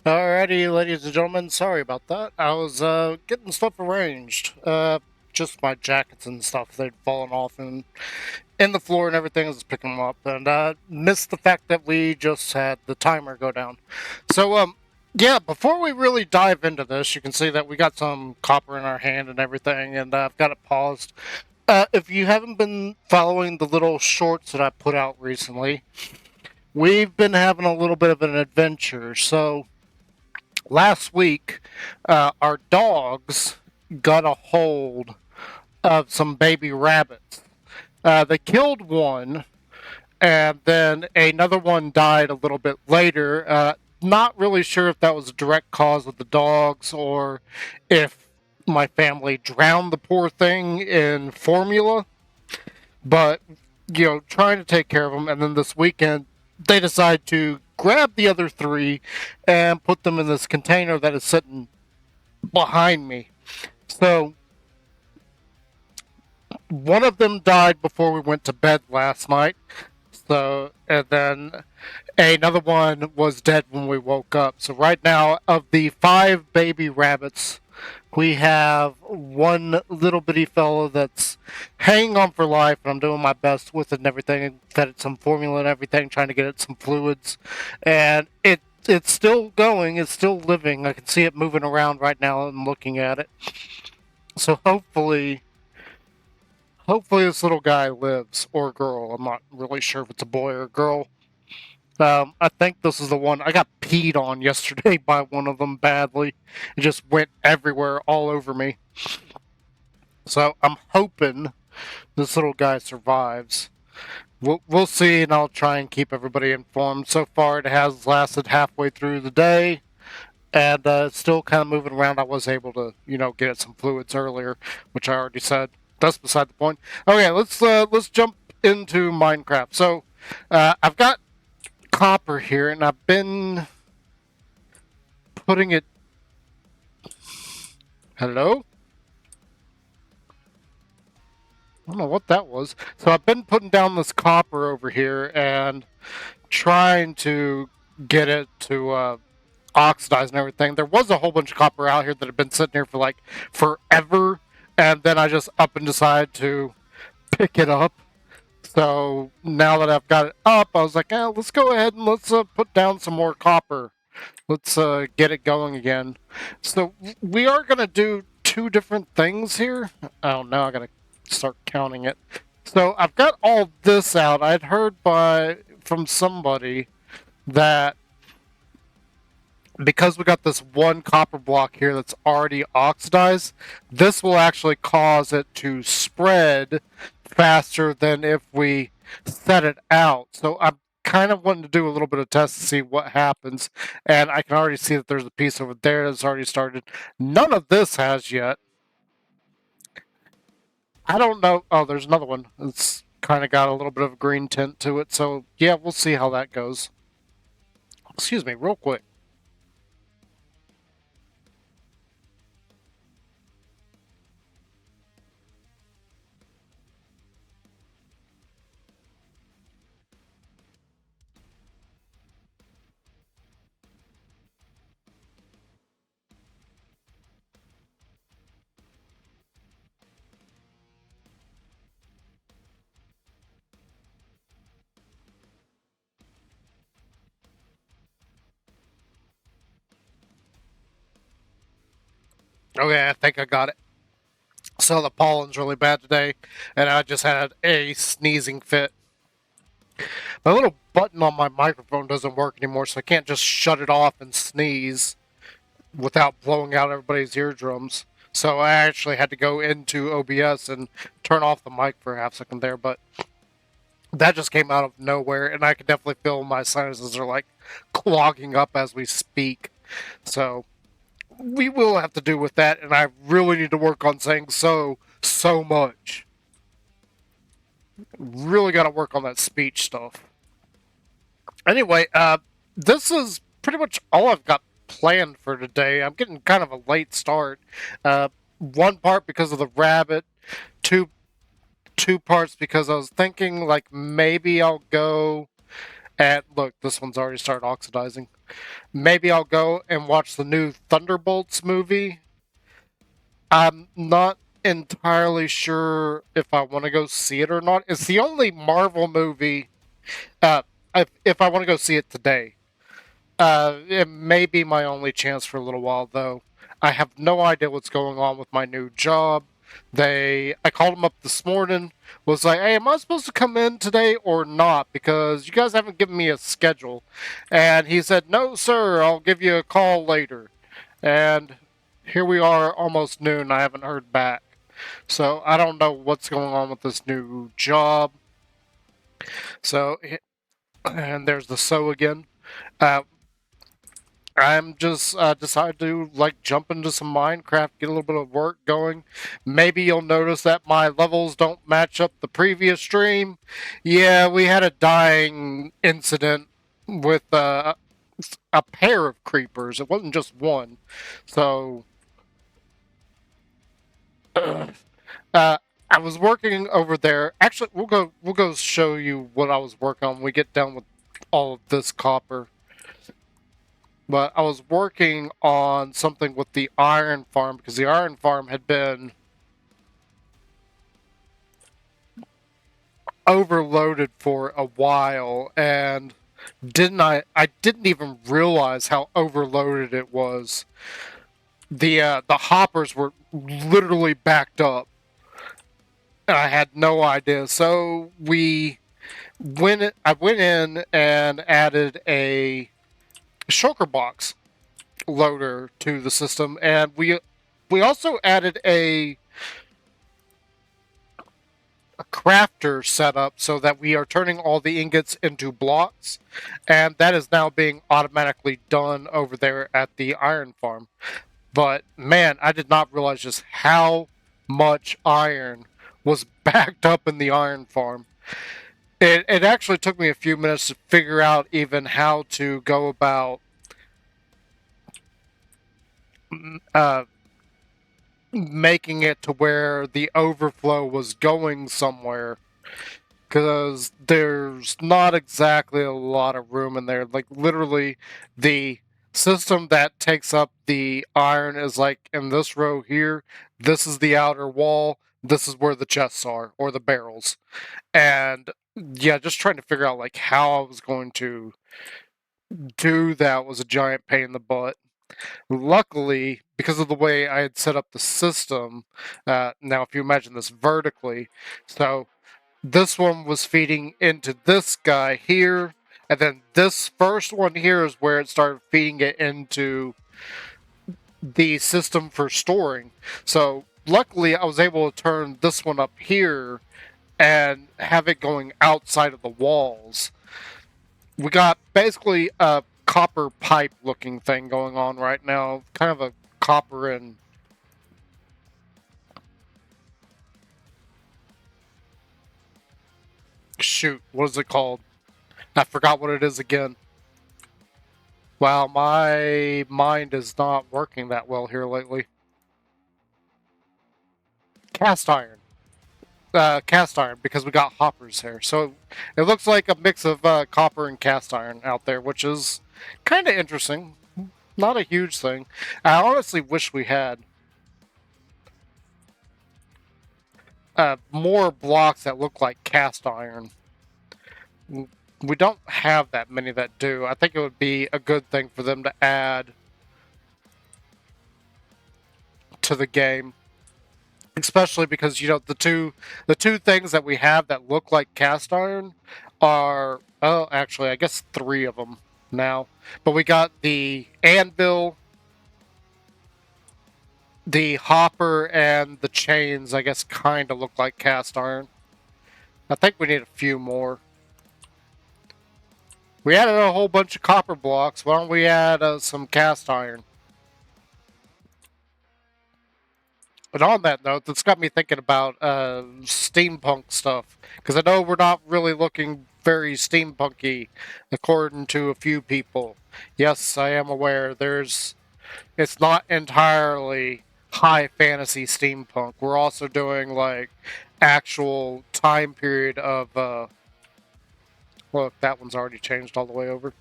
Alrighty, ladies and gentlemen, sorry about that. I was getting stuff arranged. Just my jackets and stuff, they'd fallen off and in the floor and everything. I was picking them up and missed the fact that we just had the timer go down. So, yeah, before we really dive into this, you can see that we got some copper in our hand and everything, and I've got it paused. If you haven't been following the little shorts that I put out recently, we've been having a little bit of an adventure. So, last week, our dogs got a hold of some baby rabbits. They killed one, and then another one died a little bit later. Not really sure if that was a direct cause of the dogs or if my family drowned the poor thing in formula, but trying to take care of them. And then this weekend, they decide to grab the other three and put them in this container that is sitting behind me. So one of them died before we went to bed last night. So, and then another one was dead when we woke up. So right now, of the 5 baby rabbits, we have one little bitty fellow that's hanging on for life, and I'm doing my best with it and everything. Fed it some formula and everything, trying to get it some fluids, and it's still going. It's still living. I can see it moving around right now. I'm looking at it. So hopefully this little guy lives, or girl. I'm not really sure if it's a boy or a girl. I think this is the one I got peed on yesterday by one of them badly. It just went everywhere, all over me. So I'm hoping this little guy survives. We'll see, and I'll try and keep everybody informed. So far, it has lasted halfway through the day, and it's still kind of moving around. I was able to, get it some fluids earlier, which I already said. That's beside the point. Okay, let's jump into Minecraft. So I've got copper here, and I've been putting it. Hello? I don't know what that was. So I've been putting down this copper over here and trying to get it to oxidize and everything. There was a whole bunch of copper out here that had been sitting here for like forever, and then I just up and decided to pick it up. So now that I've got it up, I was like, let's go ahead and let's put down some more copper. Let's get it going again. So we are gonna do two different things here. Oh, now I gotta start counting it. So I've got all this out. I'd heard from somebody that because we got this one copper block here that's already oxidized, this will actually cause it to spread faster than if we set it out. So I'm kind of wanting to do a little bit of test to see what happens. And I can already see that there's a piece over there that's already started. None of this has yet. I don't know. Oh, there's another one. It's kind of got a little bit of a green tint to it. So yeah, we'll see how that goes. Excuse me, real quick. Okay, I think I got it. So the pollen's really bad today, and I just had a sneezing fit. My little button on my microphone doesn't work anymore, so I can't just shut it off and sneeze without blowing out everybody's eardrums. So I actually had to go into OBS and turn off the mic for a half second there, but that just came out of nowhere, and I can definitely feel my sinuses are like clogging up as we speak. So we will have to do with that, and I really need to work on saying so much. Really got to work on that speech stuff. Anyway, this is pretty much all I've got planned for today. I'm getting kind of a late start. One part because of the rabbit, two two parts because I was thinking like maybe I'll go at look. This one's already started oxidizing. Maybe I'll go and watch the new Thunderbolts movie. I'm not entirely sure if I want to go see it or not. It's the only Marvel movie. Uh, if I want to go see it today, it may be my only chance for a little while, though. I have no idea what's going on with my new job. I called them up this morning, was like, hey, am I supposed to come in today or not? Because you guys haven't given me a schedule. And he said, no, sir, I'll give you a call later. And here we are, almost noon. I haven't heard back. So I don't know what's going on with this new job. So, and there's the so again. Uh, I'm just decided to like jump into some Minecraft, get a little bit of work going. Maybe you'll notice that my levels don't match up the previous stream. Yeah, we had a dying incident with a pair of creepers. It wasn't just one. So uh, I was working over there. Actually, we'll go show you what I was working on when we get done with all of this copper. But I was working on something with the iron farm because the iron farm had been overloaded for a while, and I didn't even realize how overloaded it was. The hoppers were literally backed up, and I had no idea. So I went in and added a shulker box loader to the system, and we also added a crafter setup so that we are turning all the ingots into blocks, and that is now being automatically done over there at the iron farm. But man, I did not realize just how much iron was backed up in the iron farm. It actually took me a few minutes to figure out even how to go about uh, making it to where the overflow was going somewhere, because there's not exactly a lot of room in there. Like, literally, the system that takes up the iron is like in this row here. This is the outer wall. This is where the chests are, or the barrels. And yeah, just trying to figure out like how I was going to do that was a giant pain in the butt. Luckily, because of the way I had set up the system, now if you imagine this vertically, so this one was feeding into this guy here, and then this first one here is where it started feeding it into the system for storing. So luckily, I was able to turn this one up here and have it going outside of the walls. We got basically a copper pipe looking thing going on right now, kind of a copper and shoot, what is it called? I forgot what it is again. Wow, my mind is not working that well here lately. Cast iron. Cast iron, because we got hoppers here. So it looks like a mix of copper and cast iron out there, which is kind of interesting. Not a huge thing. I honestly wish we had more blocks that look like cast iron. We don't have that many that do. I think it would be a good thing for them to add to the game, especially because the two things that we have that look like cast iron are, oh, actually I guess three of them now. But we got the anvil, the hopper, and the chains. I guess kind of look like cast iron. I think we need a few more. We added a whole bunch of copper blocks. Why don't we add some cast iron? But on that note, that's got me thinking about steampunk stuff, because I know we're not really looking very steampunky, according to a few people. Yes, I am aware. It's not entirely high fantasy steampunk. We're also doing like actual time period of. Look, that one's already changed all the way over.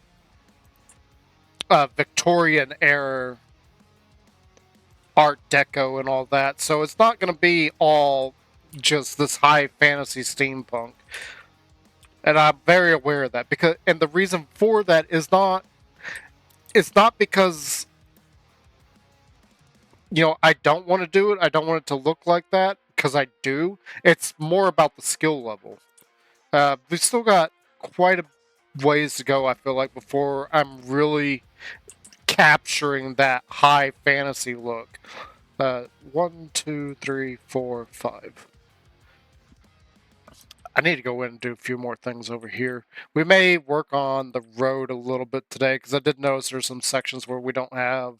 Victorian era Art Deco and all that. So it's not going to be all just this high fantasy steampunk. And I'm very aware of that because, and the reason for that is not, it's not because, I don't want to do it. I don't want it to look like that because I do. It's more about the skill level. We've still got quite a ways to go, I feel like, before I'm really capturing that high fantasy look. 1, 2, 3, 4, 5. I need to go in and do a few more things over here. We may work on the road a little bit today, because I did notice there's some sections where we don't have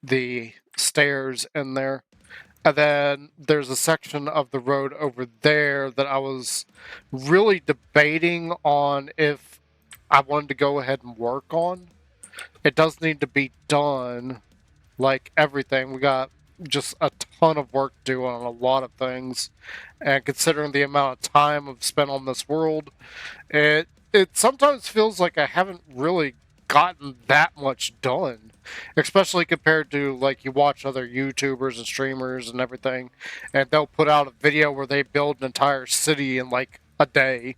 the stairs in there. And then there's a section of the road over there that I was really debating on if I wanted to go ahead and work on. It does need to be done, like everything. We got just a ton of work to do on a lot of things. And considering the amount of time I've spent on this world, it sometimes feels like I haven't really gotten that much done, especially compared to, like, you watch other YouTubers and streamers and everything, and they'll put out a video where they build an entire city in like a day.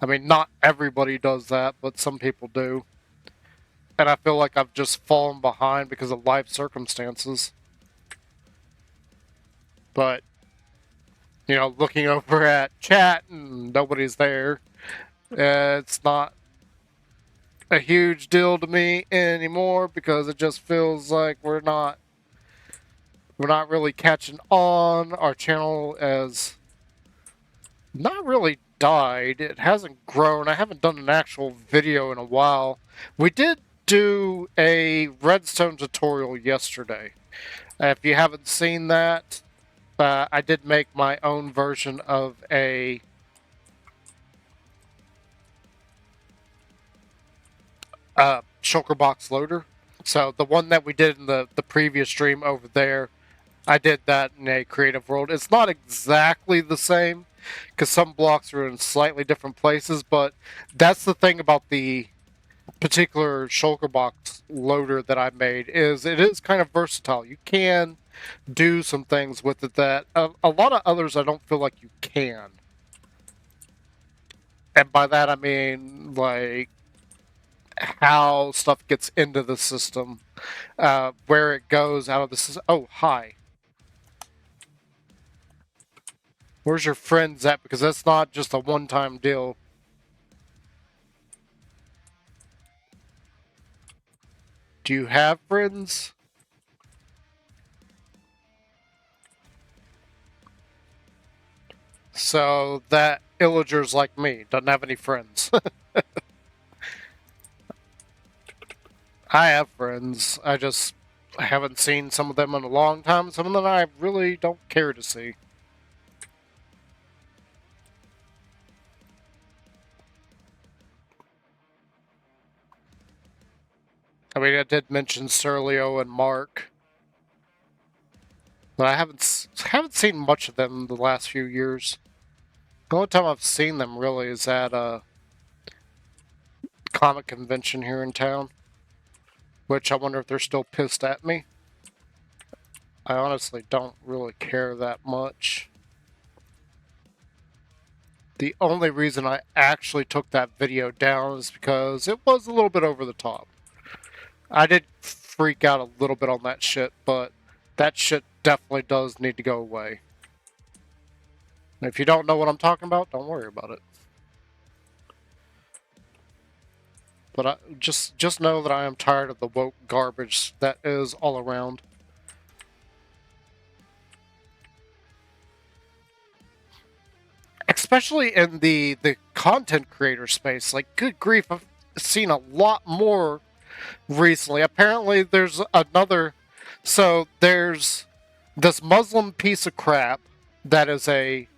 I mean, not everybody does that, but some people do. And I feel like I've just fallen behind because of life circumstances. But, looking over at chat and nobody's there, it's not a huge deal to me anymore because it just feels like we're not really catching on. Our channel has not really died. It hasn't grown. I haven't done an actual video in a while. We did do a redstone tutorial yesterday. If you haven't seen that, I did make my own version of a shulker box loader. So the one that we did in the previous stream over there, I did that in a creative world. It's not exactly the same because some blocks are in slightly different places, but that's the thing about the particular shulker box loader that I made, is it is kind of versatile. You can do some things with it that a lot of others I don't feel like you can. And by that I mean, like, how stuff gets into the system, where it goes out of the system. Oh, hi. Where's your friends at? Because that's not just a one-time deal. Do you have friends? So that illager's like me, doesn't have any friends. I have friends. I haven't seen some of them in a long time. Some of them I really don't care to see. I mean, I did mention Surlio and Mark, but I haven't seen much of them in the last few years. The only time I've seen them really is at a comic convention here in town, which I wonder if they're still pissed at me. I honestly don't really care that much. The only reason I actually took that video down is because it was a little bit over the top. I did freak out a little bit on that shit, but that shit definitely does need to go away. And if you don't know what I'm talking about, don't worry about it. But just know that I am tired of the woke garbage that is all around. Especially in the content creator space. Like, good grief, I've seen a lot more recently. Apparently there's another... So there's this Muslim piece of crap that is a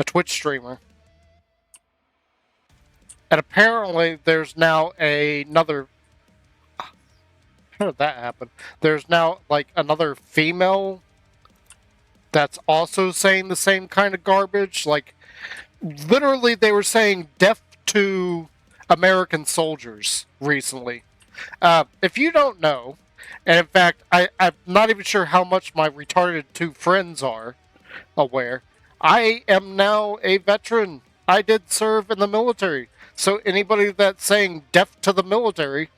Twitch streamer. And apparently there's now another... How did that happen? There's now, like, another female that's also saying the same kind of garbage. Like, literally they were saying death to American soldiers recently. If you don't know, and in fact, I'm not even sure how much my retarded two friends are aware, I am now a veteran. I did serve in the military. So anybody that's saying deaf to the military,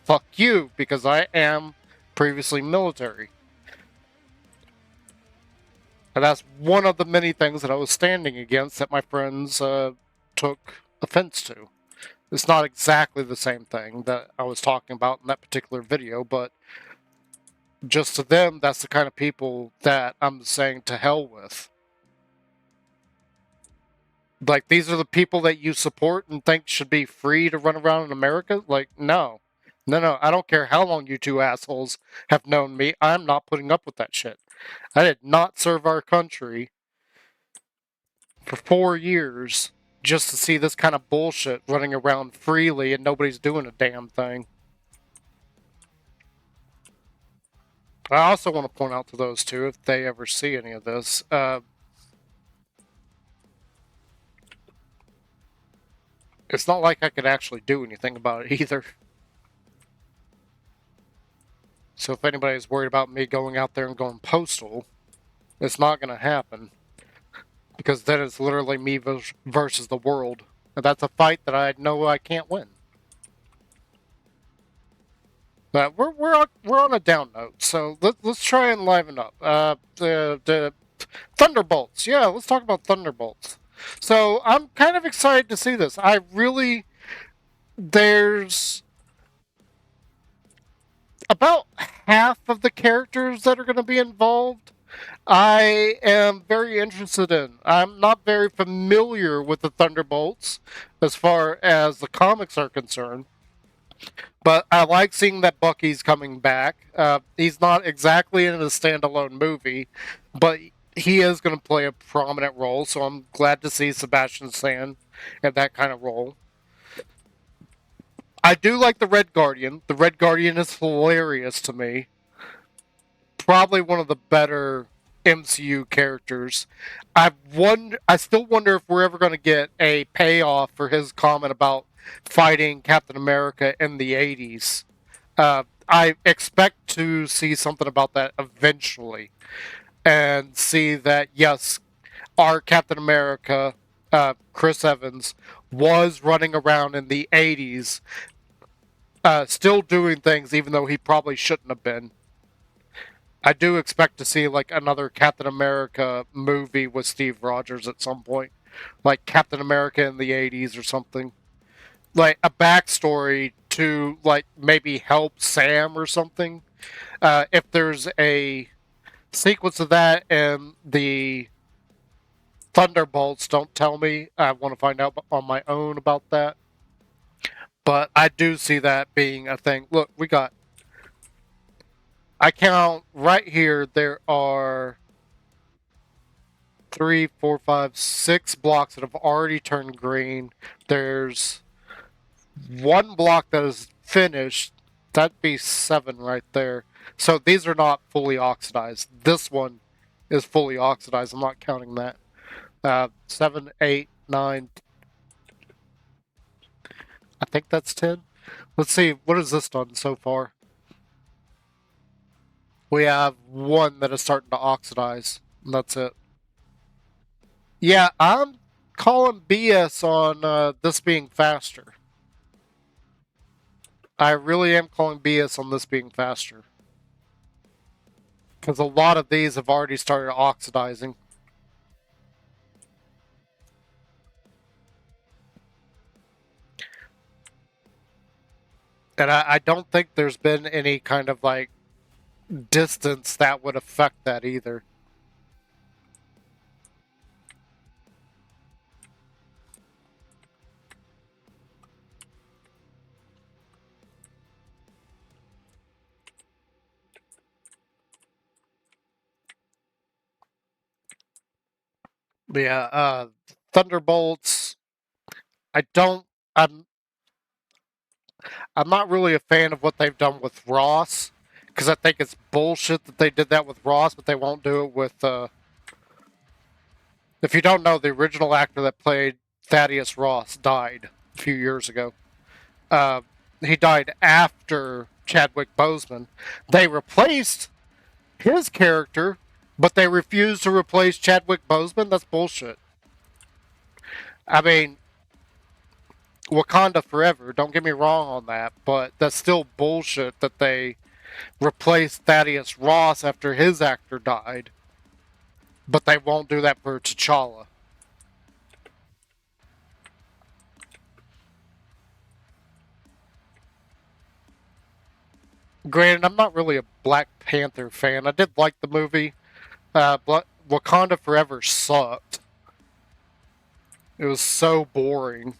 fuck you, because I am previously military. And that's one of the many things that I was standing against that my friends took offense to. It's not exactly the same thing that I was talking about in that particular video, but just to them, that's the kind of people that I'm saying to hell with. Like, these are the people that you support and think should be free to run around in America? Like, no. No, I don't care how long you two assholes have known me. I'm not putting up with that shit. I did not serve our country for 4 years just to see this kind of bullshit running around freely and nobody's doing a damn thing. I also want to point out to those two, if they ever see any of this, it's not like I could actually do anything about it either. So if anybody's worried about me going out there and going postal, it's not going to happen. Because then it's literally me versus the world. And that's a fight that I know I can't win. But we're on a down note, so let's try and liven up. The Thunderbolts. Yeah, let's talk about Thunderbolts. So I'm kind of excited to see this. There's about half of the characters that are going to be involved I am very interested in. I'm not very familiar with the Thunderbolts as far as the comics are concerned, but I like seeing that Bucky's coming back. He's not exactly in a standalone movie, but he is going to play a prominent role, so I'm glad to see Sebastian Stan in that kind of role. I do like the Red Guardian. The Red Guardian is hilarious to me. Probably one of the better MCU characters. I still wonder if we're ever going to get a payoff for his comment about fighting Captain America in the 80s. I expect to see something about that eventually and see that, yes, our Captain America, Chris Evans, was running around in the 80s, still doing things even though he probably shouldn't have been. I do expect to see like another Captain America movie with Steve Rogers at some point, like Captain America in the 80s or something. Like a backstory to like maybe help Sam or something. If there's a sequence of that and the Thunderbolts, don't tell me. I want to find out on my own about that. But I do see that being a thing. Look, I count right here, there are 3, 4, 5, 6 blocks that have already turned green. There's one block that is finished. That'd be 7 right there. So these are not fully oxidized. This one is fully oxidized. I'm not counting that. 7, 8, 9. I think that's 10. Let's see. What has this done so far? We have one that is starting to oxidize. And that's it. Yeah, I'm calling BS on this being faster. I really am calling BS on this being faster. Because a lot of these have already started oxidizing. And I don't think there's been any kind of like distance that would affect that either. But yeah, Thunderbolts. I don't. I'm. I'm not really a fan of what they've done with Ross because I think it's bullshit that they did that with Ross, but they won't do it with. If you don't know, the original actor that played Thaddeus Ross died a few years ago. Uh, he died after Chadwick Boseman. They replaced his character, but they refused to replace Chadwick Boseman. That's bullshit. I mean, Wakanda forever. Don't get me wrong on that, but that's still bullshit that they replaced Thaddeus Ross after his actor died, but they won't do that for T'Challa. Granted, I'm not really a Black Panther fan. I did like the movie. Wakanda Forever sucked. It was so boring.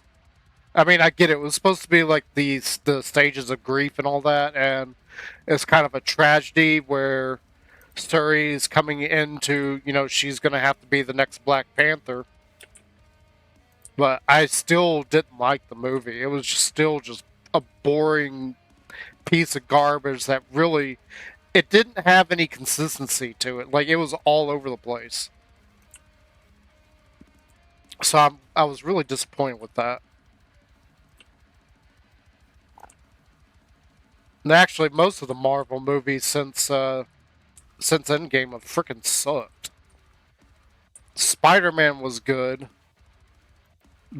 I mean, I get it. It was supposed to be like the stages of grief and all that, and it's kind of a tragedy where Shuri's coming into, she's going to have to be the next Black Panther. But I still didn't like the movie. It was still just a boring piece of garbage that really, it didn't have any consistency to it. Like, it was all over the place. So I was really disappointed with that. And actually, most of the Marvel movies since Endgame have freaking sucked. Spider-Man was good.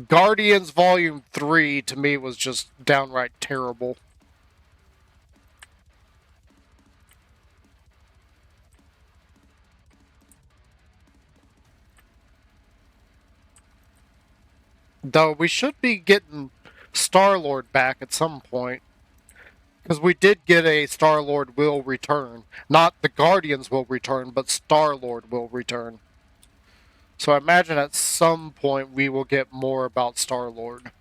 Guardians Volume 3 to me was just downright terrible. Though we should be getting Star-Lord back at some point. Because we did get a Star-Lord will return. Not the Guardians will return, but Star-Lord will return. So I imagine at some point we will get more about Star-Lord.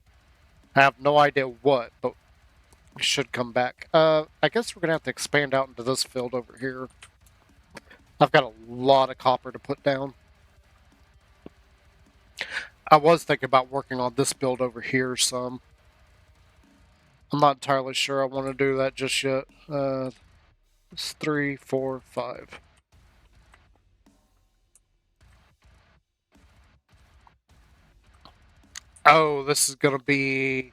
I have no idea what, but we should come back. I guess we're going to have to expand out into this field over here. I've got a lot of copper to put down. I was thinking about working on this build over here some. I'm not entirely sure I want to do that just yet. It's 3, 4, 5. Oh, this is going to be...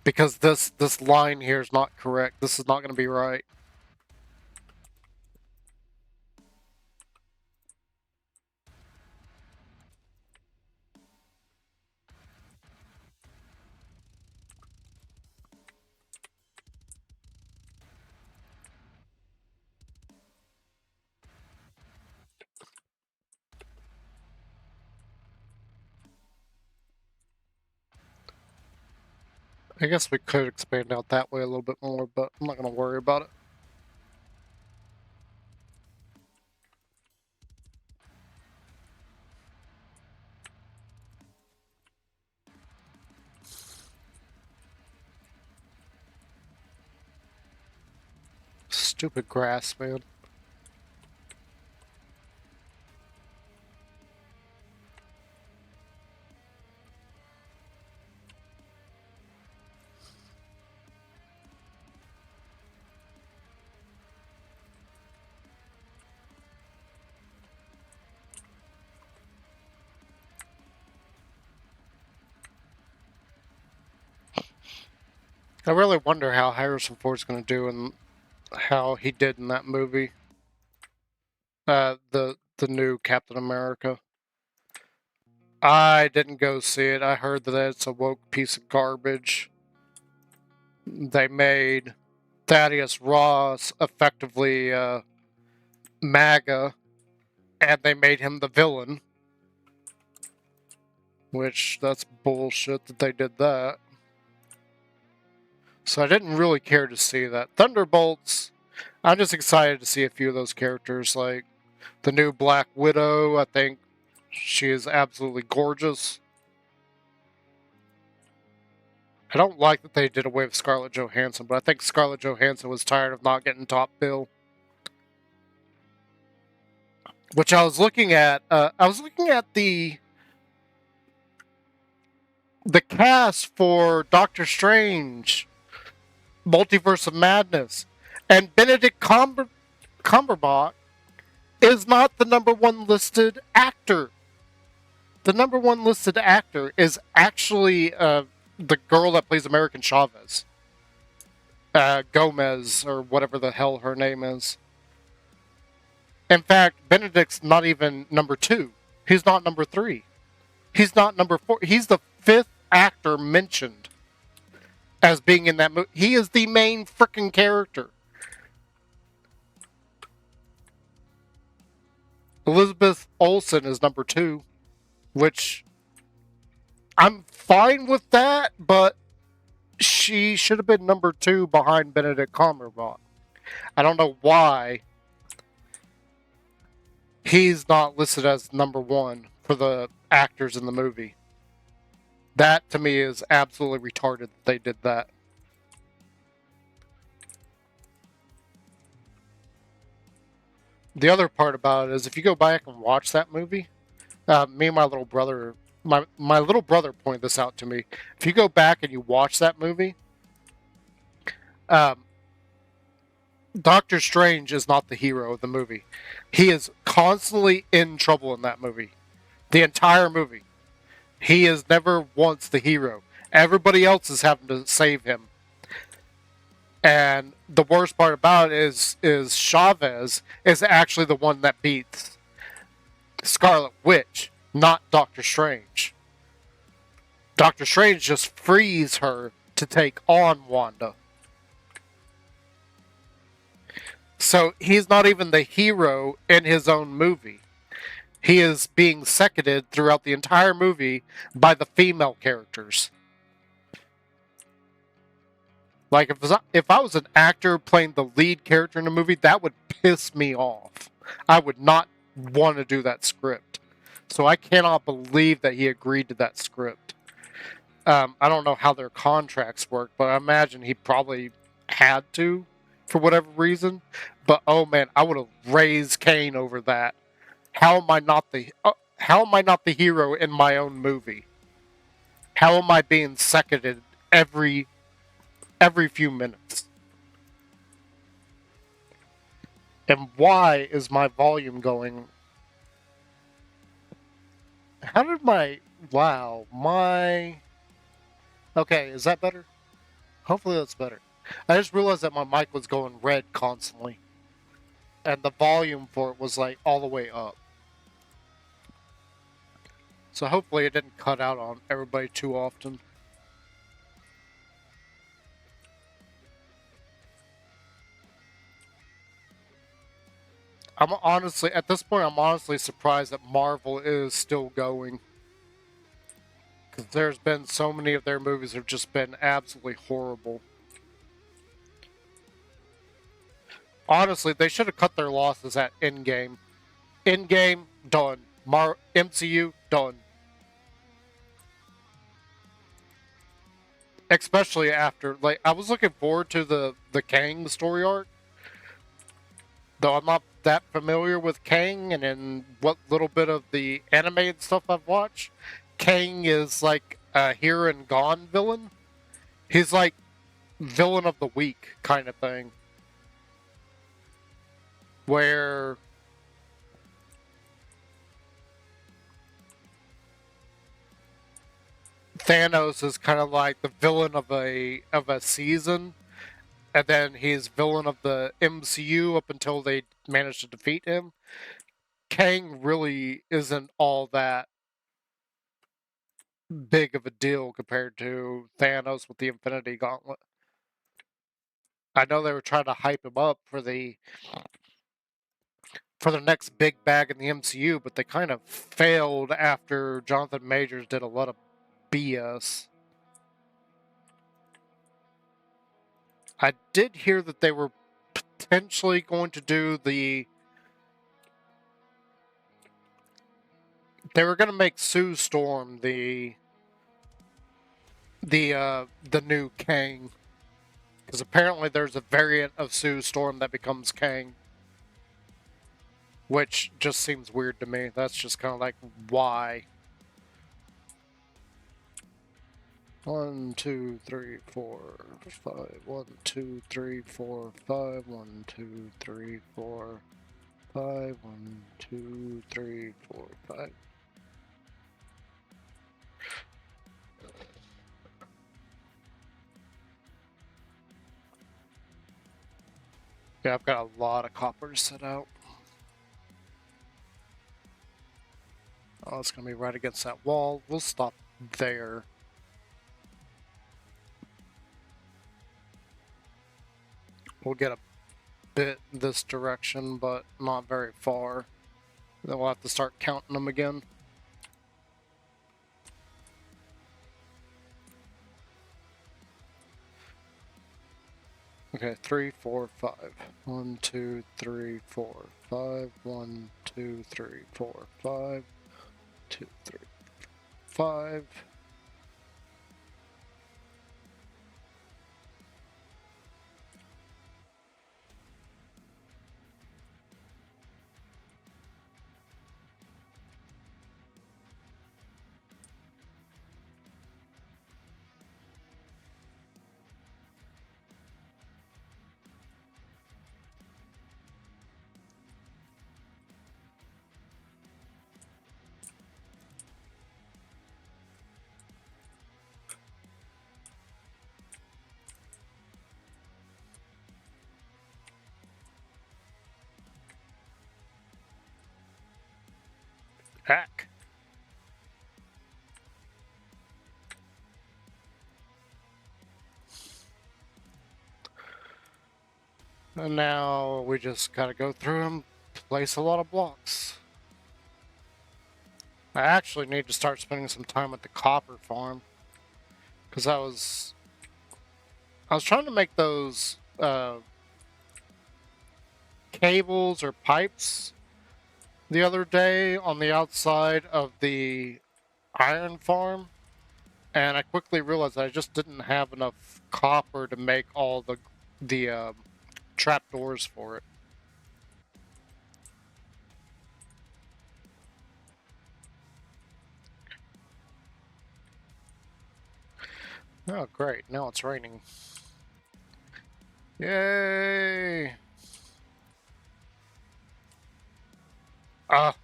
Because this line here is not correct. This is not going to be right. I guess we could expand out that way a little bit more, but I'm not going to worry about it. Stupid grass, man. I really wonder how Harrison Ford's going to do and how he did in that movie. The new Captain America. I didn't go see it. I heard that it's a woke piece of garbage. They made Thaddeus Ross effectively MAGA, and they made him the villain. Which, that's bullshit that they did that. So I didn't really care to see that. Thunderbolts, I'm just excited to see a few of those characters, like the new Black Widow. I think she is absolutely gorgeous. I don't like that they did away with Scarlett Johansson, but I think Scarlett Johansson was tired of not getting top bill. Which I was looking at. I was looking at the cast for Doctor Strange, Multiverse of Madness, and Benedict Cumberbatch is not the #1 listed actor. The #1 listed actor is actually the girl that plays American Chavez, Gomez or whatever the hell her name is. In fact, Benedict's not even number 2. He's not number 3. He's not number 4. He's the 5th actor mentioned as being in that movie. He is the main freaking character. Elizabeth Olsen is number 2, which I'm fine with that, but she should have been number 2 behind Benedict Cumberbatch. I don't know why he's not listed as number 1 for the actors in the movie. That, to me, is absolutely retarded that they did that. The other part about it is if you go back and watch that movie, me and my little brother, my little brother pointed this out to me. If you go back and you watch that movie, Doctor Strange is not the hero of the movie. He is constantly in trouble in that movie. The entire movie. He is never once the hero. Everybody else is having to save him. And the worst part about it is Chavez is actually the one that beats Scarlet Witch, not Doctor Strange. Doctor Strange just frees her to take on Wanda. So he's not even the hero in his own movie. He is being seconded throughout the entire movie by the female characters. Like, if I was an actor playing the lead character in a movie, that would piss me off. I would not want to do that script. So I cannot believe that he agreed to that script. I don't know how their contracts work, but I imagine he probably had to for whatever reason. But oh man, I would have raised Cain over that. How am I not the hero in my own movie? How am I being seconded every few minutes? And why is my volume going? How did my... Wow, my... Okay, is that better? Hopefully that's better. I just realized that my mic was going red constantly. And the volume for it was like all the way up. So hopefully it didn't cut out on everybody too often. At this point, I'm honestly surprised that Marvel is still going. Because there's been so many of their movies that have just been absolutely horrible. Honestly, they should have cut their losses at Endgame. Endgame, done. MCU, done. Especially after, like, I was looking forward to the Kang story arc. Though I'm not that familiar with Kang, and in what little bit of the animated stuff I've watched, Kang is like a here and gone villain. He's like villain of the week kind of thing. Where Thanos is kind of like the villain of a season, and then he's villain of the MCU up until they manage to defeat him. Kang really isn't all that big of a deal compared to Thanos with the Infinity Gauntlet. I know they were trying to hype him up for the next big bag in the MCU, but they kind of failed after Jonathan Majors did a lot of BS. I did hear that they were potentially going to do they were going to make Sue Storm the new Kang, because apparently there's a variant of Sue Storm that becomes Kang, which just seems weird to me. That's just kind of like, why? 1, 2, 3, 4, 5. 1, 2, 3, 4, 5. 1, 2, 3, 4, 5. 1, 2, 3, 4, 5. Yeah, I've got a lot of copper set out. Oh, it's gonna be right against that wall. We'll stop there. We'll get a bit this direction, but not very far. Then we'll have to start counting them again. Okay, 3, 4, 5. 1, 2, 3, 4, 5. 1, 2, 3, 4, 5. 2, 3, 5. Heck. And now we just gotta go through and place a lot of blocks. I actually need to start spending some time at the copper farm. Because I was trying to make those cables or pipes the other day on the outside of the iron farm. And I quickly realized I just didn't have enough copper to make all the trapdoors for it. Oh, great. Now it's raining. Yay! Ah,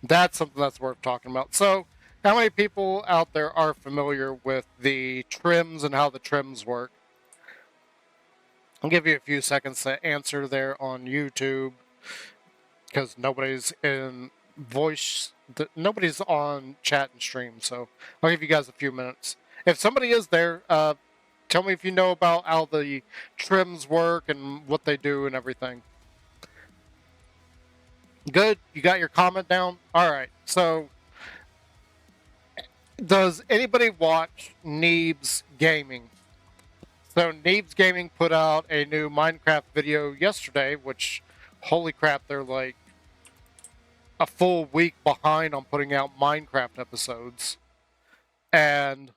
that's something that's worth talking about. So, how many people out there are familiar with the trims and how the trims work? I'll give you a few seconds to answer there on YouTube because nobody's in nobody's on chat and stream. So I'll give you guys a few minutes. If somebody is there, tell me if you know about how the trims work and what they do and everything. Good. You got your comment down? All right. So, does anybody watch Neebs Gaming? So, Neebs Gaming put out a new Minecraft video yesterday, which, holy crap, they're like a full week behind on putting out Minecraft episodes. And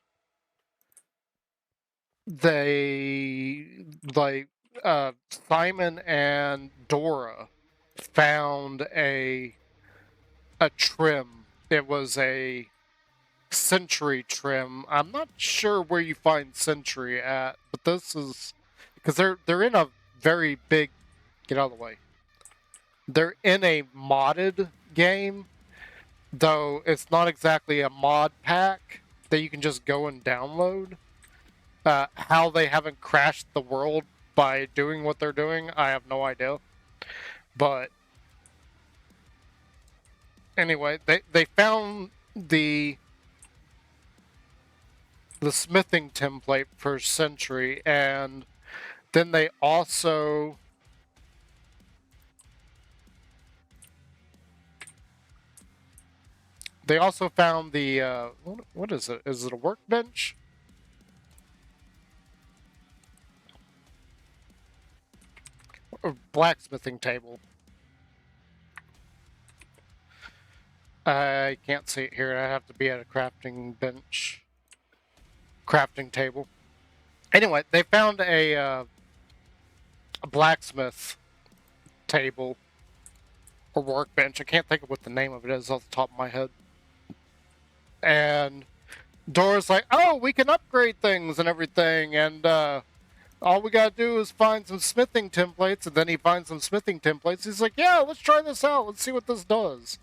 they, like, Simon and Dora found a trim. It was a Century trim. I'm not sure where you find Century at, but this is because they're in a very big. Get out of the way. They're in a modded game, though it's not exactly a mod pack that you can just go and download. How they haven't crashed the world by doing what they're doing, I have no idea. But anyway, they found the smithing template for Century, and then they also found the what is it? Is it a workbench? Or blacksmithing table. I can't see it here. I have to be at a crafting bench. Crafting table. Anyway, they found a blacksmith table or workbench. I can't think of what the name of it is off the top of my head. And Dora's like, oh, we can upgrade things and everything, and all we gotta do is find some smithing templates. And then he finds some smithing templates. He's like, yeah, let's try this out. Let's see what this does.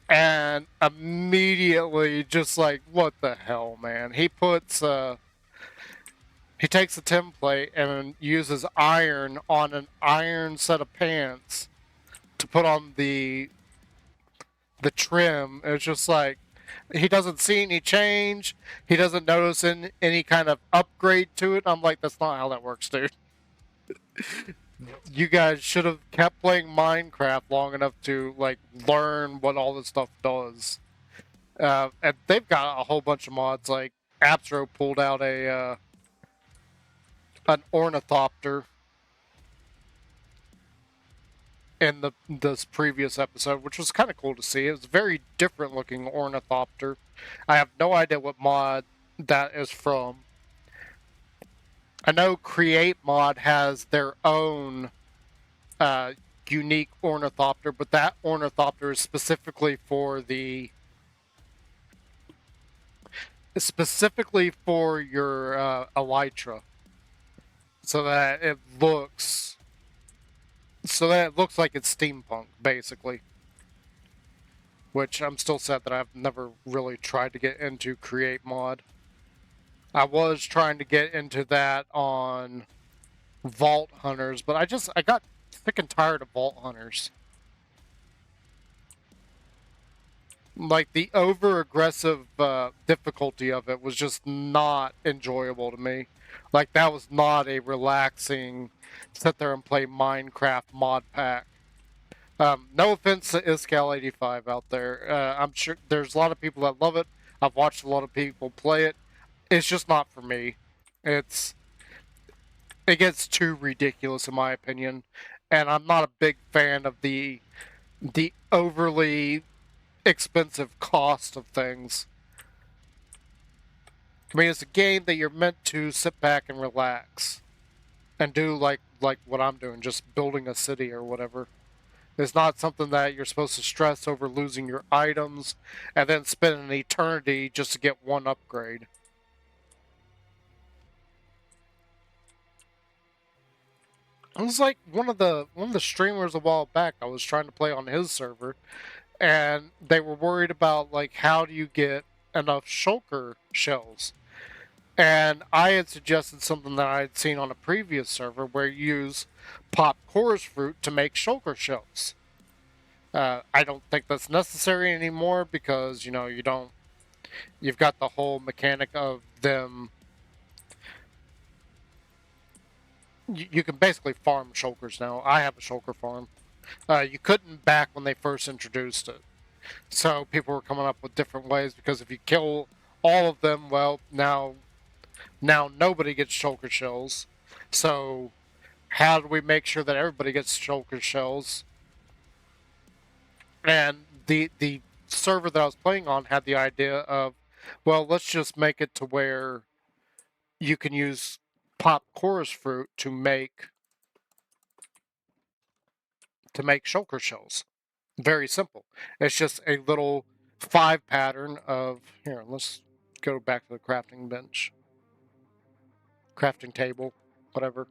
And immediately, just like, what the hell, man? He puts He takes a template and uses iron on an iron set of pants to put on the trim. It's just like he doesn't see any change. He doesn't notice any kind of upgrade to it. I'm like, that's not how that works, dude. You guys should have kept playing Minecraft long enough to like learn what all this stuff does. And they've got a whole bunch of mods. Like Abstro pulled out a an ornithopter in this previous episode, which was kind of cool to see. It was a very different looking ornithopter. I have no idea what mod that is from. I know Create Mod has their own unique ornithopter, but that ornithopter is specifically for your elytra, so that it looks like it's steampunk, basically. Which I'm still sad that I've never really tried to get into Create Mod. I was trying to get into that on Vault Hunters, but I got sick and tired of Vault Hunters. Like, the over-aggressive difficulty of it was just not enjoyable to me. Like, that was not a relaxing sit there and play Minecraft mod pack. No offense to Iskal85 out there. I'm sure there's a lot of people that love it. I've watched a lot of people play it. It's just not for me. It gets too ridiculous in my opinion, and I'm not a big fan of the overly expensive cost of things. I mean, it's a game that you're meant to sit back and relax and do like what I'm doing, just building a city or whatever. It's not something that you're supposed to stress over losing your items and then spend an eternity just to get one upgrade. It was like one of the streamers a while back. I was trying to play on his server, and they were worried about like how do you get enough shulker shells. And I had suggested something that I had seen on a previous server where you use pop chorus fruit to make shulker shells. I don't think that's necessary anymore because, you've got the whole mechanic of them. You can basically farm shulkers now. I have a shulker farm. You couldn't back when they first introduced it. So people were coming up with different ways because if you kill all of them, well, now nobody gets shulker shells. So how do we make sure that everybody gets shulker shells? And the server that I was playing on had the idea of, well, let's just make it to where you can use pop chorus fruit to make shulker shells. Very simple. It's just a little 5 pattern of here. Let's go back to the crafting bench, crafting table, whatever.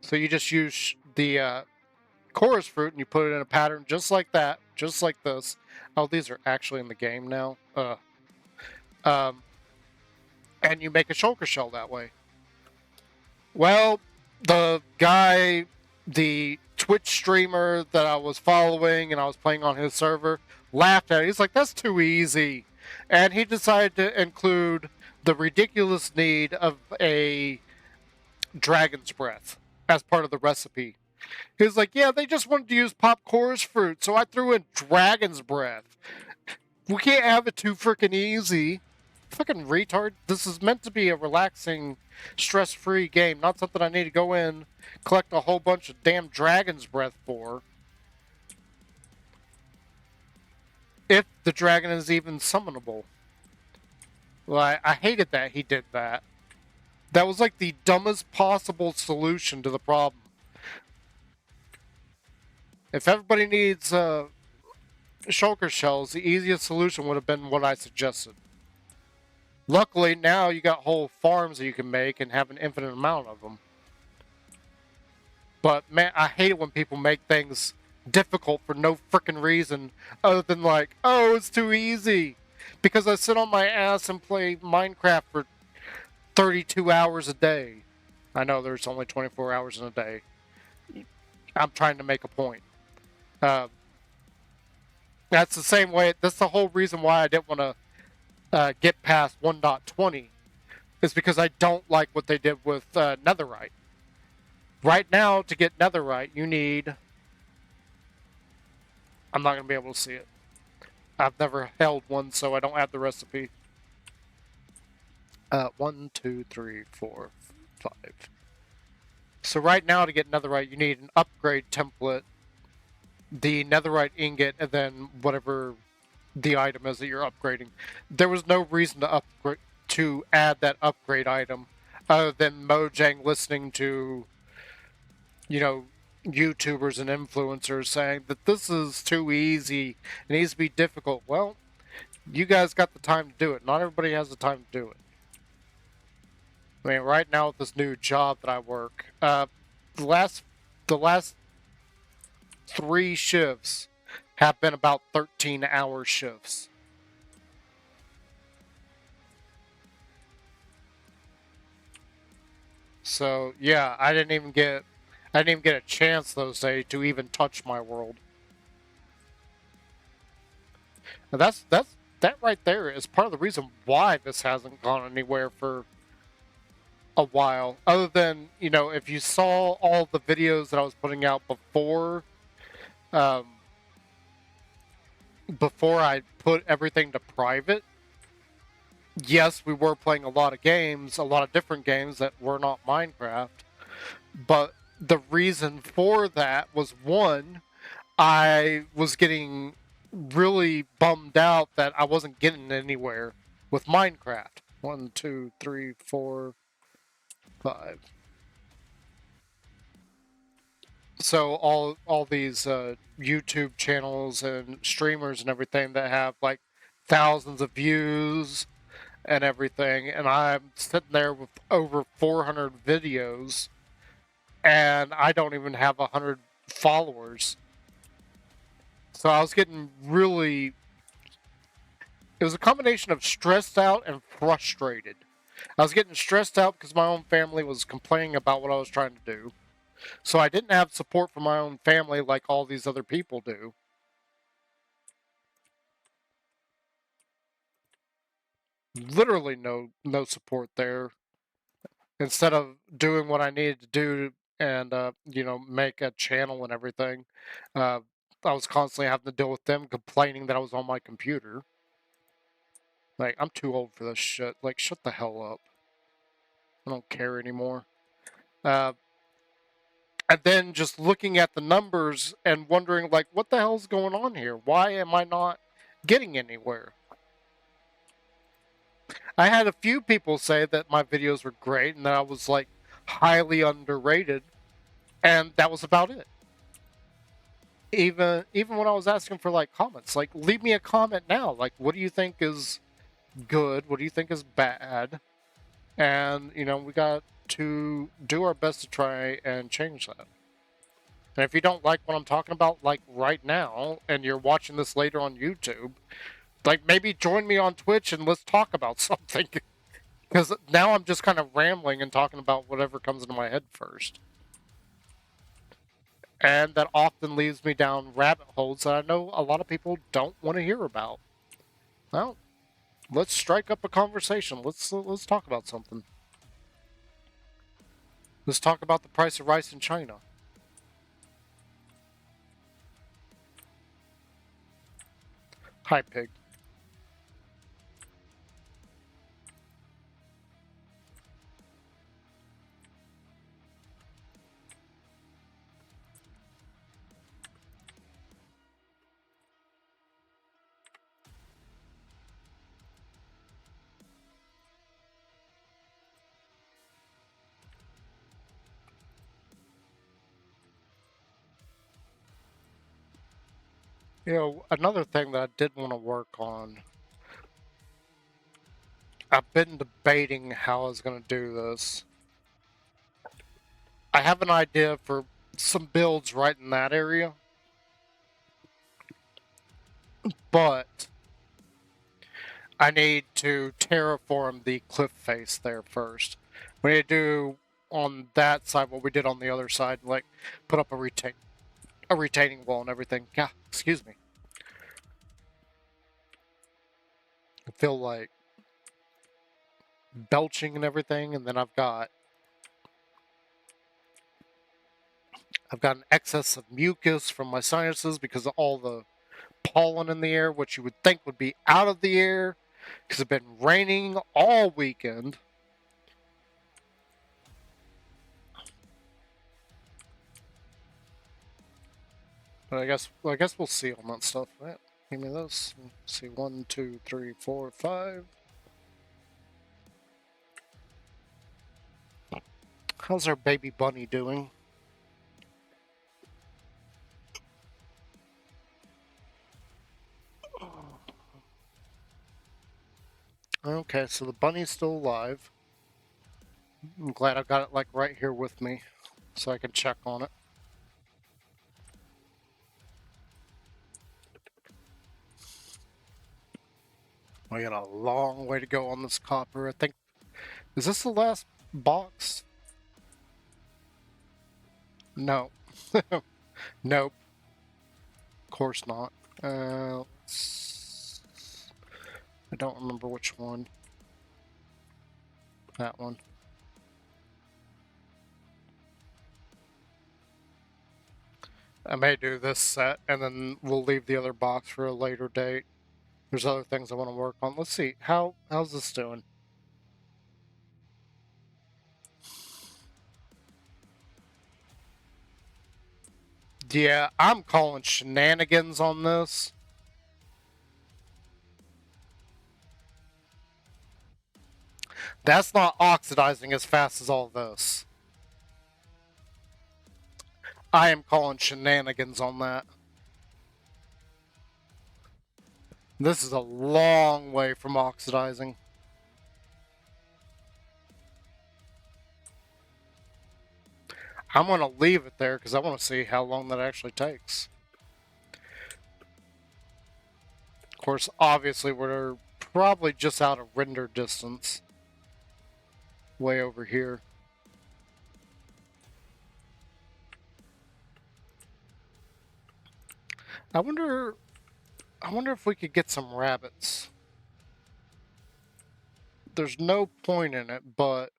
So you just use the chorus fruit and you put it in a pattern just like that, just like this. Oh, these are actually in the game now. And you make a shulker shell that way. Well, the guy, the Twitch streamer that I was following and I was playing on his server, laughed at it. He's like, that's too easy. And he decided to include the ridiculous need of a dragon's breath as part of the recipe. He was like, yeah, they just wanted to use pop chorus fruit, so I threw in dragon's breath. We can't have it too freaking easy. Fucking retard. This is meant to be a relaxing, stress-free game, not something I need to go in, collect a whole bunch of damn dragon's breath for. If the dragon is even summonable. Well, I hated that he did that. That was like the dumbest possible solution to the problem. If everybody needs shulker shells, the easiest solution would have been what I suggested. Luckily, now you got whole farms that you can make and have an infinite amount of them. But man, I hate it when people make things difficult for no frickin' reason other than like, oh, it's too easy. Because I sit on my ass and play Minecraft for 32 hours a day. I know there's only 24 hours in a day. I'm trying to make a point. That's the same way. That's the whole reason why I didn't want to get past 1.20, is because I don't like what they did with Netherite. Right now, to get Netherite, you need... I'm not going to be able to see it. I've never held one, so I don't have the recipe. 1, 2, 3, 4, 5. So right now, to get Netherite, you need an upgrade template, the Netherite ingot, and then whatever the item is that you're upgrading. There was no reason to add that upgrade item other than Mojang listening to, YouTubers and influencers saying that this is too easy, it needs to be difficult. Well, you guys got the time to do it. Not everybody has the time to do it. I mean, right now with this new job that I work, the last 3 shifts have been about 13-hour shifts. So yeah, I didn't even get a chance those days to even touch my world. And that right there is part of the reason why this hasn't gone anywhere for a while. Other than, if you saw all the videos that I was putting out before I put everything to private, yes, we were playing a lot of games, a lot of different games that were not Minecraft. But the reason for that was, one, I was getting really bummed out that I wasn't getting anywhere with Minecraft. 1, 2, 3, 4, 5. So all these YouTube channels and streamers and everything that have like thousands of views and everything, and I'm sitting there with over 400 videos, and I don't even have 100 followers. So I was getting really... It was a combination of stressed out and frustrated. I was getting stressed out because my own family was complaining about what I was trying to do. So I didn't have support from my own family like all these other people do. Literally no support there. Instead of doing what I needed to do and make a channel and everything, I was constantly having to deal with them complaining that I was on my computer. Like, I'm too old for this shit. Like, shut the hell up. I don't care anymore. And then just looking at the numbers and wondering, like, what the hell's going on here? Why am I not getting anywhere? I had a few people say that my videos were great and that I was, like, highly underrated, and that was about it. Even when I was asking for, like, comments, like, leave me a comment now. Like, what do you think is good? What do you think is bad? And, we got to do our best to try and change that. And if you don't like what I'm talking about, like, right now, and you're watching this later on YouTube, like, maybe join me on Twitch and let's talk about something. Because now I'm just kind of rambling and talking about whatever comes into my head first. And that often leads me down rabbit holes that I know a lot of people don't want to hear about. Well, let's strike up a conversation. Let's talk about something. Let's talk about the price of rice in China. Hi, pig. Another thing that I did want to work on, I've been debating how I was going to do this. I have an idea for some builds right in that area, but I need to terraform the cliff face there first. We need to do on that side what we did on the other side, like put up a retaining wall and everything. Yeah, excuse me. I feel like belching and everything, and then I've got an excess of mucus from my sinuses because of all the pollen in the air, which you would think would be out of the air because it's been raining all weekend. But I guess we'll see on that stuff. Right? Give me this. Let's see, 1, 2, 3, 4, 5. How's our baby bunny doing? Okay, so the bunny's still alive. I'm glad I've got it like right here with me so I can check on it. We got a long way to go on this copper. I think, is this the last box? No. Nope. Of course not. I don't remember which one. That one. I may do this set and then we'll leave the other box for a later date. There's other things I want to work on. Let's see. How's this doing? Yeah, I'm calling shenanigans on this. That's not oxidizing as fast as all this. I am calling shenanigans on that. This is a long way from oxidizing. I'm going to leave it there because I want to see how long that actually takes. Of course, obviously, we're probably just out of render distance. Way over here. I wonder if we could get some rabbits. There's no point in it, but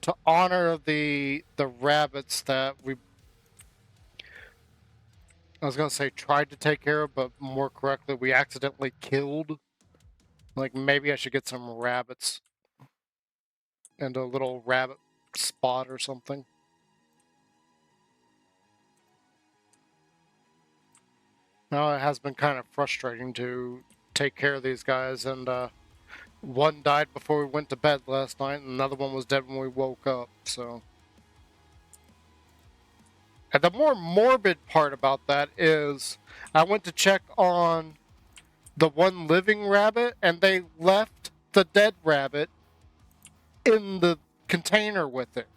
to honor the rabbits that I was gonna say tried to take care of, but more correctly, we accidentally killed. Like, maybe I should get some rabbits and a little rabbit spot or something. Now, it has been kind of frustrating to take care of these guys, and one died before we went to bed last night, and another one was dead when we woke up, so. And the more morbid part about that is I went to check on the one living rabbit, and they left the dead rabbit in the container with it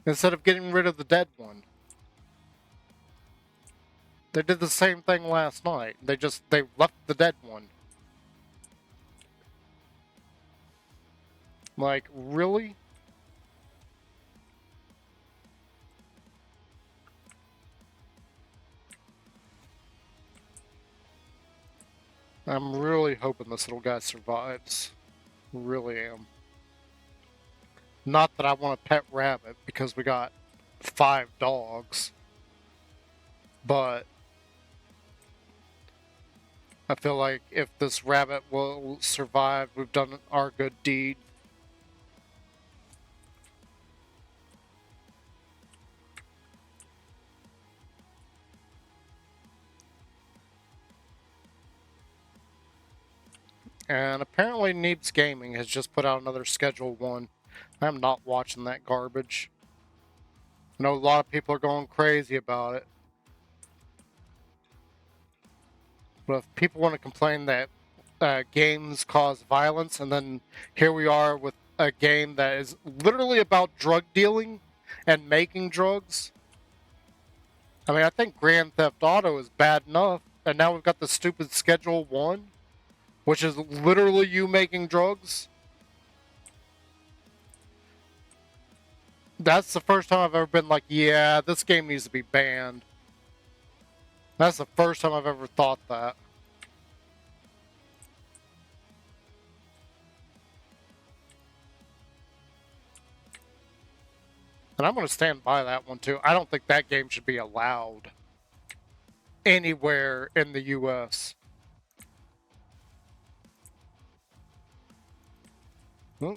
instead of getting rid of the dead one. They did the same thing last night. They left the dead one. Like, really? I'm really hoping this little guy survives. Really am. Not that I want a pet rabbit because we got 5 dogs. But I feel like if this rabbit will survive, we've done our good deed. And apparently Neebs Gaming has just put out another Schedule 1. I'm not watching that garbage. I know a lot of people are going crazy about it. But if people want to complain that games cause violence, and then here we are with a game that is literally about drug dealing and making drugs. I mean, I think Grand Theft Auto is bad enough, and now we've got the stupid Schedule 1. which is literally you making drugs. That's the first time I've ever been like, yeah, this game needs to be banned. That's the first time I've ever thought that. And I'm going to stand by that one too. I don't think that game should be allowed anywhere in the US. Hmm.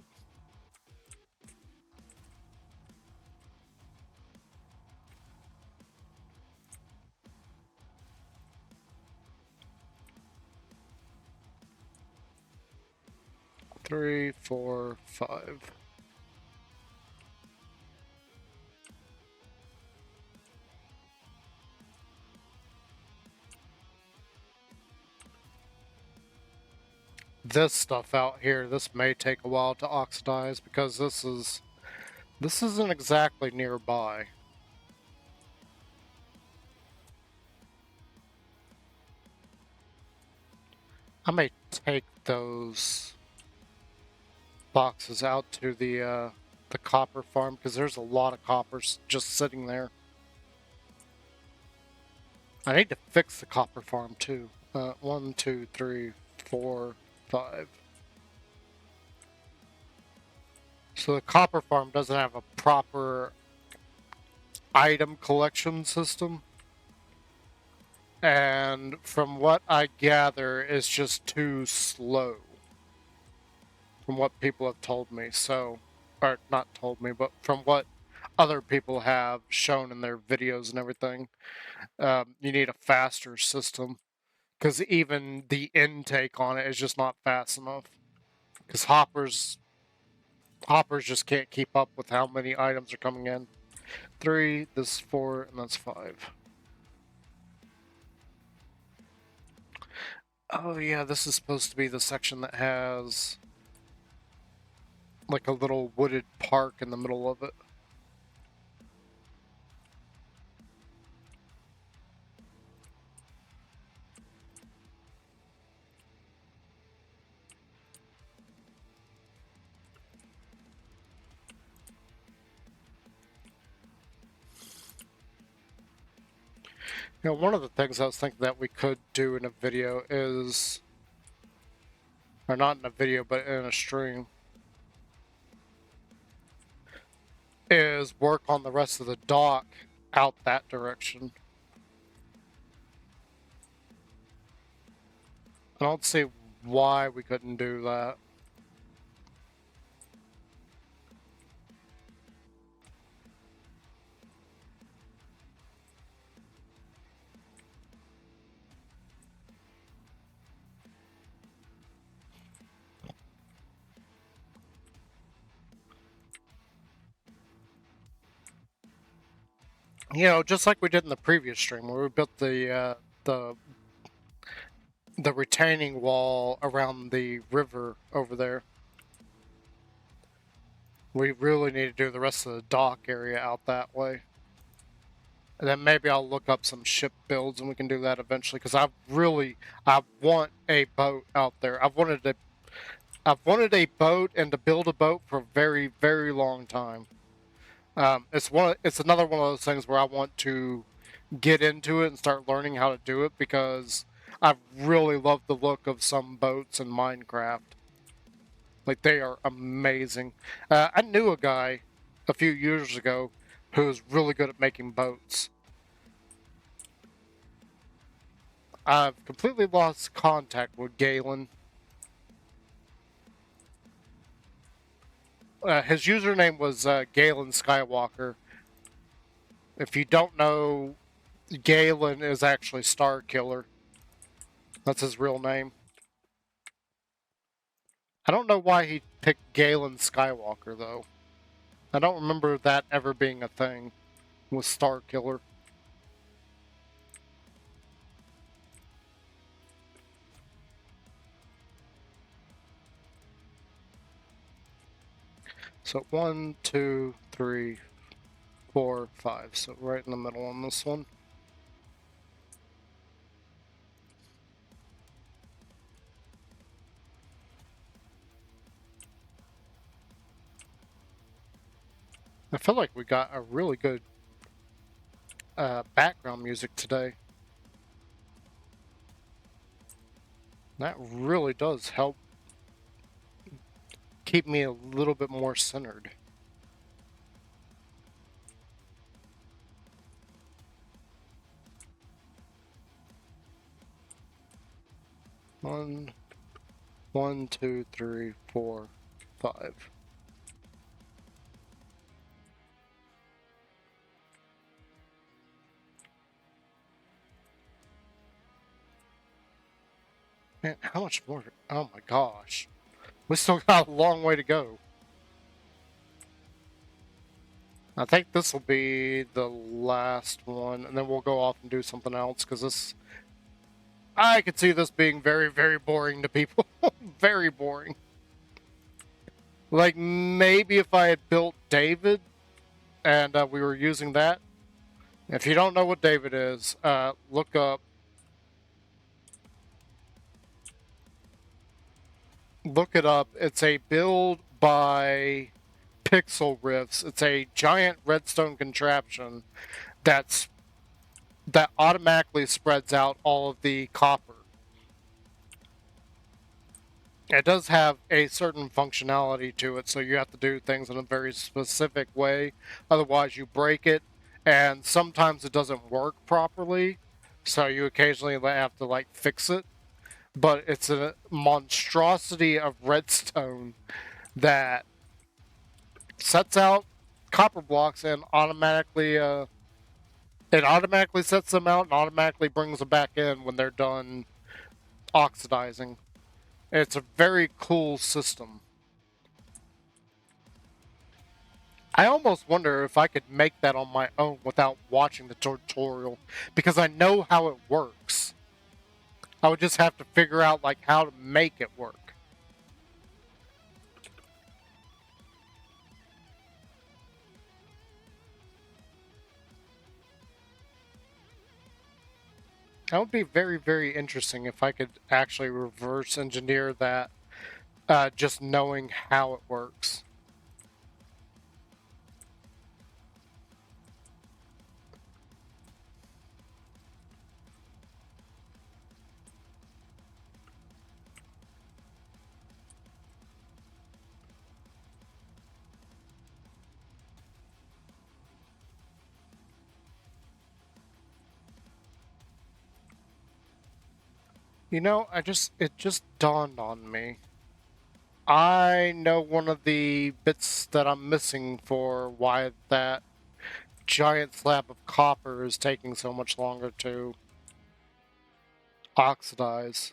Three, four, five. This stuff out here, this may take a while to oxidize because this isn't exactly nearby. I may take those boxes out to the copper farm because there's a lot of coppers just sitting there. I need to fix the copper farm too. 1, 2, 3, 4, 5. So the copper farm doesn't have a proper item collection system. And from what I gather, it's just too slow. From what people have told me. So, or not told me, but from what other people have shown in their videos and everything, you need a faster system. Because even the intake on it is just not fast enough. Because hoppers just can't keep up with how many items are coming in. 3, this is 4, and that's 5. Oh yeah, this is supposed to be the section that has like a little wooded park in the middle of it. You know, one of the things I was thinking that we could do in a video is, or not in a video, but in a stream, is work on the rest of the dock out that direction. I don't see why we couldn't do that. You know, just like we did in the previous stream, where we built the retaining wall around the river over there. We really need to do the rest of the dock area out that way. And then maybe I'll look up some ship builds and we can do that eventually. Because I want a boat out there. I've wanted a boat and to build a boat for a very, very long time. It's another one of those things where I want to get into it and start learning how to do it because I really love the look of some boats in Minecraft. Like, they are amazing. I knew a guy a few years ago who was really good at making boats. I've completely lost contact with Galen. His username was Galen Skywalker. If you don't know, Galen is actually Star Killer. That's his real name. I don't know why he picked Galen Skywalker, though. I don't remember that ever being a thing with Star Killer. So 1, 2, 3, 4, 5. So right in the middle on this one. I feel like we got a really good background music today. That really does help keep me a little bit more centered. One, two, three, four, five. Man, how much more? Oh my gosh. We still got a long way to go. I think this will be the last one, and then we'll go off and do something else, because this... I could see this being very, very boring to people. Very boring. Like, maybe if I had built David, and we were using that. If you don't know what David is, look up... Look it up. It's a build by Pixel Riffs. It's a giant redstone contraption that automatically spreads out all of the copper. It does have a certain functionality to it, so you have to do things in a very specific way. Otherwise, you break it, and sometimes it doesn't work properly, so you occasionally have to like fix it. But it's a monstrosity of redstone that sets out copper blocks and automatically sets them out and automatically brings them back in when they're done oxidizing. It's a very cool system. I almost wonder if I could make that on my own without watching the tutorial, because I know how it works. I would just have to figure out like how to make it work. That would be very, very interesting if I could actually reverse engineer that, just knowing how it works. You know, it just dawned on me. I know one of the bits that I'm missing for why that giant slab of copper is taking so much longer to oxidize.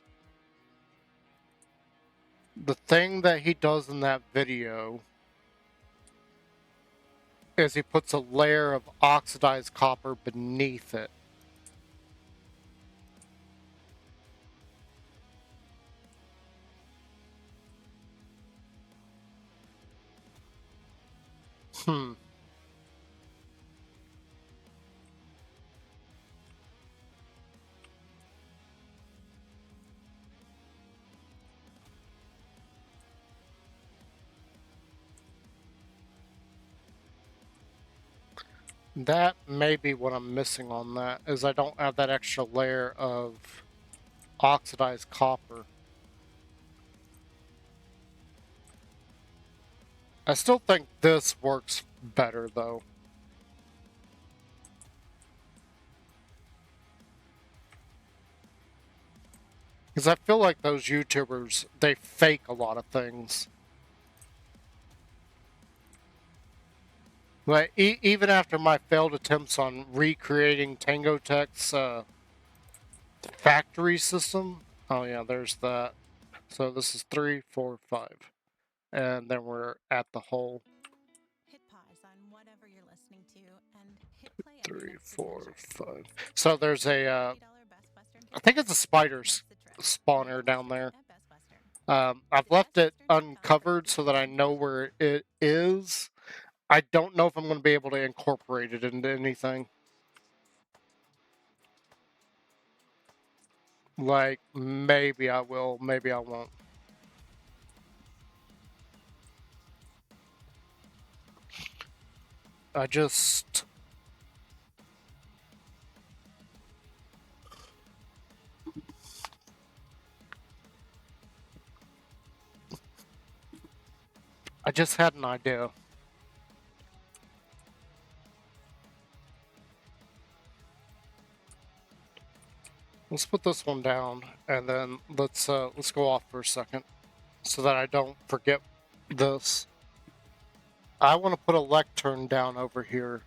The thing that he does in that video is he puts a layer of oxidized copper beneath it. Hmm. That may be what I'm missing on that, is I don't have that extra layer of oxidized copper. I still think this works better, though. Because I feel like those YouTubers, they fake a lot of things. Like, even after my failed attempts on recreating Tango Tech's factory system... Oh yeah, there's that. So this is 3, 4, 5. And then we're at the hole. Hit pause on whatever you're listening to and hit play 3, 4, 5. So there's a, I think it's a spider spawner down there. I've left it uncovered so that I know where it is. I don't know if I'm going to be able to incorporate it into anything. Like, maybe I will, maybe I won't. I just... I just had an idea. Let's put this one down, and then let's go off for a second, so that I don't forget this. I want to put a lectern down over here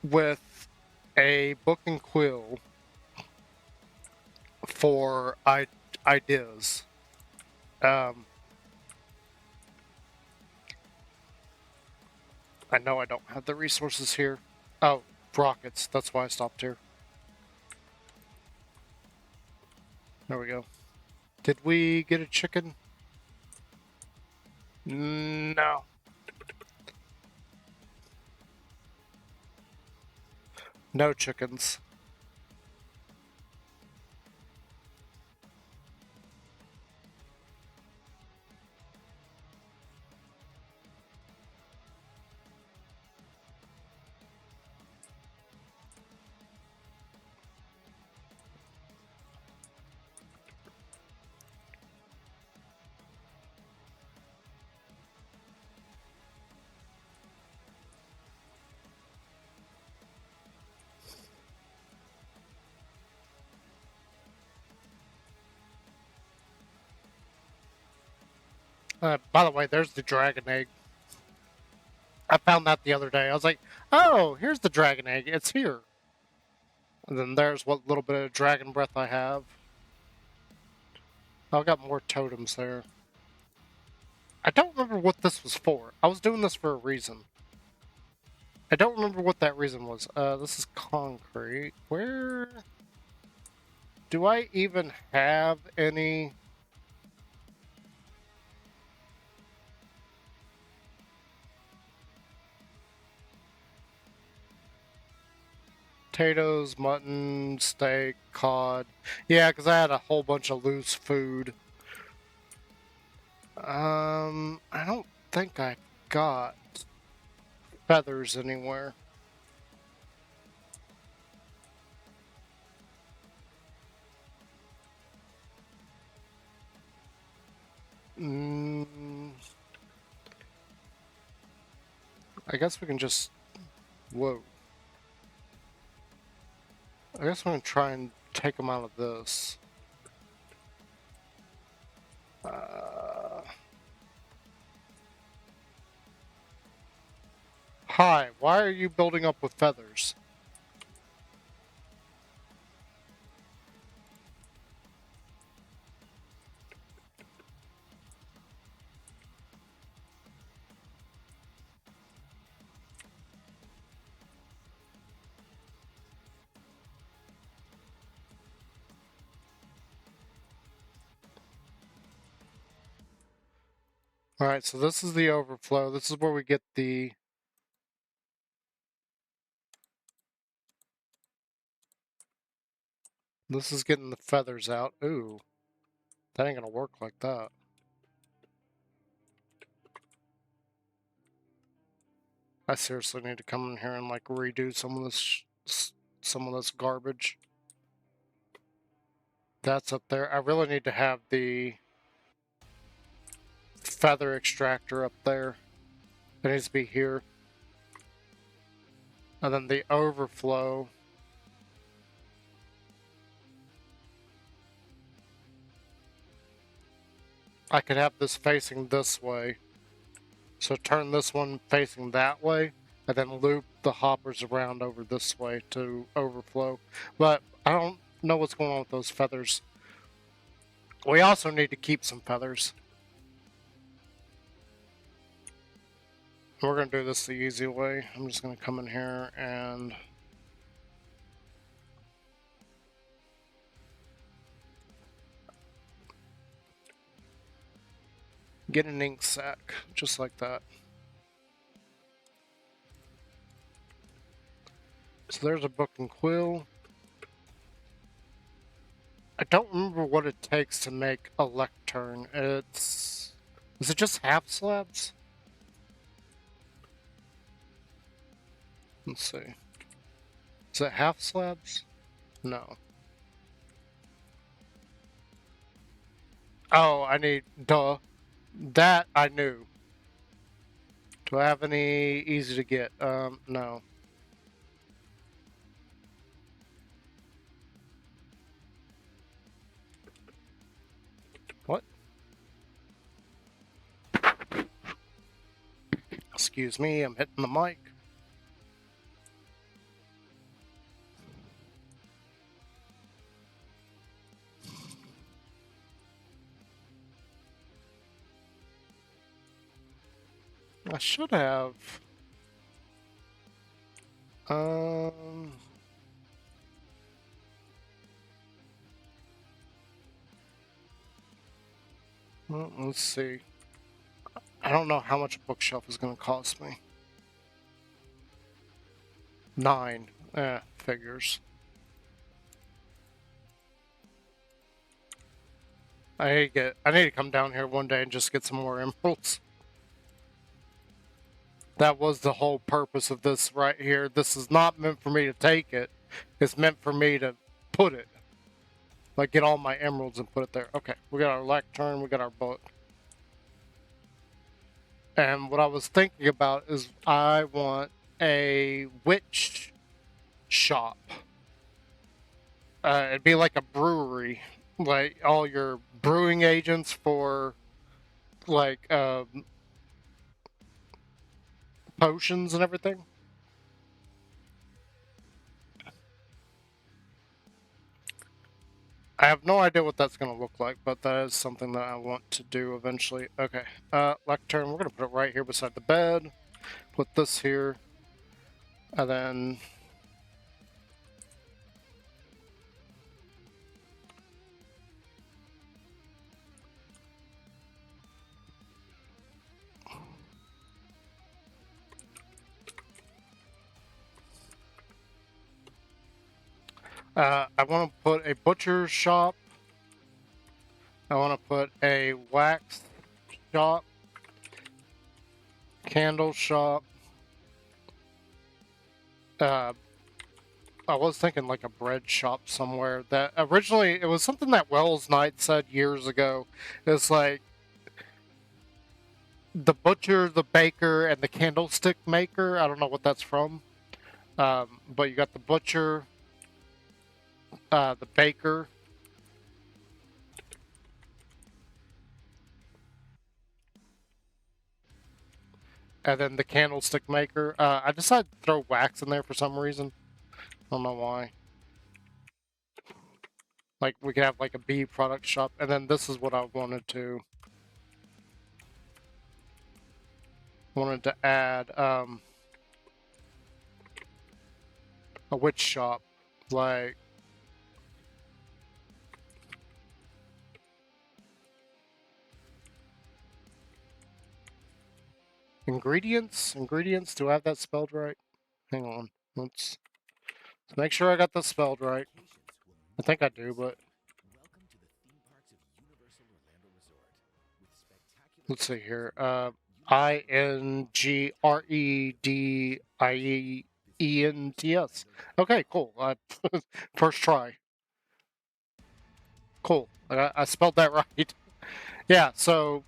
with a book and quill for ideas. I know I don't have the resources here. Oh, rockets. That's why I stopped here. There we go. Did we get a chicken? No. No chickens. By the way, there's the dragon egg. I found that the other day. I was like, oh, here's the dragon egg. It's here. And then there's what little bit of dragon breath I have. I've got more totems there. I don't remember what this was for. I was doing this for a reason. I don't remember what that reason was. This is concrete. Where do I even have any? Potatoes, mutton, steak, cod. Yeah, because I had a whole bunch of loose food. I don't think I got feathers anywhere. I guess we can just... Whoa. I guess I'm going to try and take them out of this. Hi, why are you building up with feathers? Alright, so this is the overflow. This is where we get the... This is getting the feathers out. Ooh, that ain't gonna work like that. I seriously need to come in here and like redo some of this garbage. That's up there. I really need to have the feather extractor up there. It needs to be here. And then the overflow. I could have this facing this way. So turn this one facing that way, and then loop the hoppers around over this way to overflow. But I don't know what's going on with those feathers. We also need to keep some feathers. We're going to do this the easy way. I'm just going to come in here and... get an ink sac, just like that. So there's a book and quill. I don't remember what it takes to make a lectern. Is it just half slabs? Let's see. Is it half slabs? No. Oh, I need, duh. That I knew. Do I have any easy to get? No. What? Excuse me, I'm hitting the mic. I should have. Um. Well, let's see. I don't know how much a bookshelf is going to cost me. 9. Figures. I need to come down here one day and just get some more emeralds. That was the whole purpose of this right here. This is not meant for me to take it. It's meant for me to put it. Like, get all my emeralds and put it there. Okay, we got our lectern, we got our book. And what I was thinking about is I want a witch shop. It'd be like a brewery. Like, all your brewing agents for, like, potions and everything. I have no idea what that's going to look like, but that is something that I want to do eventually. Okay, lectern, we're going to put it right here beside the bed. Put this here. And then... I want to put a butcher shop. I want to put a wax shop. Candle shop. I was thinking like a bread shop somewhere. That originally, it was something that Wells Knight said years ago. It's like the butcher, the baker, and the candlestick maker. I don't know what that's from. But you got the butcher, the baker, and then the candlestick maker. I decided to throw wax in there for some reason. I don't know why. Like, we could have like a bee product shop, and then this is what I wanted to add a witch shop, like ingredients. Do I have that spelled right? Hang on, let's make sure I got this spelled right. I think I do, but let's see here. INGREDIENTS. Okay, cool. First try. Cool. I spelled that right. Yeah. So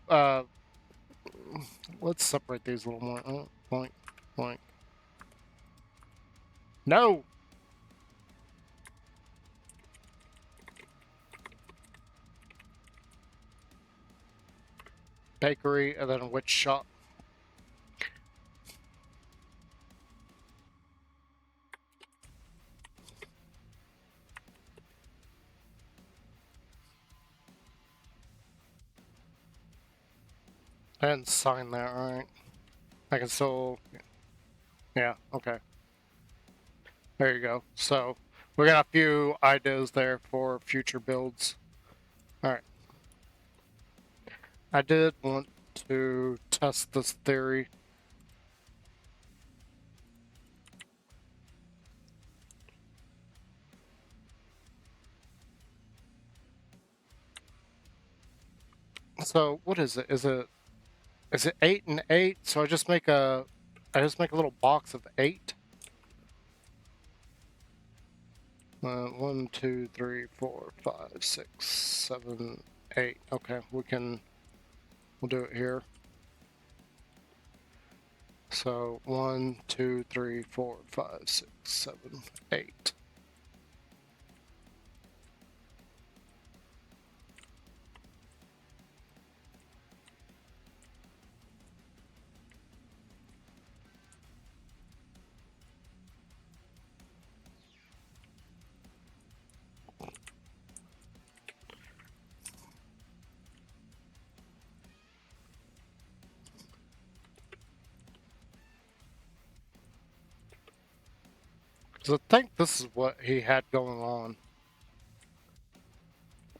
let's separate these a little more. Oh, blank, blank. No. Bakery and then a witch shop. I didn't sign that right. I can still... Yeah, okay. There you go. So, we got a few ideas there for future builds. Alright. I did want to test this theory. So, what is it? Is it 8 and 8? So I just make a little box of 8. 1, 2, 3, 4, 5, 6, 7, 8. Okay, we'll do it here. So 1, 2, 3, 4, 5, 6, 7, 8. So I think this is what he had going on.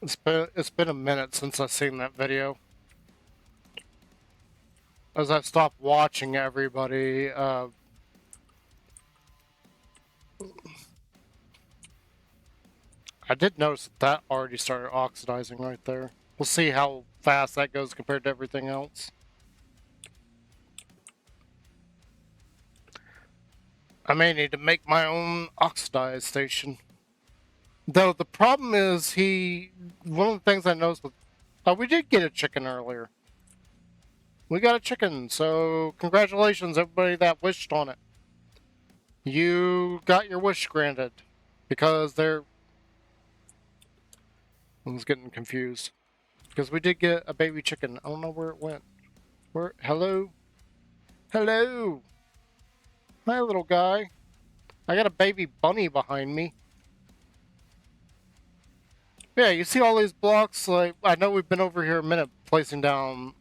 It's been a minute since I've seen that video. As I've stopped watching everybody, I did notice that already started oxidizing right there. We'll see how fast that goes compared to everything else. I may need to make my own oxidize station. Though the problem is one of the things I noticed was, we did get a chicken earlier. We got a chicken, so congratulations everybody that wished on it. You got your wish granted. Because I was getting confused. Because we did get a baby chicken. I don't know where it went. Hello? Hello! Hi, little guy. I got a baby bunny behind me. Yeah, you see all these blocks? Like, I know we've been over here a minute placing down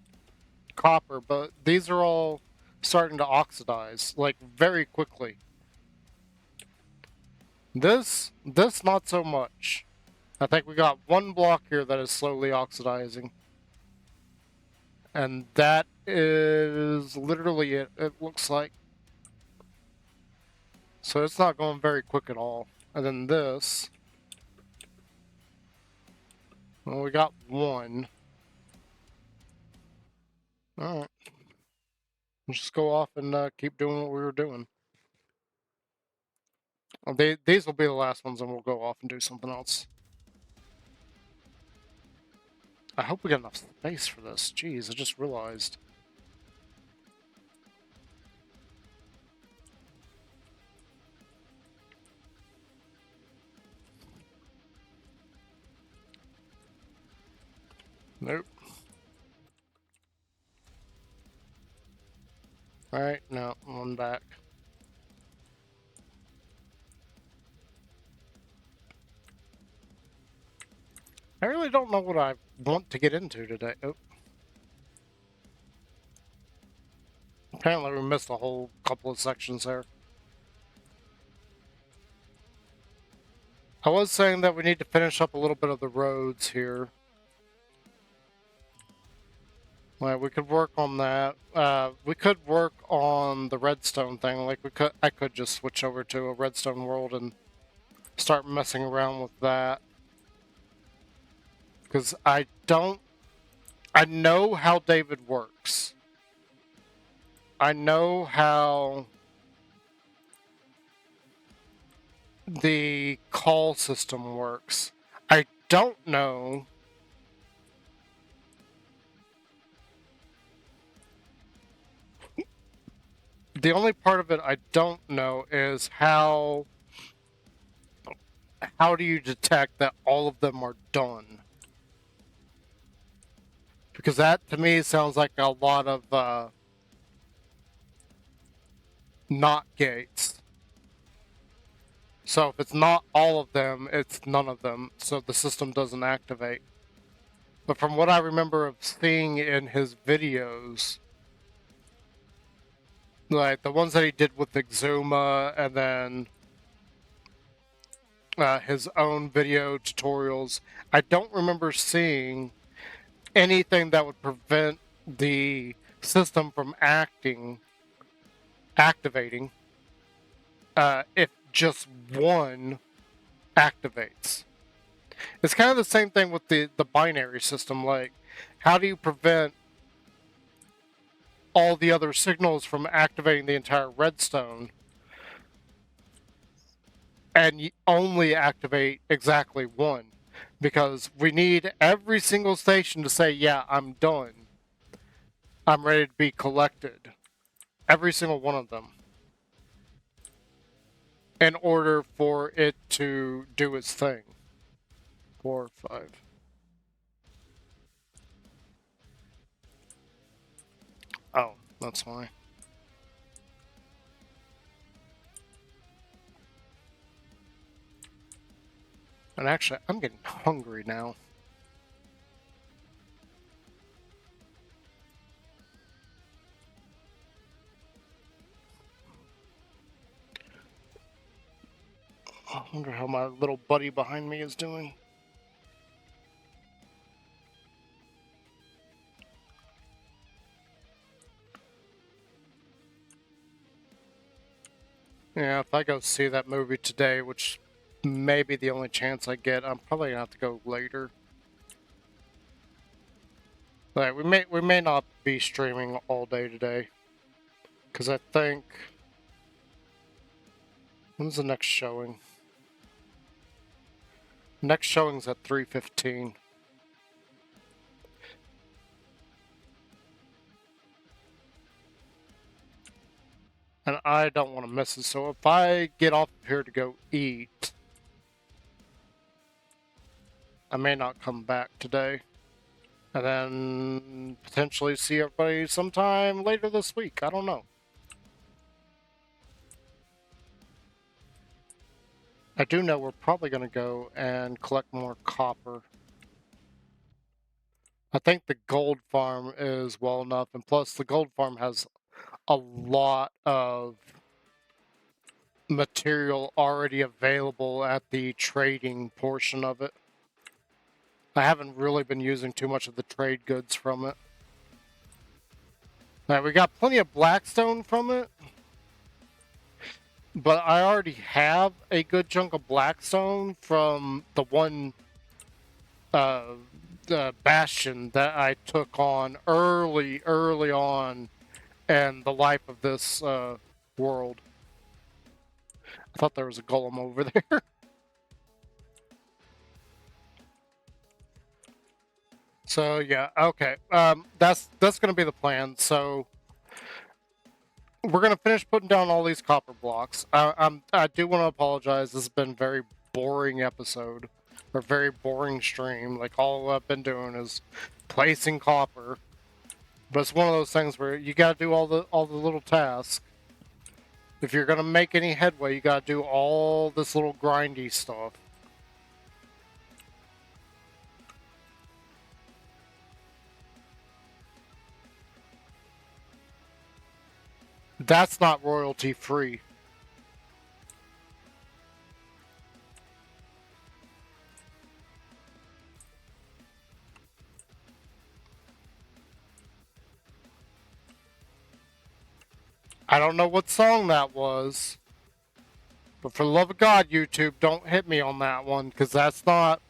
copper, but these are all starting to oxidize, like, very quickly. This not so much. I think we got one block here that is slowly oxidizing. And that is literally it looks like. So it's not going very quick at all. And then this. Well, we got one. Alright. Let's just go off and keep doing what we were doing. Well, these will be the last ones and we'll go off and do something else. I hope we got enough space for this. Jeez, I just realized. Nope. Alright, no, one back. I really don't know what I want to get into today. Oh. Apparently we missed a whole couple of sections there. I was saying that we need to finish up a little bit of the roads here. Like, we could work on that. We could work on the redstone thing. Like, I could just switch over to a redstone world and start messing around with that. Because I know how David works. I know how the call system works. I don't know the only part of it I don't know is how do you detect that all of them are done? Because that to me sounds like a lot of not gates. So if it's not all of them, it's none of them, so the system doesn't activate. But from what I remember of seeing in his videos, like the ones that he did with Exuma and then his own video tutorials, I don't remember seeing anything that would prevent the system from activating if just one activates. It's kind of the same thing with the binary system. Like, how do you prevent all the other signals from activating the entire redstone? and you only activate exactly one, because we need every single station to say, yeah, I'm done. I'm ready to be collected. Every single one of them. In order for it to do its thing. 4, 5. Oh, that's why. And actually, I'm getting hungry now. I wonder how my little buddy behind me is doing. Yeah, if I go see that movie today, which may be the only chance I get, I'm probably gonna have to go later. Like, we may not be streaming all day today, because I think, when's the next showing? Next showing's at 3:15. And I don't want to miss it. So if I get off here to go eat, I may not come back today. And then potentially see everybody sometime later this week. I don't know. I do know we're probably going to go and collect more copper. I think the gold farm is well enough. And plus, the gold farm has a lot of material already available at the trading portion of it. I haven't really been using too much of the trade goods from it. Now, we got plenty of blackstone from it, but I already have a good chunk of blackstone from the one the bastion that I took on early on in the life of this world. I thought there was a golem over there. So yeah, okay. That's gonna be the plan. So we're gonna finish putting down all these copper blocks. I do want to apologize. This has been a very boring episode, or very boring stream. Like, all I've been doing is placing copper. But it's one of those things where you gotta do all the little tasks. If you're gonna make any headway, you gotta do all this little grindy stuff. That's not royalty free. I don't know what song that was, but for the love of God, YouTube, don't hit me on that one, because that's not.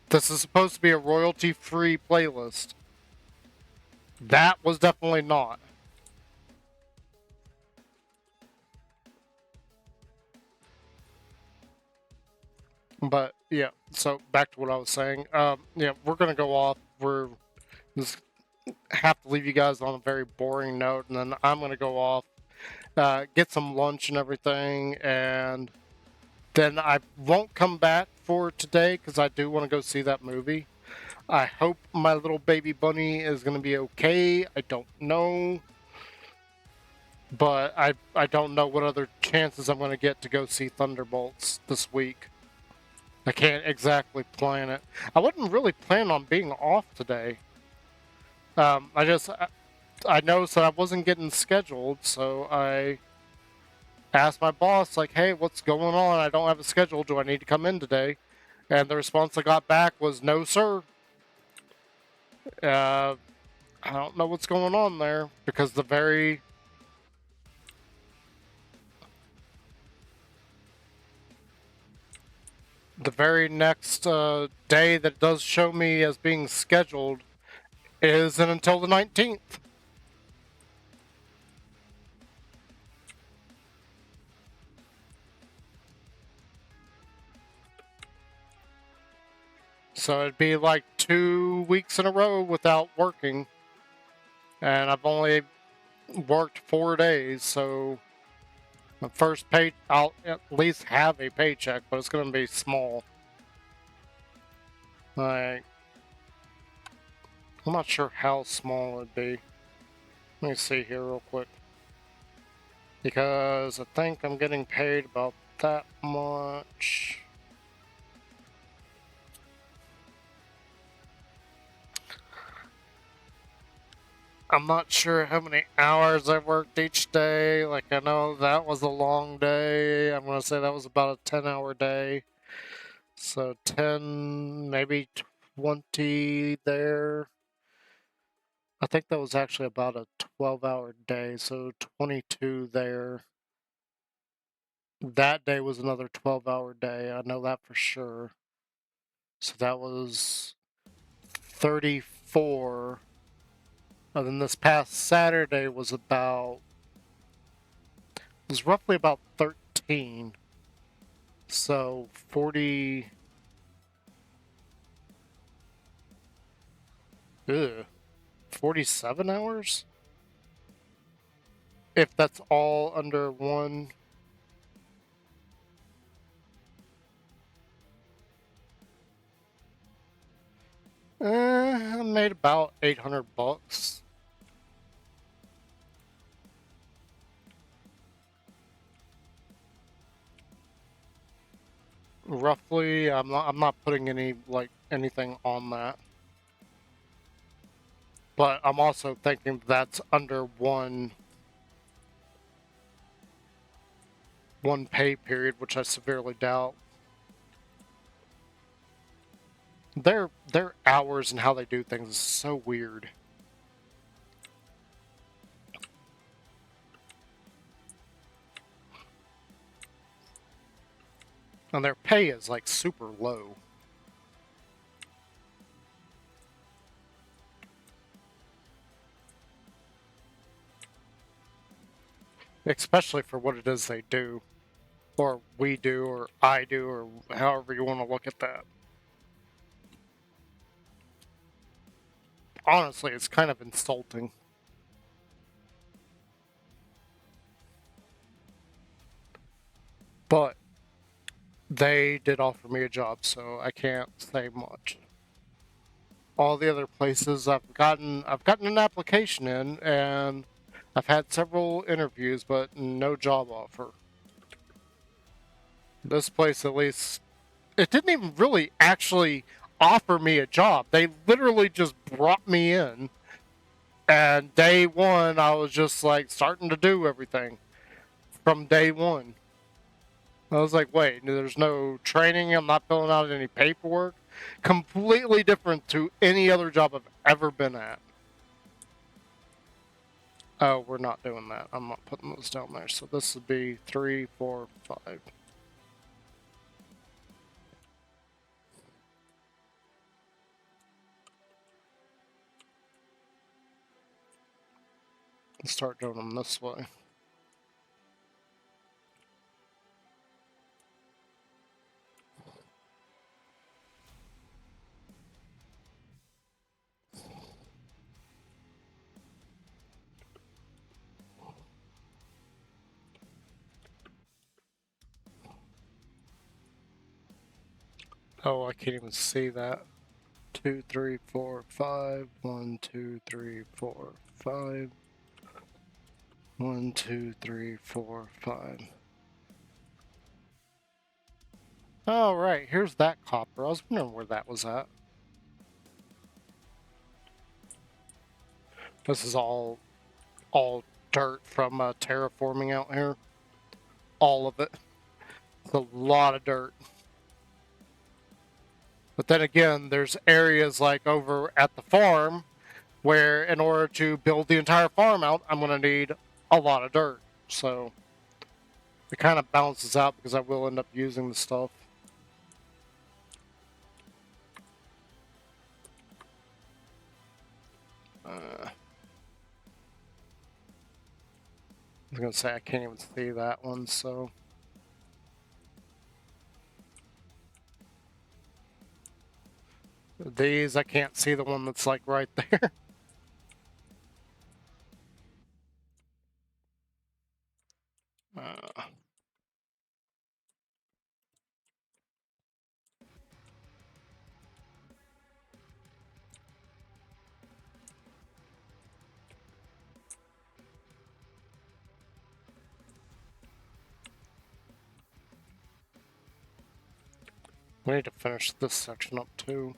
This is supposed to be a royalty free playlist. That was definitely not. But yeah, so back to what I was saying. Yeah, we're gonna go off. We're just have to leave you guys on a very boring note, and then I'm gonna go off, get some lunch and everything, and then I won't come back for today because I do want to go see that movie. I hope my little baby bunny is gonna be okay. I don't know. But I don't know what other chances I'm going to get to go see Thunderbolts this week. I can't exactly plan it. I wasn't really planning on being off today. I noticed that I wasn't getting scheduled, so I asked my boss, like, hey, what's going on? I don't have a schedule. Do I need to come in today? And the response I got back was, no, sir. I don't know what's going on there, because the very next day that it does show me as being scheduled isn't until the 19th. So it'd be like 2 weeks in a row without working. And I've only worked 4 days, so the first pay, I'll at least have a paycheck, but it's going to be small. Like, I'm not sure how small it'd be. Let me see here real quick. Because I think I'm getting paid about that much. I'm not sure how many hours I worked each day. Like, I know that was a long day. I'm going to say that was about a 10-hour day. So 10, maybe 20 there. I think that was actually about a 12-hour day, so 22 there. That day was another 12-hour day. I know that for sure. So that was 34. And then this past Saturday was roughly about 13. So 40. Ugh, 47 hours? If that's all under one. I made about 800 bucks. Roughly, I'm not putting anything on that. But I'm also thinking that's under one pay period, which I severely doubt. Their hours and how they do things is so weird. And their pay is like super low. Especially for what it is they do. Or we do, or I do, or however you want to look at that. Honestly, it's kind of insulting. But they did offer me a job, so I can't say much. All the other places I've gotten an application in, and I've had several interviews, but no job offer. This place, at least, it didn't even really actually offer me a job. They literally just brought me in, and day one, I was just like starting to do everything from day one. I was like, wait, there's no training. I'm not filling out any paperwork. Completely different to any other job I've ever been at. Oh, we're not doing that. I'm not putting those down there. So this would be 3, 4, 5. Let's start doing them this way. Oh, I can't even see that. 2, 3, 4, 5. 1, 2, 3, 4, 5. 1, 2, 3, 4, 5. Oh, right. Here's that copper. I was wondering where that was at. This is all dirt from terraforming out here. All of it. It's a lot of dirt. But then again, there's areas like over at the farm where in order to build the entire farm out, I'm going to need a lot of dirt. So it kind of balances out because I will end up using the stuff. I was going to say I can't even see that one, so... These, I can't see the one that's like right there. Uh, we need to finish this section up too.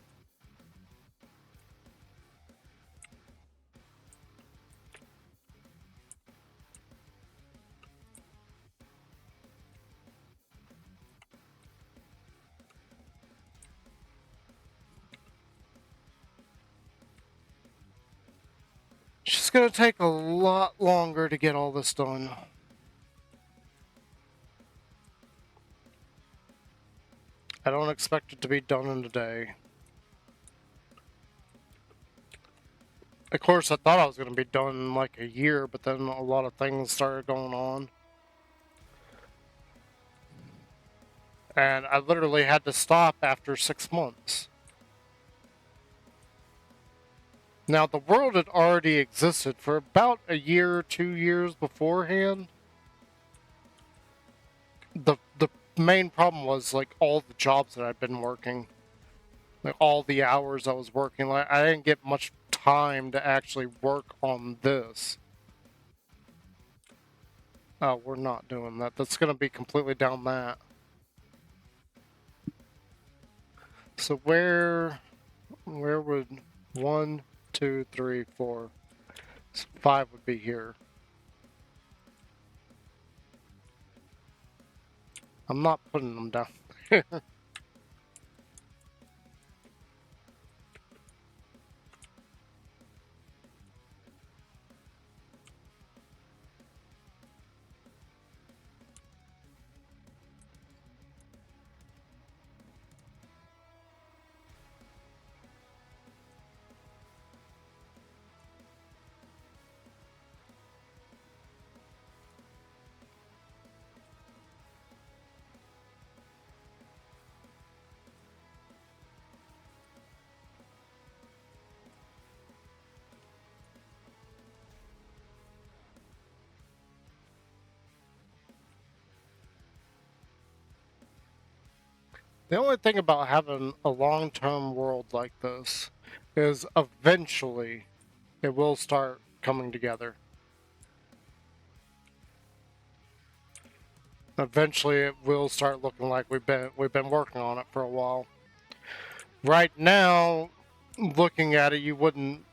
It's just gonna take a lot longer to get all this done. I don't expect it to be done in a day. Of course, I thought I was going to be done in like a year, but then a lot of things started going on. And I literally had to stop after 6 months. Now, the world had already existed for about a year or 2 years beforehand. The main problem was like all the jobs that I'd been working. Like all the hours I was working. Like I didn't get much time to actually work on this. Oh, we're not doing that. That's going to be completely down that. So where would 1, 2, 3, 4, so 5 would be here. I'm not putting them down. The only thing about having a long-term world like this is eventually it will start coming together. Eventually it will start looking like we've been working on it for a while. Right now, looking at it, you wouldn't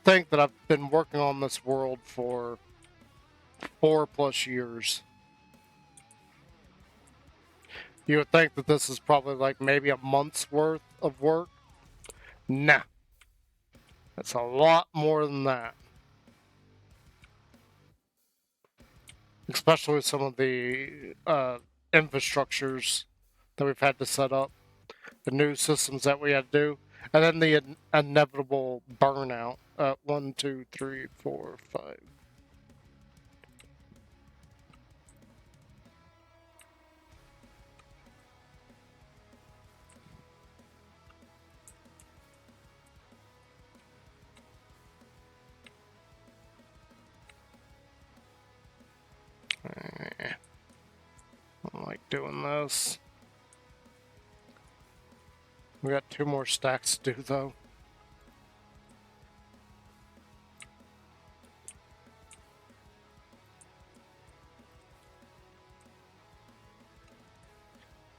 think that I've been working on this world for 4+ years. You would think that this is probably like maybe a month's worth of work. Nah. It's a lot more than that. Especially with some of the infrastructures that we've had to set up, the new systems that we had to do, and then the inevitable burnout. 1, 2, 3, 4, 5. I don't like doing this. We got 2 more stacks to do though.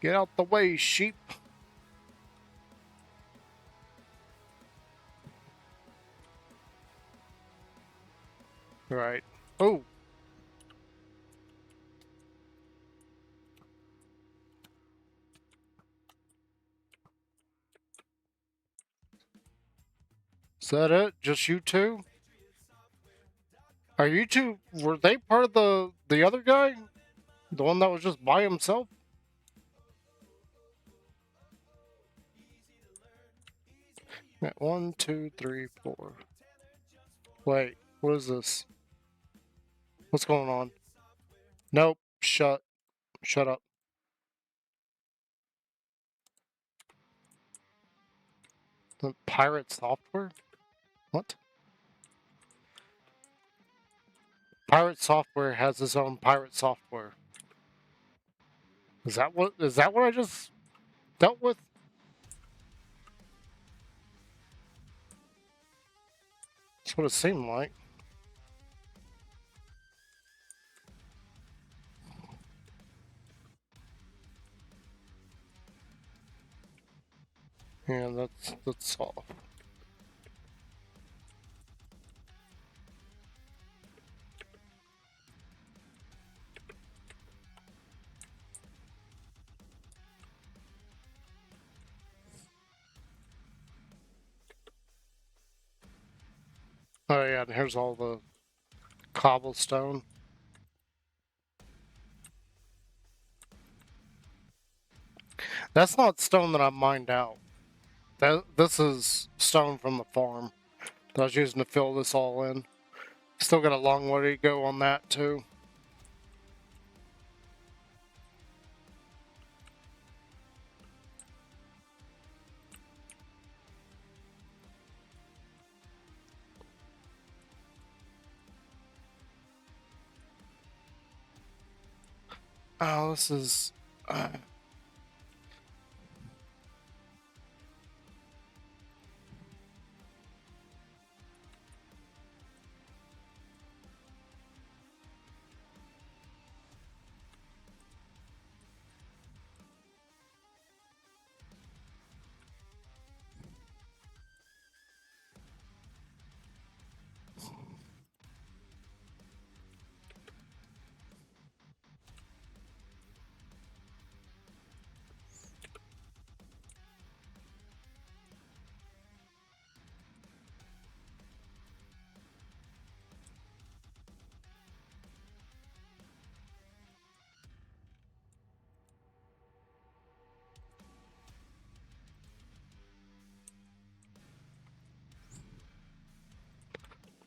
Get out the way, sheep. Right. Oh. Is that it? Just you two? Are you two, were they part of the other guy? The one that was just by himself? Yeah, 1, 2, 3, 4. Wait, what is this? What's going on? Nope. Shut up. The pirate software? What? Pirate software has its own pirate software. Is that what I just dealt with? That's what it seemed like. Yeah, that's all. Oh yeah, and here's all the cobblestone. That's not stone that I mined out. This is stone from the farm that I was using to fill this all in. Still got a long way to go on that too. Oh, this is.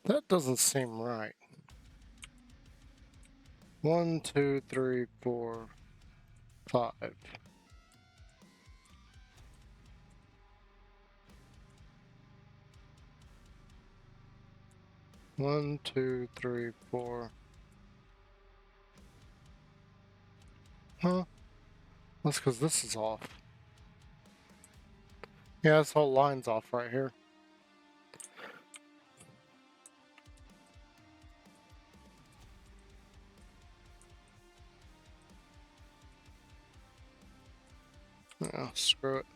That doesn't seem right. 1, 2, 3, 4, 5. One, two, three, four. Huh? That's because this is off. Yeah, this whole line's off right here. Yeah, screw it.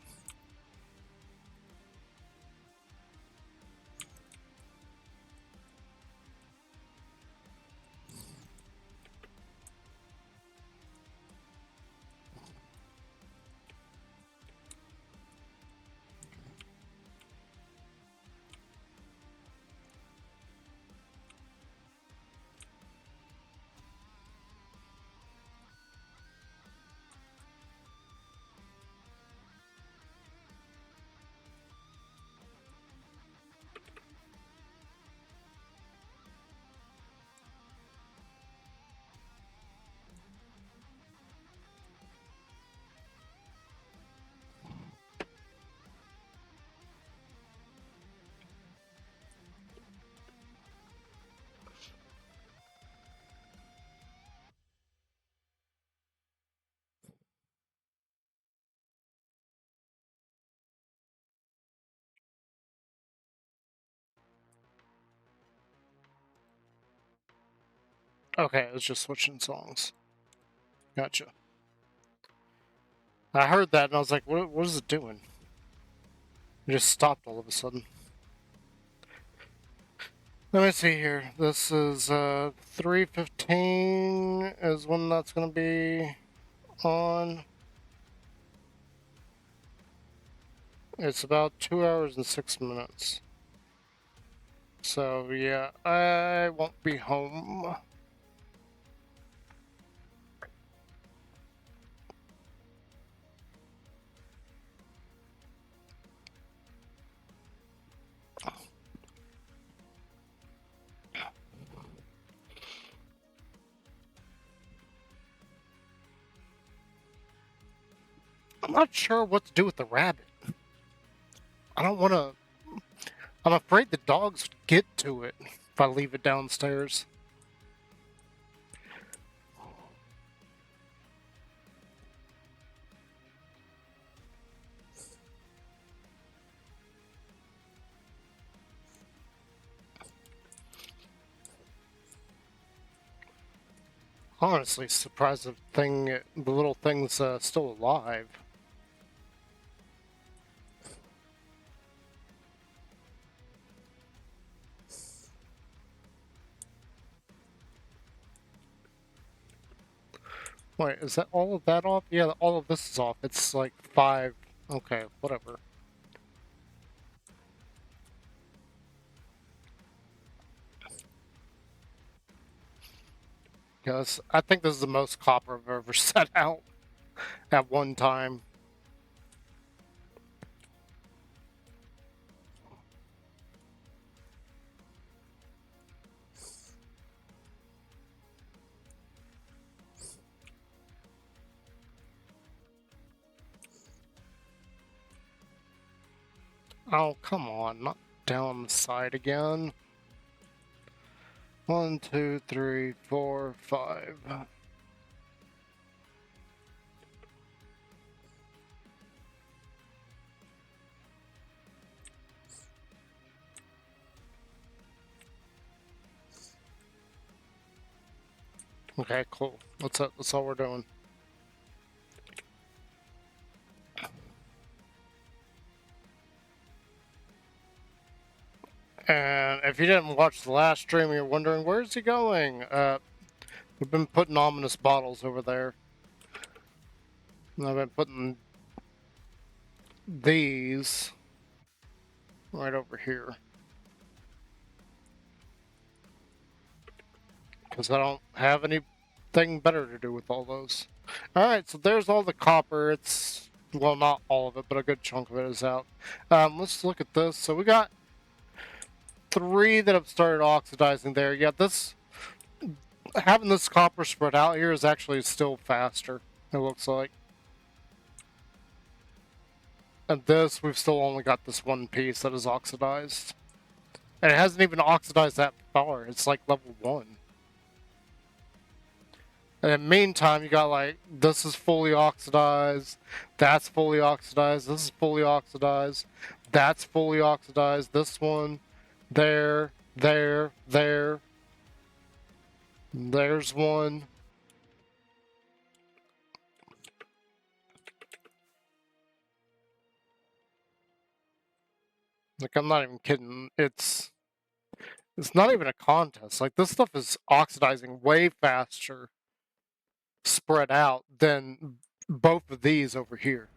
Okay, it was just switching songs. Gotcha. I heard that and I was like, what is it doing? It just stopped all of a sudden. Let me see here. This is 3:15 is when that's gonna be on. It's about 2 hours and 6 minutes. So yeah, I won't be home. I'm not sure what to do with the rabbit. I don't want to. I'm afraid the dogs would get to it if I leave it downstairs. Honestly, surprised the little thing's still alive. Wait, is that all of that off? Yeah, all of this is off. It's like 5. Okay, whatever. Yes, I think this is the most copper I've ever set out at one time. Oh, come on, not down the side again. 1, 2, 3, 4, 5. Okay, cool. That's all we're doing. And if you didn't watch the last stream, you're wondering, where's he going? We've been putting ominous bottles over there. And I've been putting these right over here. Because I don't have anything better to do with all those. Alright, so there's all the copper. It's, well, not all of it, but a good chunk of it is out. Let's look at this. So we got 3 that have started oxidizing there. Yeah, having this copper spread out here is actually still faster, it looks like. And this, we've still only got this one piece that is oxidized. And it hasn't even oxidized that far. It's like level 1. And in the meantime, you got like, this is fully oxidized, that's fully oxidized, this is fully oxidized, that's fully oxidized, this one, there, there's one. Like, I'm not even kidding. It's not even a contest. Like, this stuff is oxidizing way faster spread out than both of these over here.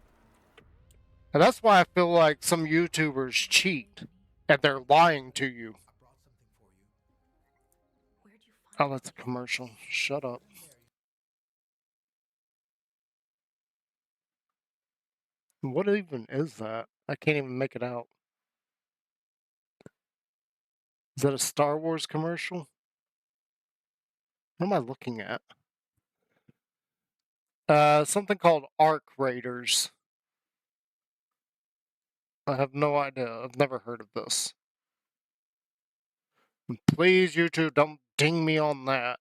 And that's why I feel like some YouTubers cheat and they're lying to you. Oh, that's a commercial. Shut up. What even is that? I can't even make it out. Is that a Star Wars commercial? What am I looking at? Something called Arc Raiders. I have no idea. I've never heard of this. Please, YouTube, don't ding me on that.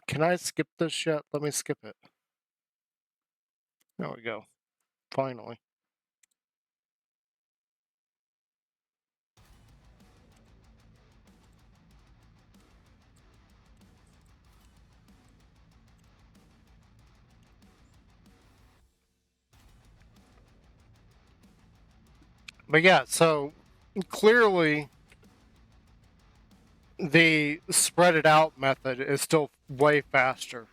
Can I skip this yet? Let me skip it. There we go. Finally. But yeah, so clearly the spread it out method is still way faster.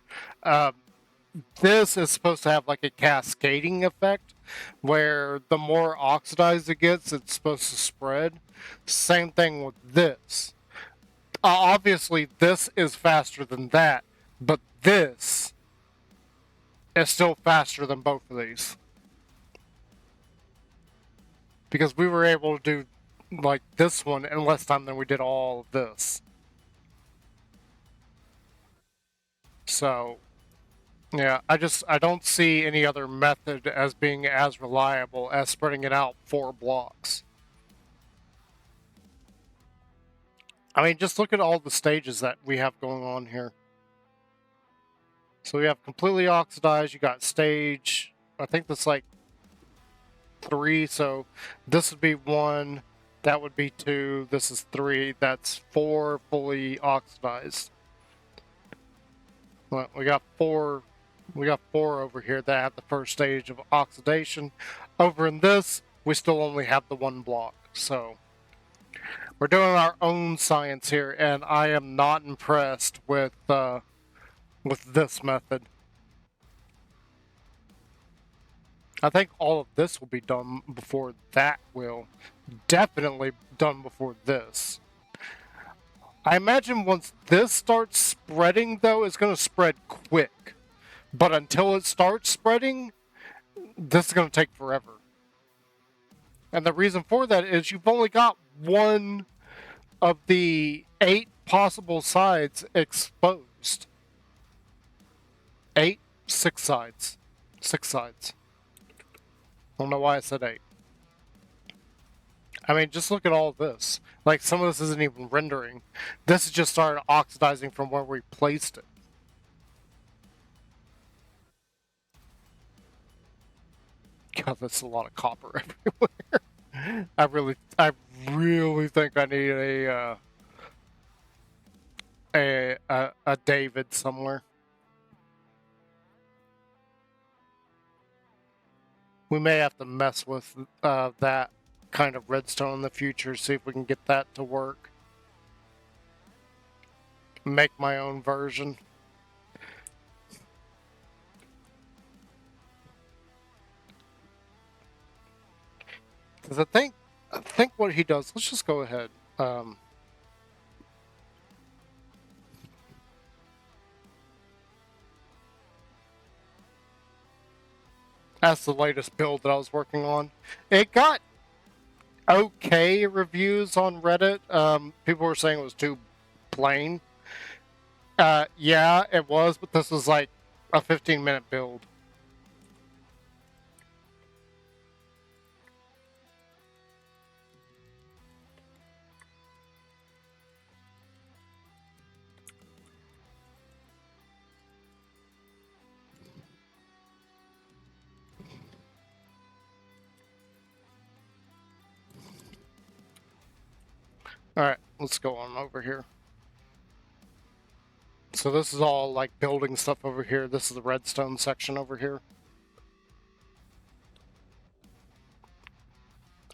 This is supposed to have like a cascading effect where the more oxidized it gets, it's supposed to spread. Same thing with this. Obviously, this is faster than that, but this is still faster than both of these. Because we were able to do like this one in less time than we did all of this. So Yeah, I don't see any other method as being as reliable as spreading it out 4 blocks. I mean, just look at all the stages that we have going on here. So we have completely oxidized, you got stage, I think that's like 3, so this would be 1, that would be 2, this is 3, that's 4 fully oxidized. Well, we got 4 over here that have the first stage of oxidation. Over in this, we still only have the 1 block, so we're doing our own science here, and I am not impressed with this method. I think all of this will be done before that will. Definitely done before this. I imagine once this starts spreading, though, it's going to spread quick. But until it starts spreading, this is going to take forever. And the reason for that is you've only got 1 of the 8 possible sides exposed. 8? 6 sides. 6 sides. I don't know why I said 8. I mean, just look at all of this. Like, some of this isn't even rendering. This has just started oxidizing from where we placed it. God, that's a lot of copper everywhere. I really think I need a David somewhere. We may have to mess with that kind of redstone in the future, see if we can get that to work. Make my own version. Because I think what he does, let's just go ahead. That's the latest build that I was working on. It got okay reviews on Reddit. People were saying it was too plain. Yeah, it was, but this was like a 15-minute build. Alright, let's go on over here. So this is all like building stuff over here. This is the redstone section over here.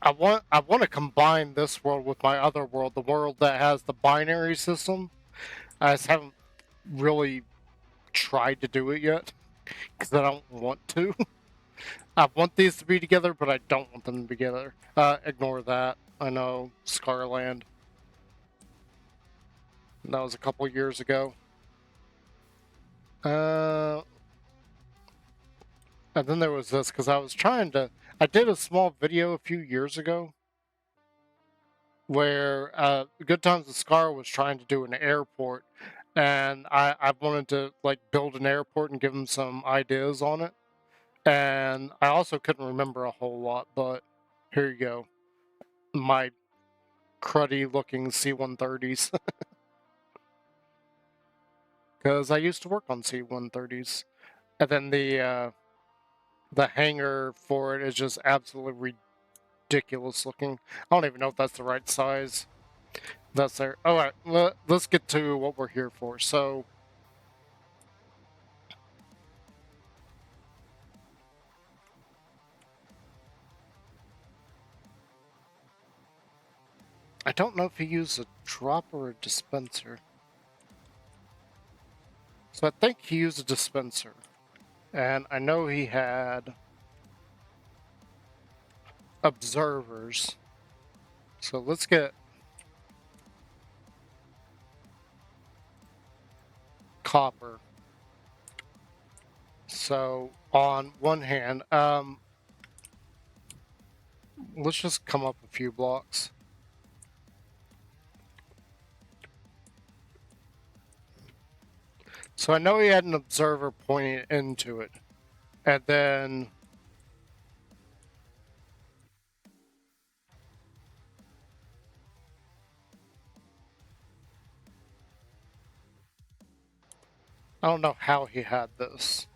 I want to combine this world with my other world, the world that has the binary system. I just haven't really tried to do it yet because I don't want to. I want these to be together, but I don't want them to be together. Ignore that. I know, Scarland. That was a couple years ago. And then there was this, because I was trying to... I did a small video a few years ago where Good Times with Scar was trying to do an airport, and I wanted to like build an airport and give him some ideas on it. And I also couldn't remember a whole lot, but here you go. My cruddy looking C-130s. Because I used to work on C-130s. And then the hangar for it is just absolutely ridiculous looking. I don't even know if that's the right size. That's there. Alright, let's get to what we're here for. So, I don't know if he used a dropper or a dispenser. So I think he used a dispenser. And I know he had observers. So let's get copper. So on one hand, let's just come up a few blocks. So I know he had an observer pointing into it. And then I don't know how he had this.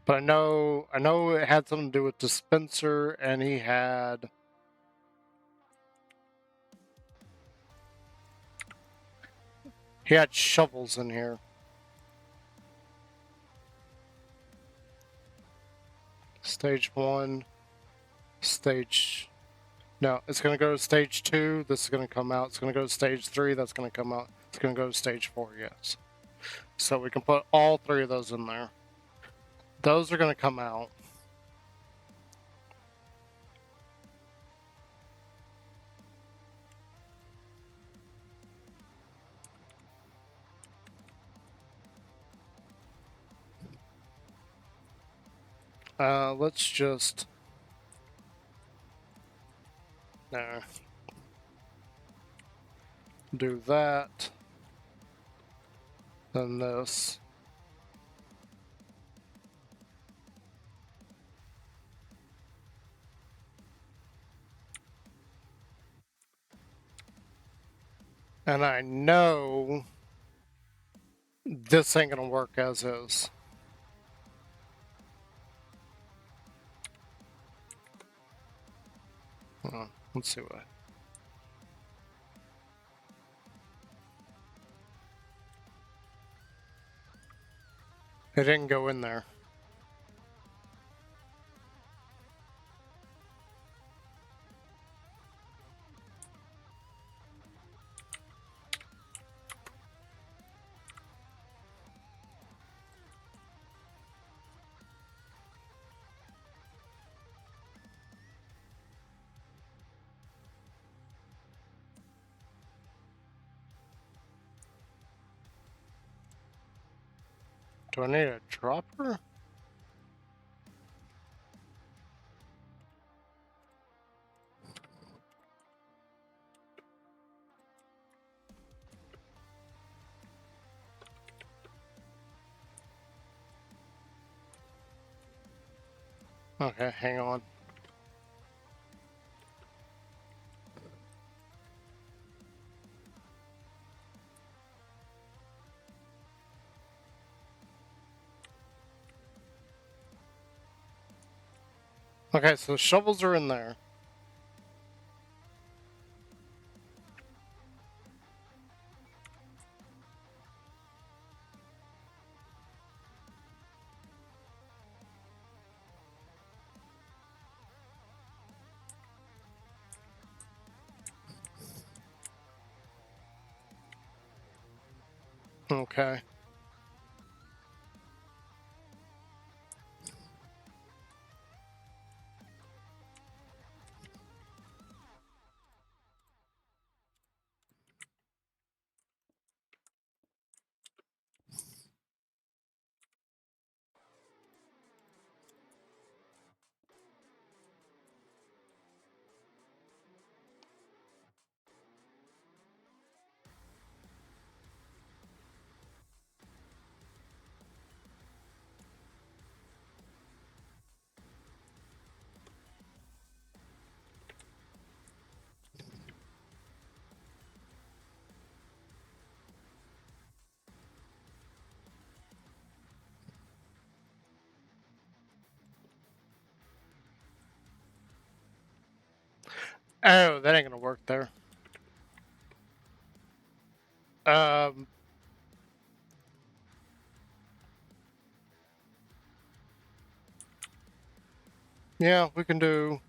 But I know it had something to do with dispenser, and he had shovels in here. Stage 1, stage... No, it's going to go to stage 2, this is going to come out. It's going to go to stage 3, that's going to come out. It's going to go to stage 4, yes. So we can put all 3 of those in there. Those are going to come out. Let's just... do that. Then this. And I know this ain't gonna work as is. Let's see what. It didn't go in there. Do I need a dropper? Okay, hang on. Okay, so shovels are in there. Okay. Oh, that ain't gonna work there. Um. Yeah, we can do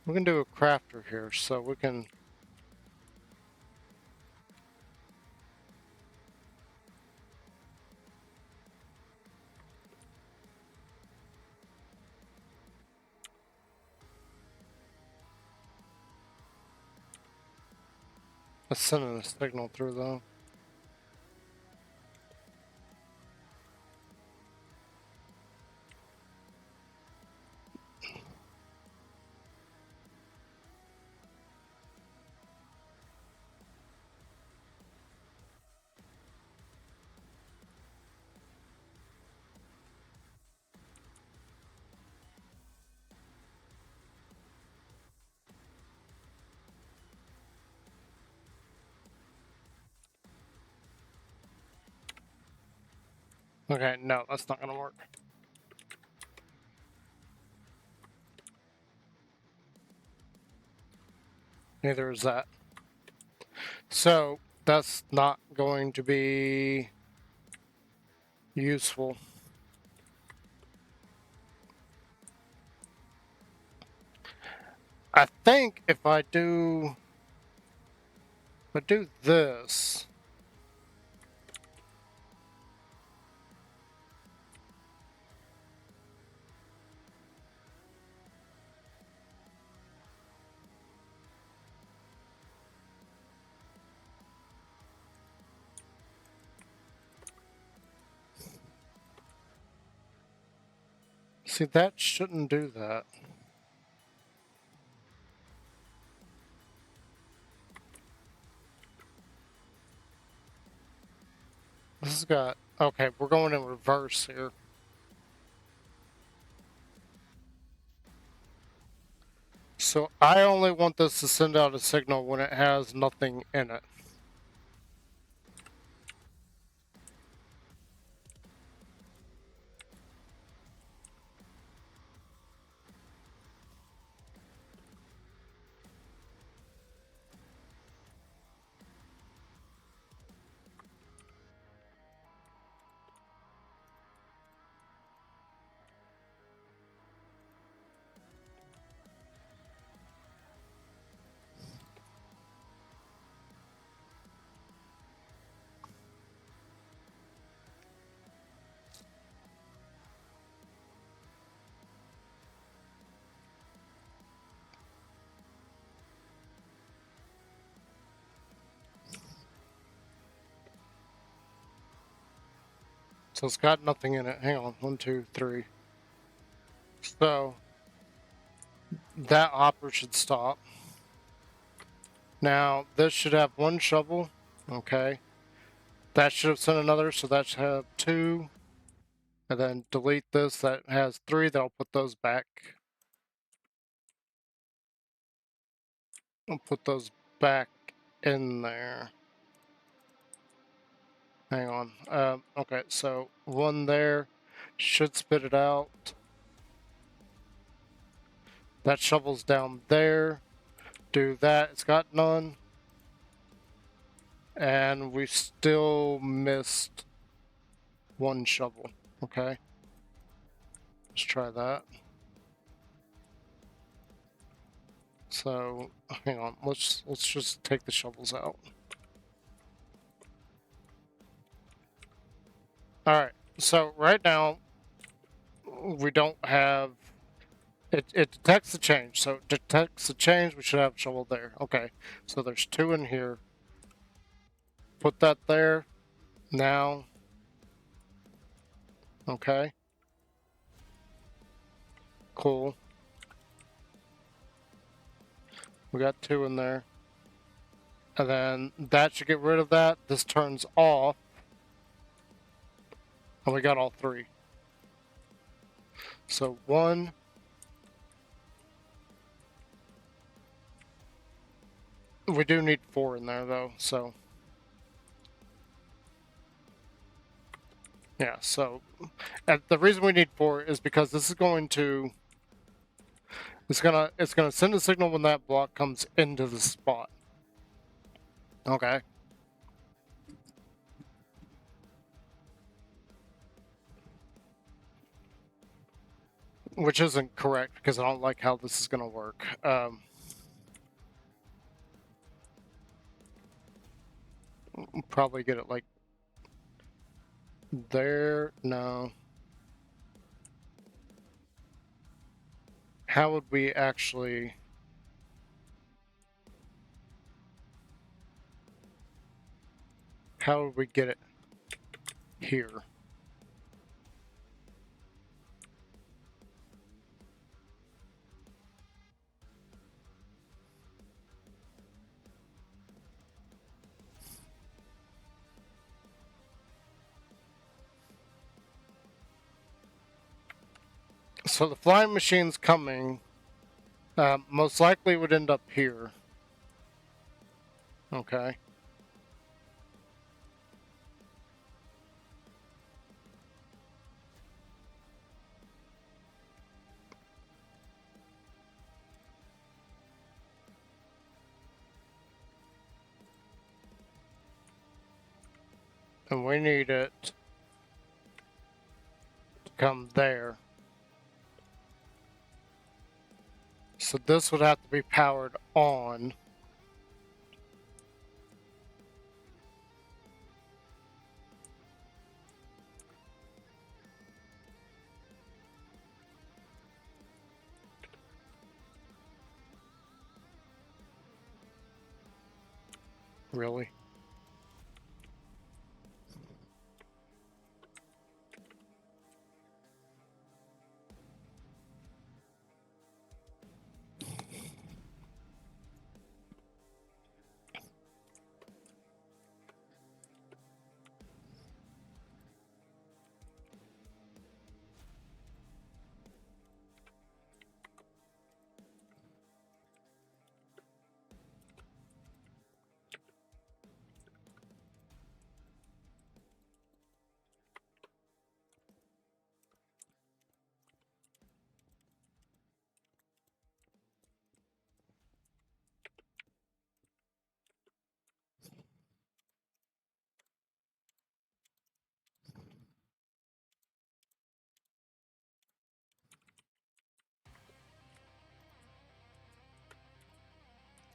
a crafter here, so we can. Let's send a signal through though. Okay, no, that's not gonna work. Neither is that. So that's not going to be useful. I think if I do this, see, that shouldn't do that. This has got, okay, we're going in reverse here. So I only want this to send out a signal when it has nothing in it. So it's got nothing in it. Hang on, 1, 2, 3. So that hopper should stop. Now this should have 1 shovel. Okay. That should have sent another, so that should have 2. And then delete this, that has 3, then I'll put those back. I'll put those back in there. Hang on. Okay, so 1 there should spit it out. That shovel's down there. Do that. It's got none. And we still missed 1 shovel. Okay. Let's try that. So hang on. Let's just take the shovels out. Alright. So right now we don't have it detects the change. So it detects the change, we should have a shovel there. Okay. So there's 2 in here. Put that there. Now. Okay. Cool. We got 2 in there. And then that should get rid of that. This turns off. And we got all 3. So 1. We do need 4 in there though, so. Yeah, so. And the reason we need 4 is because this is going to. It's gonna send a signal when that block comes into the spot. Okay. Which isn't correct because I don't like how this is gonna work. Probably get it like there. No. How would we actually? How would we get it here? So the flying machine's coming. Most likely would end up here. Okay. And we need it to come there. So this would have to be powered on. Really?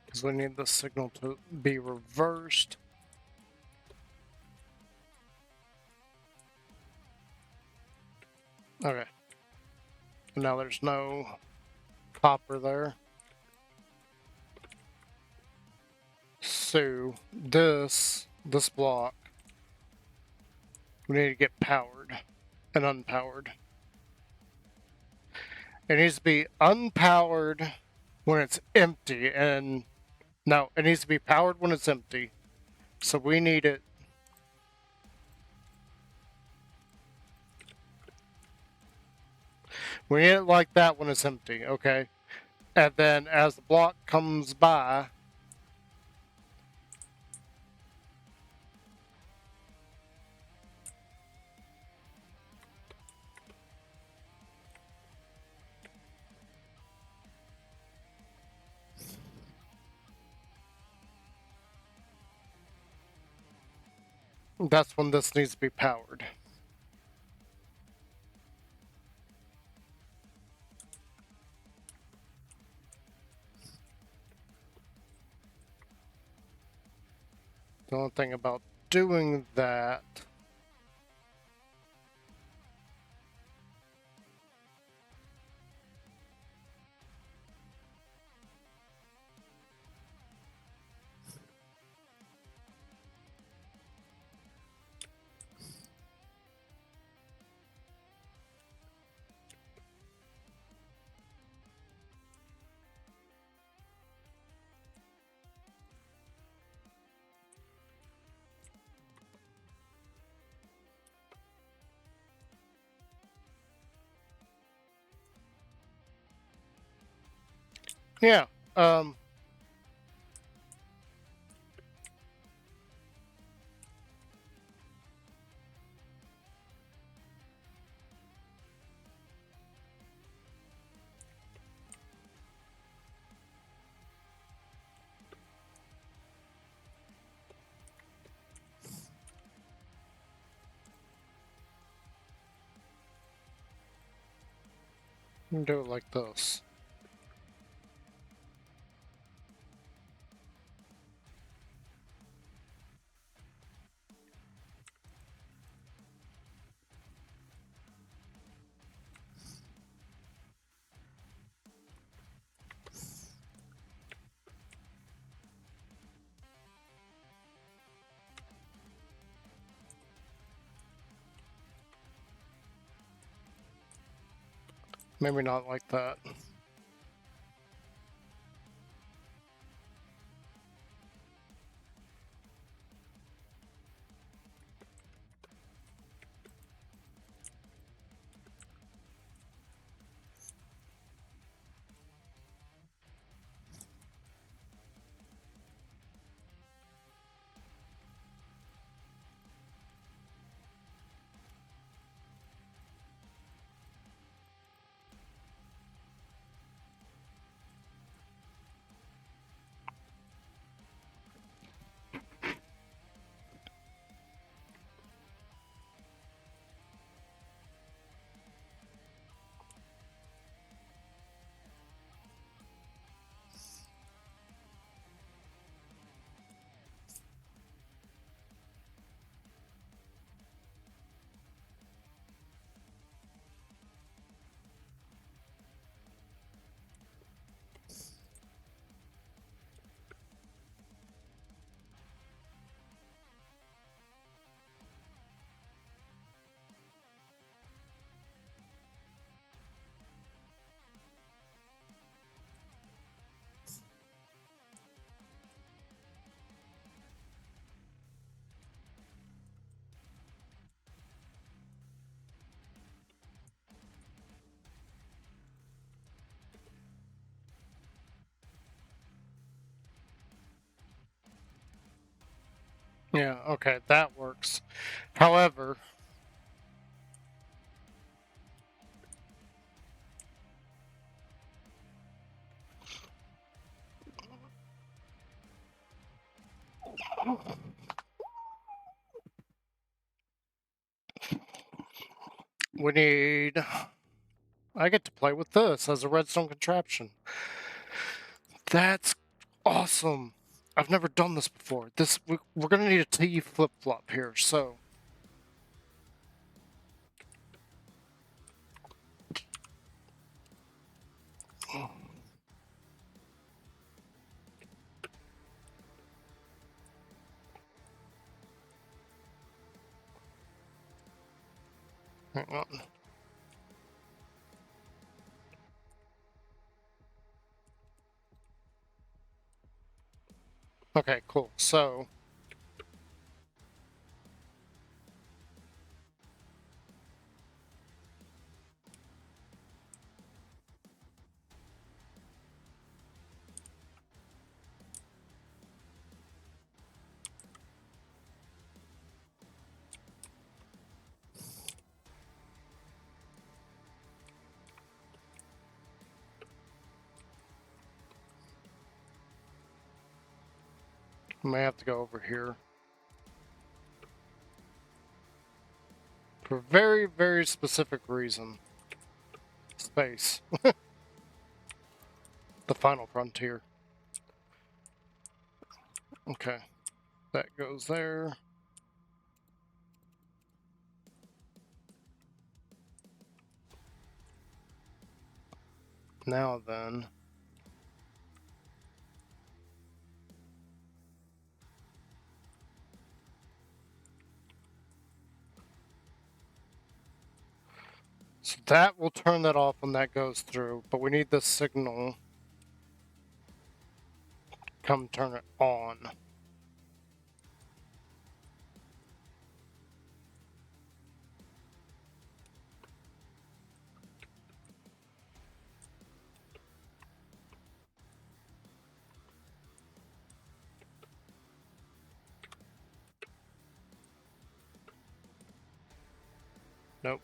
Because we need the signal to be reversed. Okay. Now there's no copper there. So this block, we need to get powered and unpowered. It needs to be unpowered when it's empty, and no, it needs to be powered when it's empty. So we need it. We need it like that when it's empty, okay? And then as the block comes by, that's when this needs to be powered. The only thing about doing that, yeah, do it like this. Maybe not like that. Yeah, okay, that works. However, we need... I get to play with this as a redstone contraption. That's awesome. I've never done this before. We're gonna need a T flip-flop here, so... Hang on. Okay, cool. So... I may have to go over here. For a very, very specific reason. Space. The final frontier. Okay. That goes there. Now then... So that will turn that off when that goes through, but we need this signal come turn it on. Nope.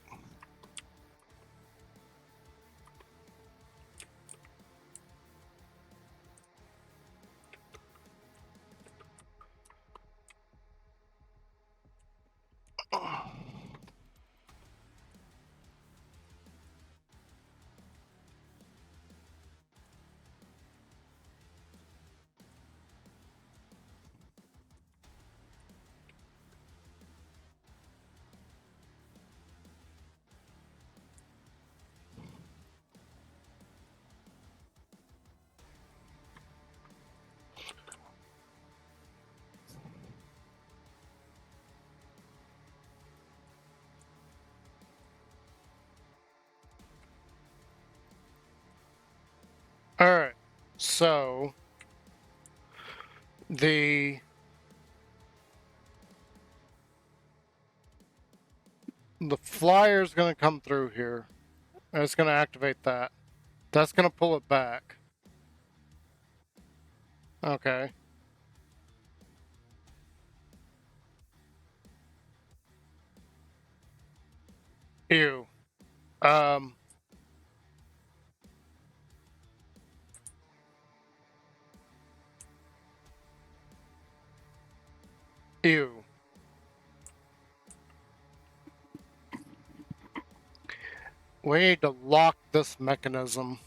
Alright, so the flyer's gonna come through here. And it's gonna activate that. That's gonna pull it back. Okay. Ew. Um. Ew. We need to lock this mechanism.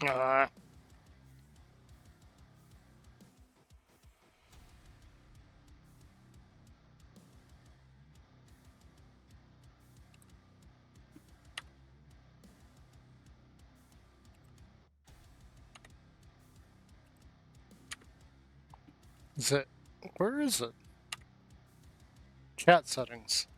Uh, is it? Where is it? Chat settings.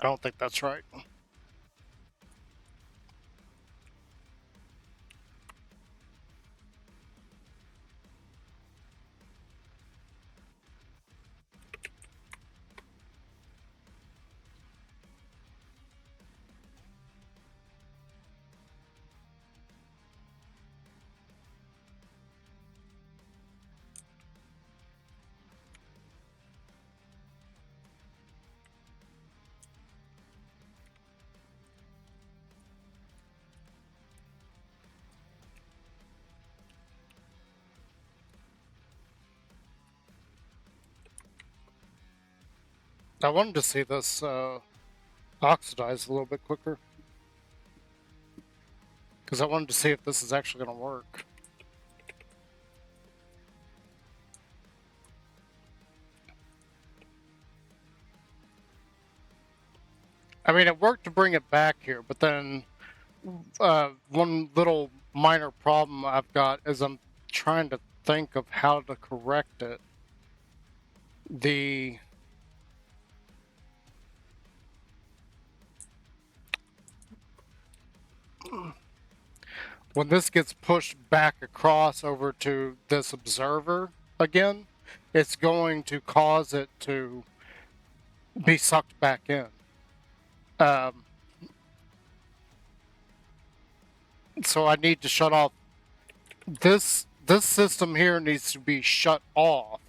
I don't think that's right. I wanted to see this oxidize a little bit quicker. Because I wanted to see if this is actually going to work. I mean, it worked to bring it back here, but then one little minor problem I've got is I'm trying to think of how to correct it. When this gets pushed back across over to this observer again, it's going to cause it to be sucked back in. So I need to shut off this system here needs to be shut off.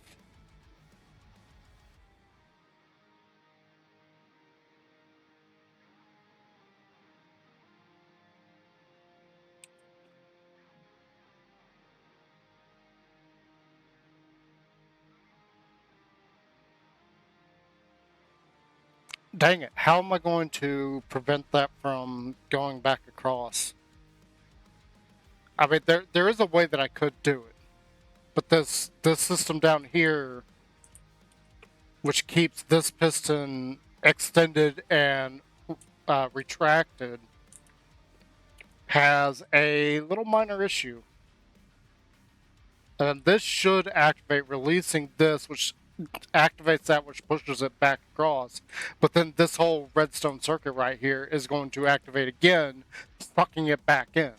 Dang it, how am I going to prevent that from going back across? I mean, there is a way that I could do it, but this system down here, which keeps this piston extended and retracted, has a little minor issue. And this should activate, releasing this, which activates that, which pushes it back across. But then this whole redstone circuit right here is going to activate again, sucking it back in.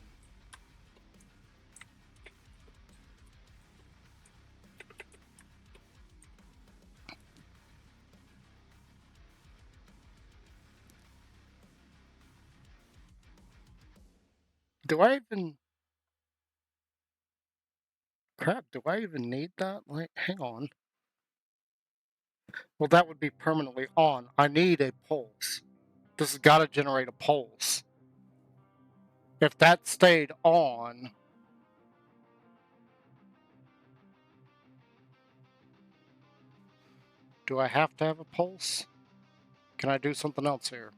Do I even... Crap, do I even need that? Like, hang on. Well, that would be permanently on. I need a pulse. This has got to generate a pulse. If that stayed on... Do I have to have a pulse? Can I do something else here?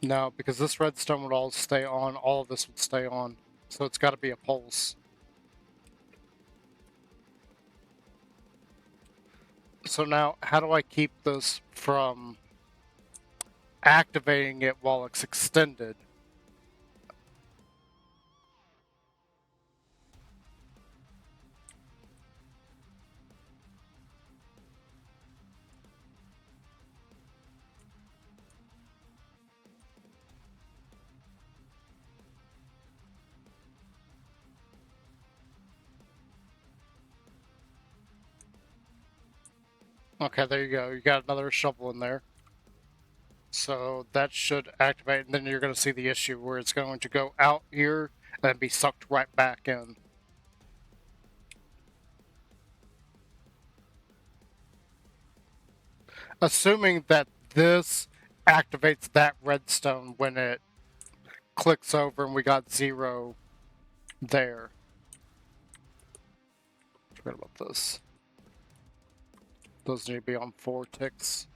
No, because this redstone would all stay on. All of this would stay on. So it's got to be a pulse. So now, how do I keep this from activating it while it's extended? Okay, there you go. You got another shovel in there. So that should activate, and then you're going to see the issue where it's going to go out here and then be sucked right back in. Assuming that this activates that redstone when it clicks over and we got 0 there. Forgot about this. Those need to be on 4 ticks.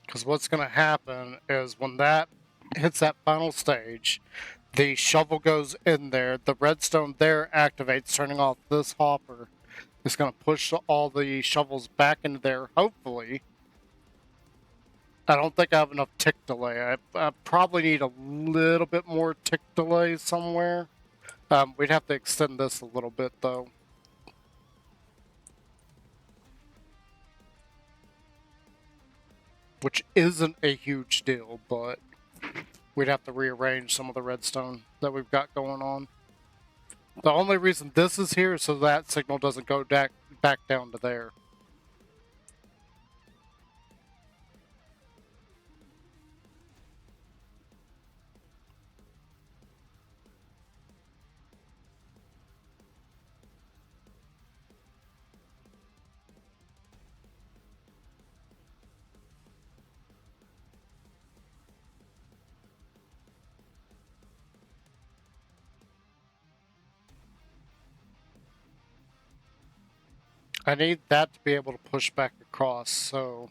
Because what's going to happen is when that hits that final stage, the shovel goes in there, the redstone there activates, turning off this hopper. It's going to push all the shovels back into there, hopefully. I don't think I have enough tick delay. I probably need a little bit more tick delay somewhere. We'd have to extend this a little bit, though. Which isn't a huge deal, but we'd have to rearrange some of the redstone that we've got going on. The only reason this is here is so that signal doesn't go back down to there. I need that to be able to push back across, so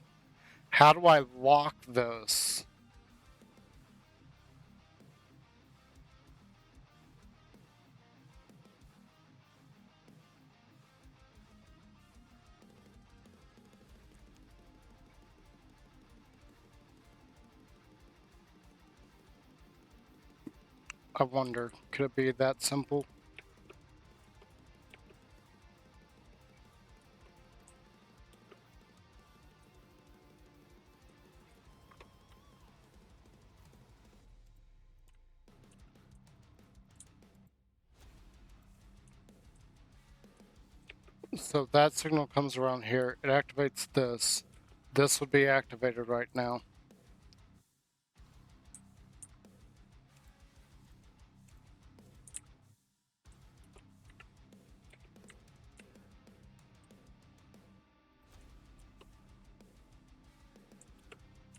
how do I lock this? I wonder, could it be that simple? So that signal comes around here, it activates this. This would be activated right now.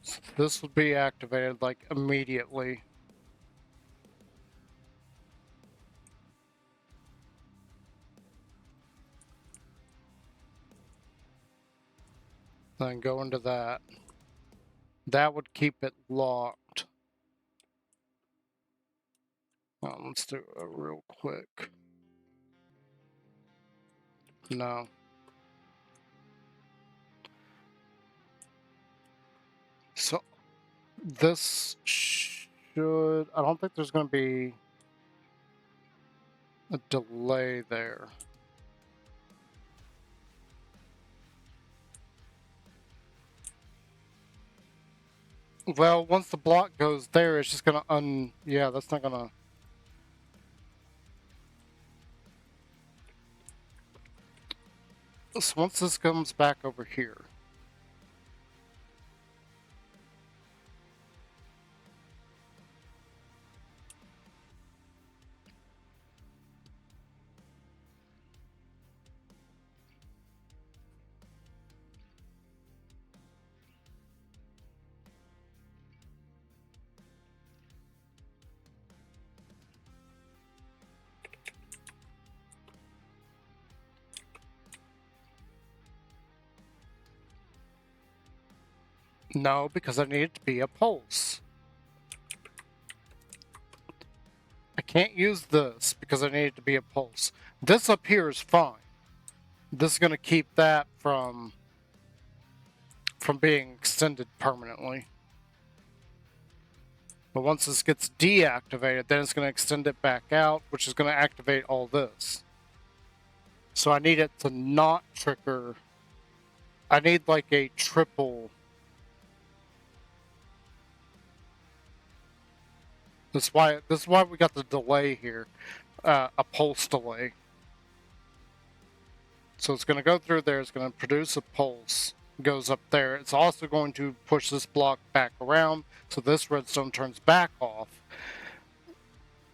So this would be activated like immediately. Then go into that. That would keep it locked. Let's do it real quick. No. So this should... I don't think there's going to be a delay there. Well, once the block goes there, it's just gonna yeah, that's not gonna... So once this comes back over here... No, because I need it to be a pulse. I can't use this because I need it to be a pulse. This up here is fine. This is going to keep that from being extended permanently. But once this gets deactivated, then it's going to extend it back out, which is going to activate all this. So I need it to not trigger... I need like a triple... This is why we got the delay here, a pulse delay. So it's going to go through there, it's going to produce a pulse, goes up there. It's also going to push this block back around, so this redstone turns back off.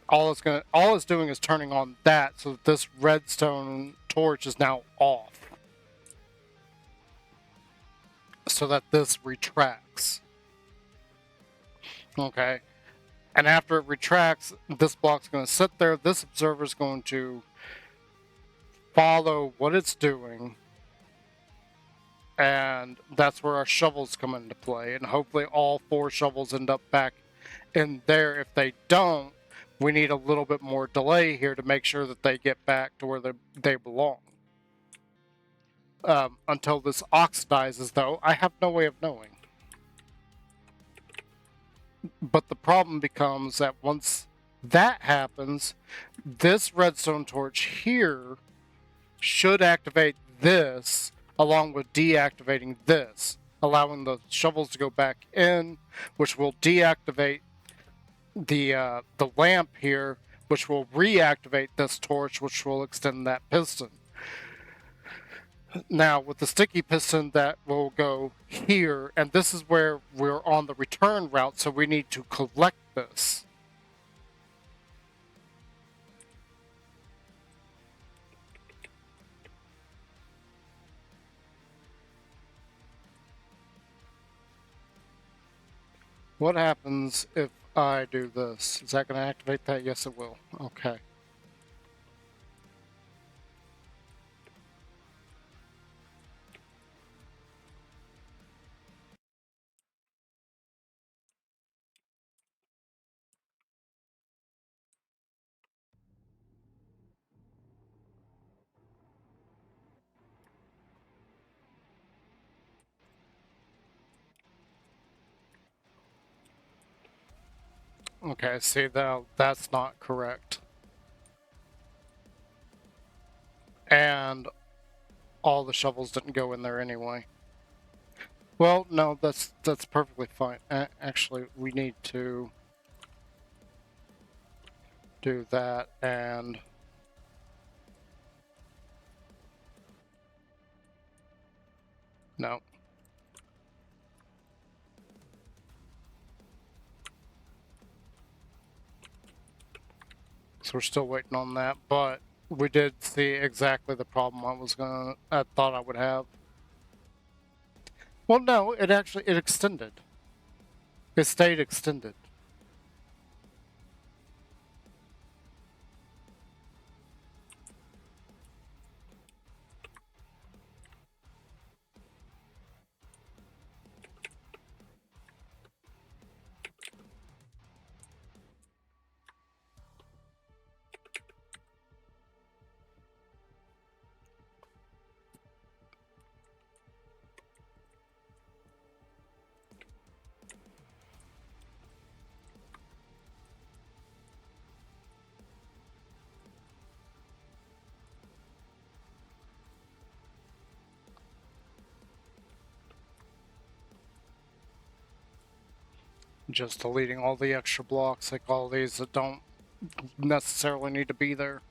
All it's doing is turning on that, so that this redstone torch is now off, so that this retracts. Okay. And after it retracts, this block's going to sit there. This observer is going to follow what it's doing. And that's where our shovels come into play. And hopefully all 4 shovels end up back in there. If they don't, we need a little bit more delay here to make sure that they get back to where they belong. Until this oxidizes, though, I have no way of knowing. But the problem becomes that once that happens, this redstone torch here should activate this along with deactivating this, allowing the shovels to go back in, which will deactivate the lamp here, which will reactivate this torch, which will extend that piston. Now, with the sticky piston, that will go here, and this is where we're on the return route, so we need to collect this. What happens if I do this? Is that going to activate that? Yes, it will. Okay. Okay, see, that's not correct. And all the shovels didn't go in there anyway. Well, no, that's perfectly fine. Actually, we need to do that and no. So we're still waiting on that, but we did see exactly the problem I thought I would have. Well, no, it extended. It stayed extended. Just deleting all the extra blocks, like all these that don't necessarily need to be there.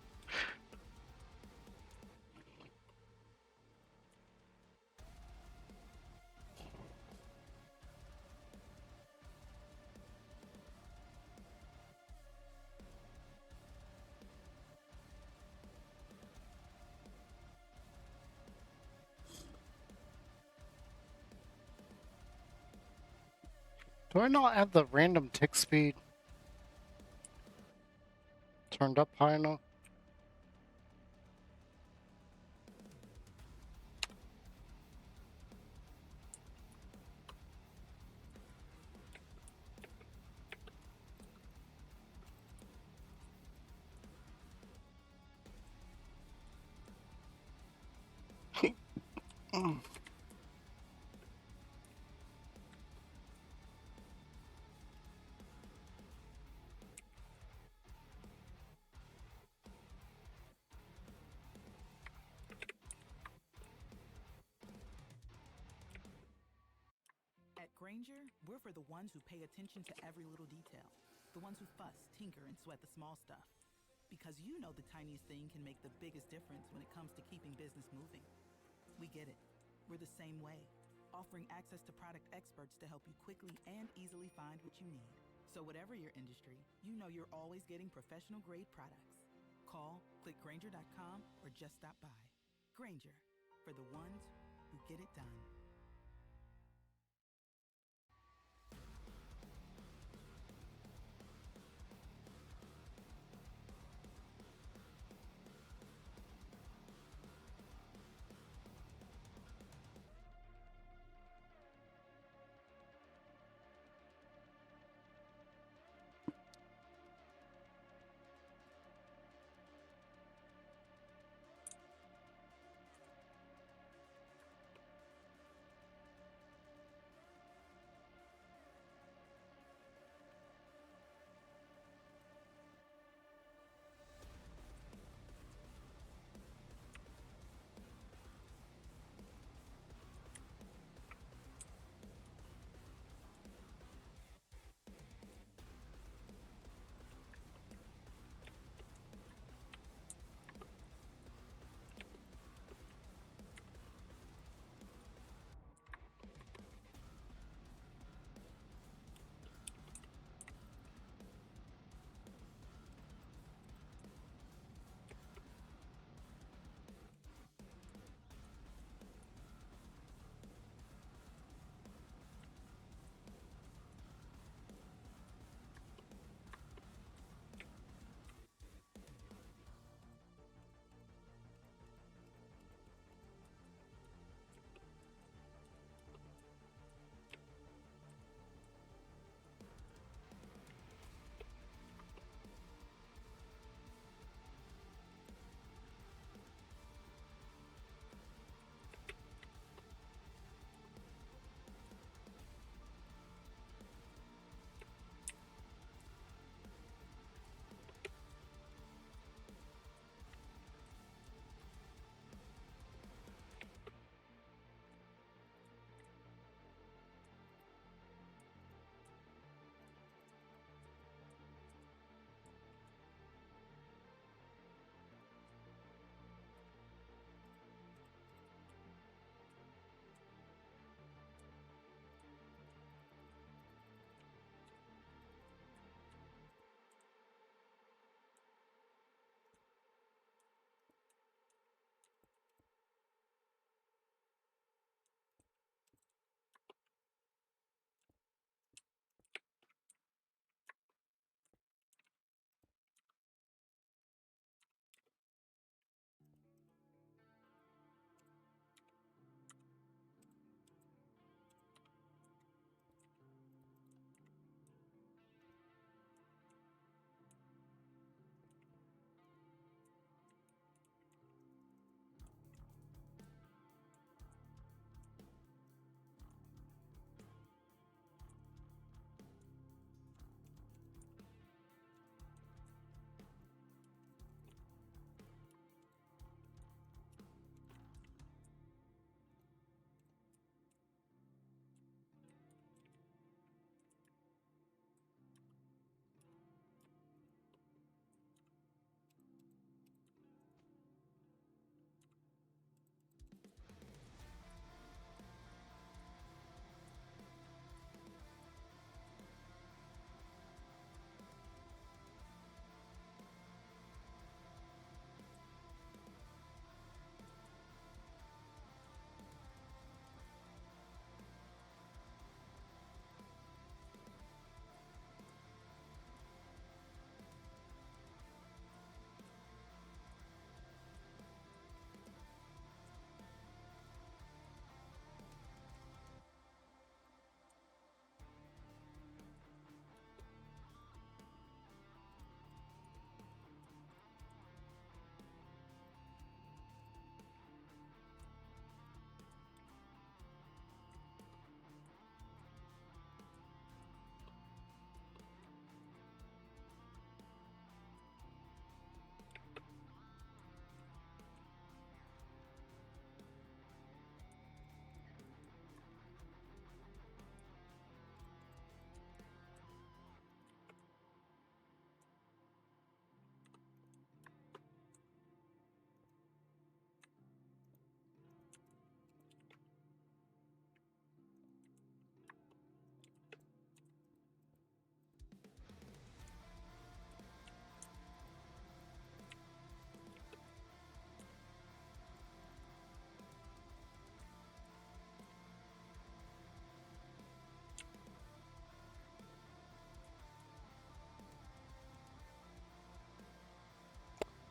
Do I not have the random tick speed turned up high enough? At Granger, we're for the ones who pay attention to every little detail. The ones who fuss, tinker, and sweat the small stuff. Because you know the tiniest thing can make the biggest difference when it comes to keeping business moving. We get it. We're the same way, offering access to product experts to help you quickly and easily find what you need. So whatever your industry, you know you're always getting professional grade products. Call, click Granger.com, or just stop by. Granger, for the ones who get it done.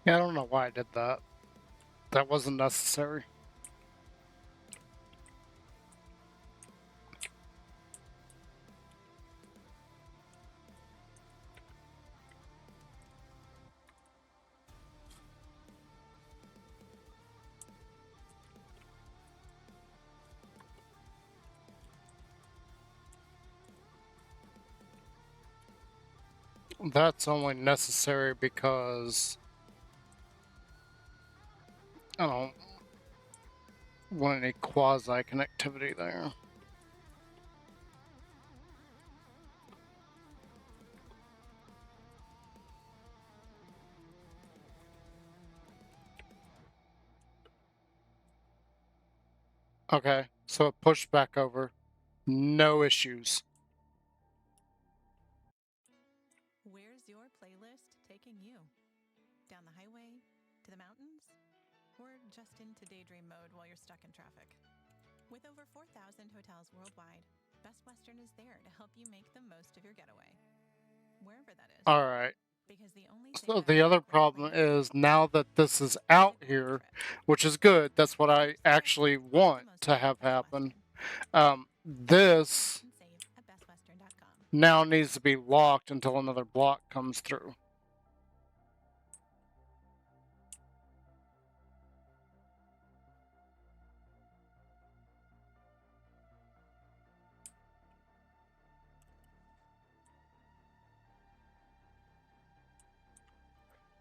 Yeah, I don't know why I did that. That wasn't necessary. That's only necessary because I don't want any quasi connectivity there. Okay, so it pushed back over. No issues. Where's your playlist taking you? Down the highway? To the mountains? Or just into daydream mode while you're stuck in traffic? With over 4,000 hotels worldwide, Best Western is there to help you make the most of your getaway. Wherever that is. All right. Because the only So thing the other better than a great problem playlist is now that this is out is a great here, trip. which is good. That's what I So, actually make the want most to of have Best happen. Western. This And save at bestwestern.com. now needs to be locked until another block comes through.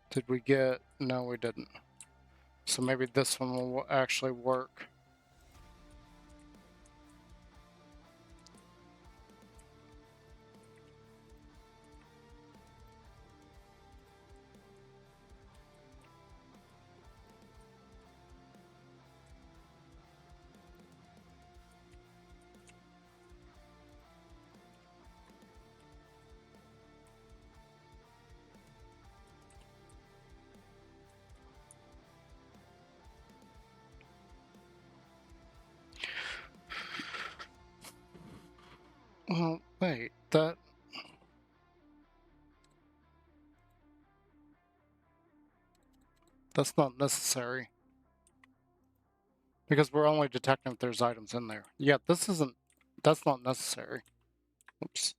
Did we get... No, we didn't. So maybe this one will actually work. Well, wait, that... That's not necessary. Because we're only detecting if there's items in there. Yeah, this isn't... That's not necessary. Oops.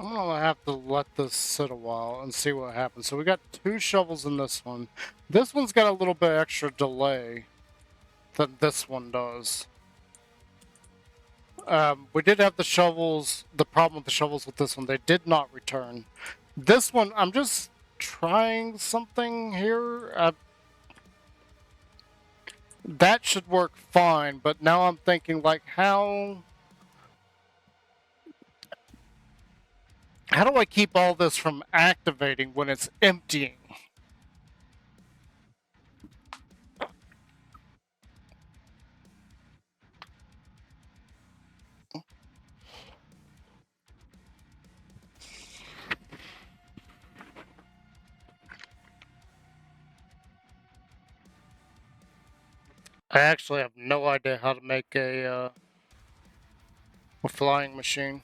I'm gonna have to let this sit a while and see what happens. So we got 2 shovels in this one. This one's got a little bit extra delay than this one does. We did have the shovels, the problem with the shovels with this one, they did not return. This one, I'm just trying something here. That should work fine, but now I'm thinking, like, how do I keep all this from activating when it's emptying? I actually have no idea how to make a flying machine.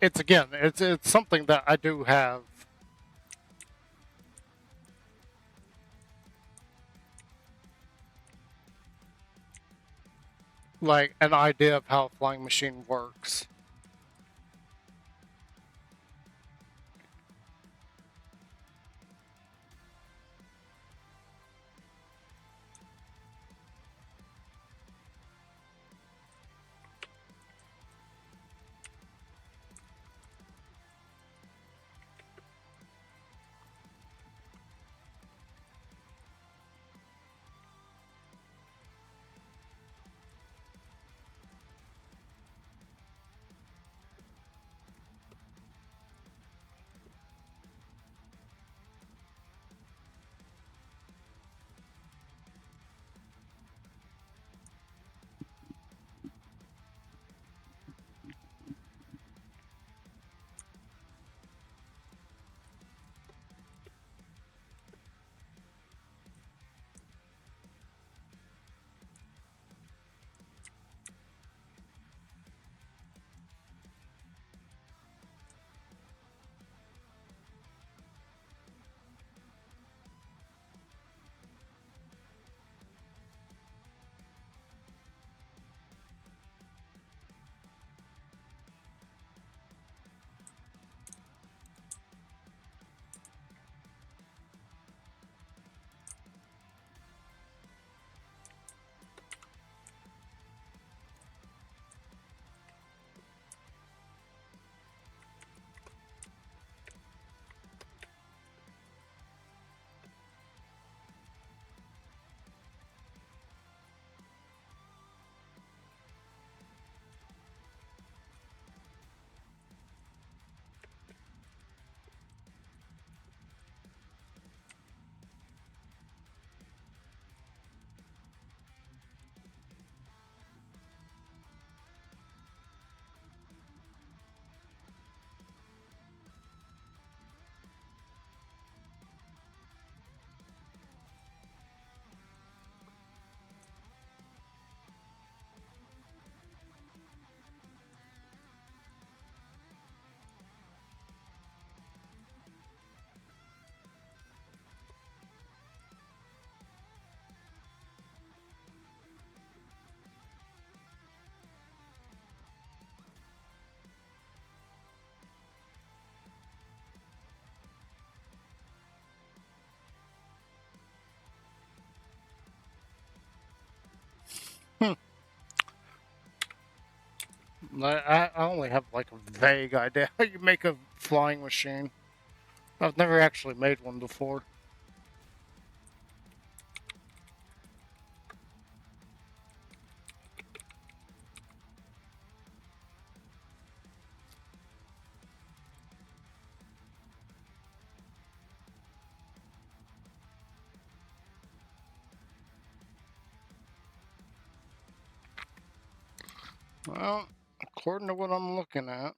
It's again, it's something that I do have. Like an idea of how a flying machine works. Hmm. I only have like a vague idea how you make a flying machine. I've never actually made one before. Well, according to what I'm looking at.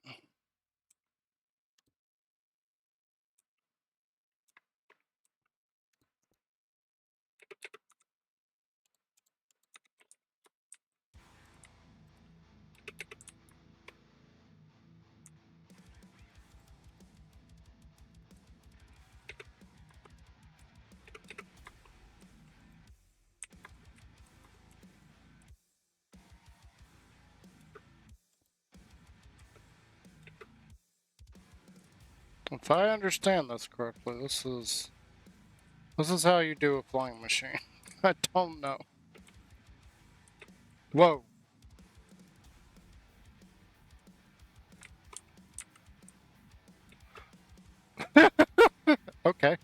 If I understand this correctly, this is how you do a flying machine. I don't know. Whoa. Okay.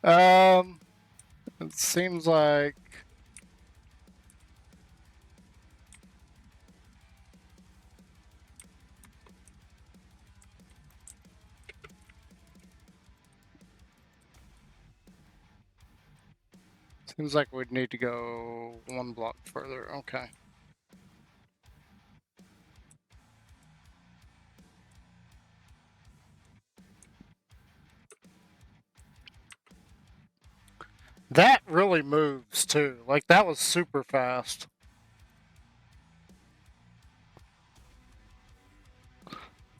It seems like we'd need to go one block further. Okay. That really moves too. Like that was super fast.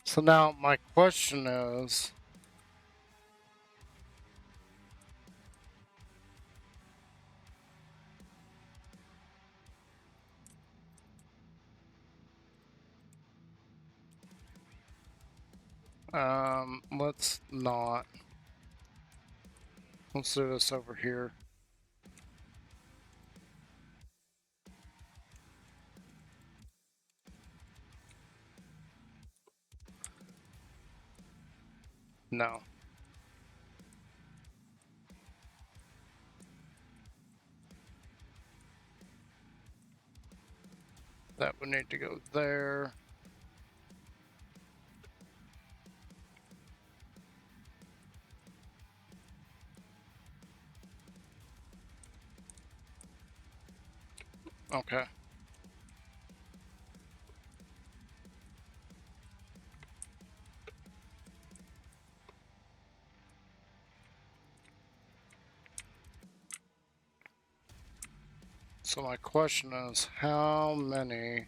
So now my question is, let's not. Let's do this over here. No. That would need to go there. Okay. So my question is, how many?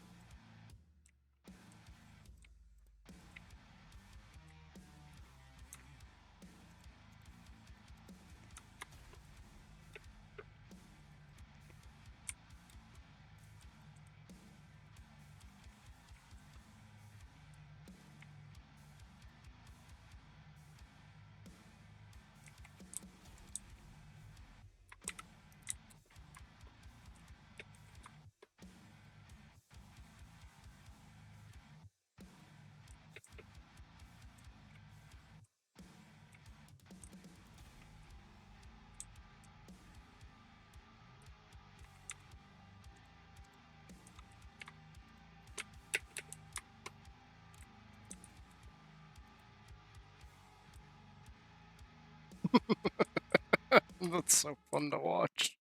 That's so fun to watch.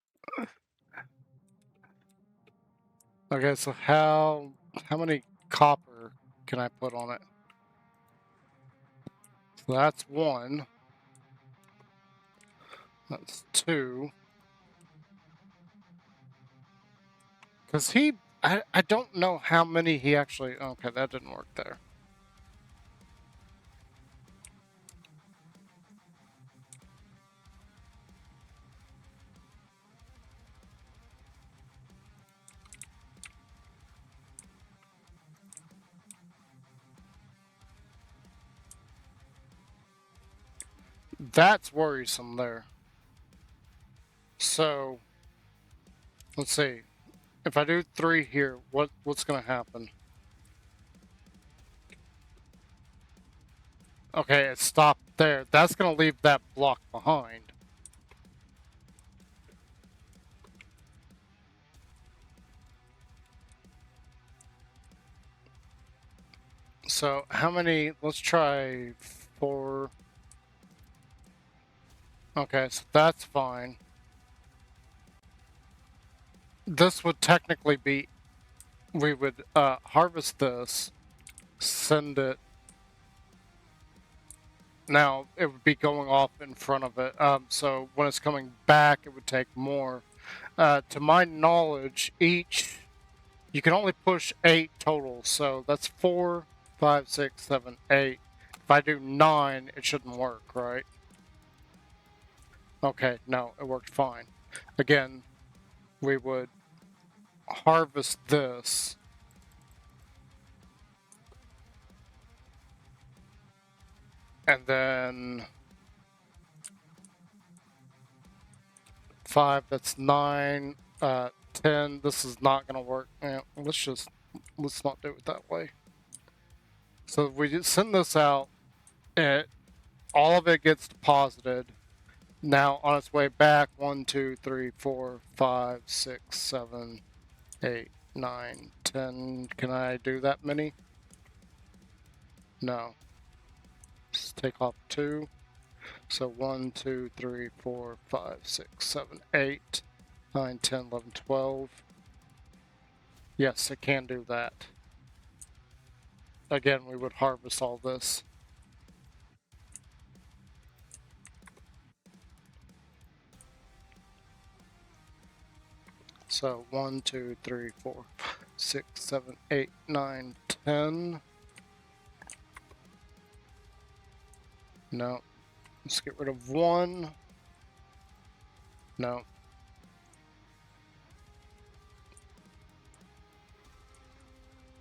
Okay, so how many copper can I put on it? So that's one. That's two. Because I don't know how many he actually, okay, that didn't work there. That's worrisome there. So, let's see. If I do 3 here, what's going to happen? Okay, it stopped there. That's going to leave that block behind. So, how many? Let's try 4. Okay, so that's fine. This would technically be, we would harvest this, send it. Now, it would be going off in front of it. So when it's coming back, it would take more. To my knowledge, you can only push 8 total. So that's 4, 5, 6, 7, 8. If I do 9, it shouldn't work, right? Okay, no, it worked fine. Again, we would harvest this. And then 5, that's 9, 10, this is not gonna work. Yeah, let's not do it that way. So we just send this out, and all of it gets deposited. Now on its way back, 1, 2, 3, 4, 5, 6, 7, 8, 9, 10. Can I do that many? No. Let's take off 2. So 1, 2, 3, 4, 5, 6, 7, 8, 9, 10, 11, 12. Yes, it can do that. Again, we would harvest all this. So 1, 2, 3, 4, 6, 7, 8, 9, 10. No. Let's get rid of 1. No.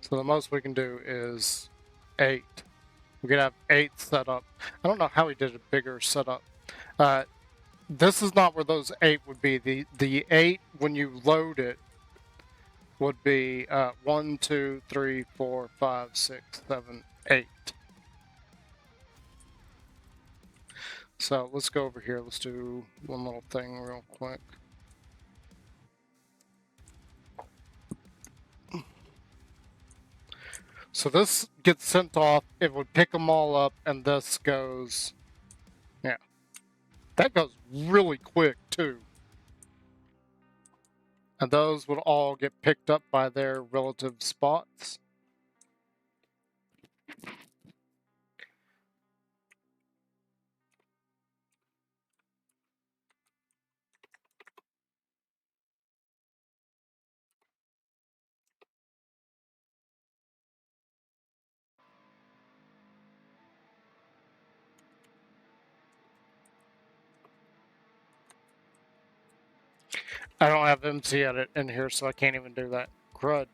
So the most we can do is 8. We could have 8 set up. I don't know how he did a bigger setup. This is not where those 8 would be. The 8, when you load it, would be 1, 2, 3, 4, 5, 6, 7, 8. So let's go over here. Let's do one little thing real quick. So this gets sent off, it would pick them all up, and this goes, yeah. That goes really quick, too. And those would all get picked up by their relative spots. I don't have MC edit in here, so I can't even do that. Crud.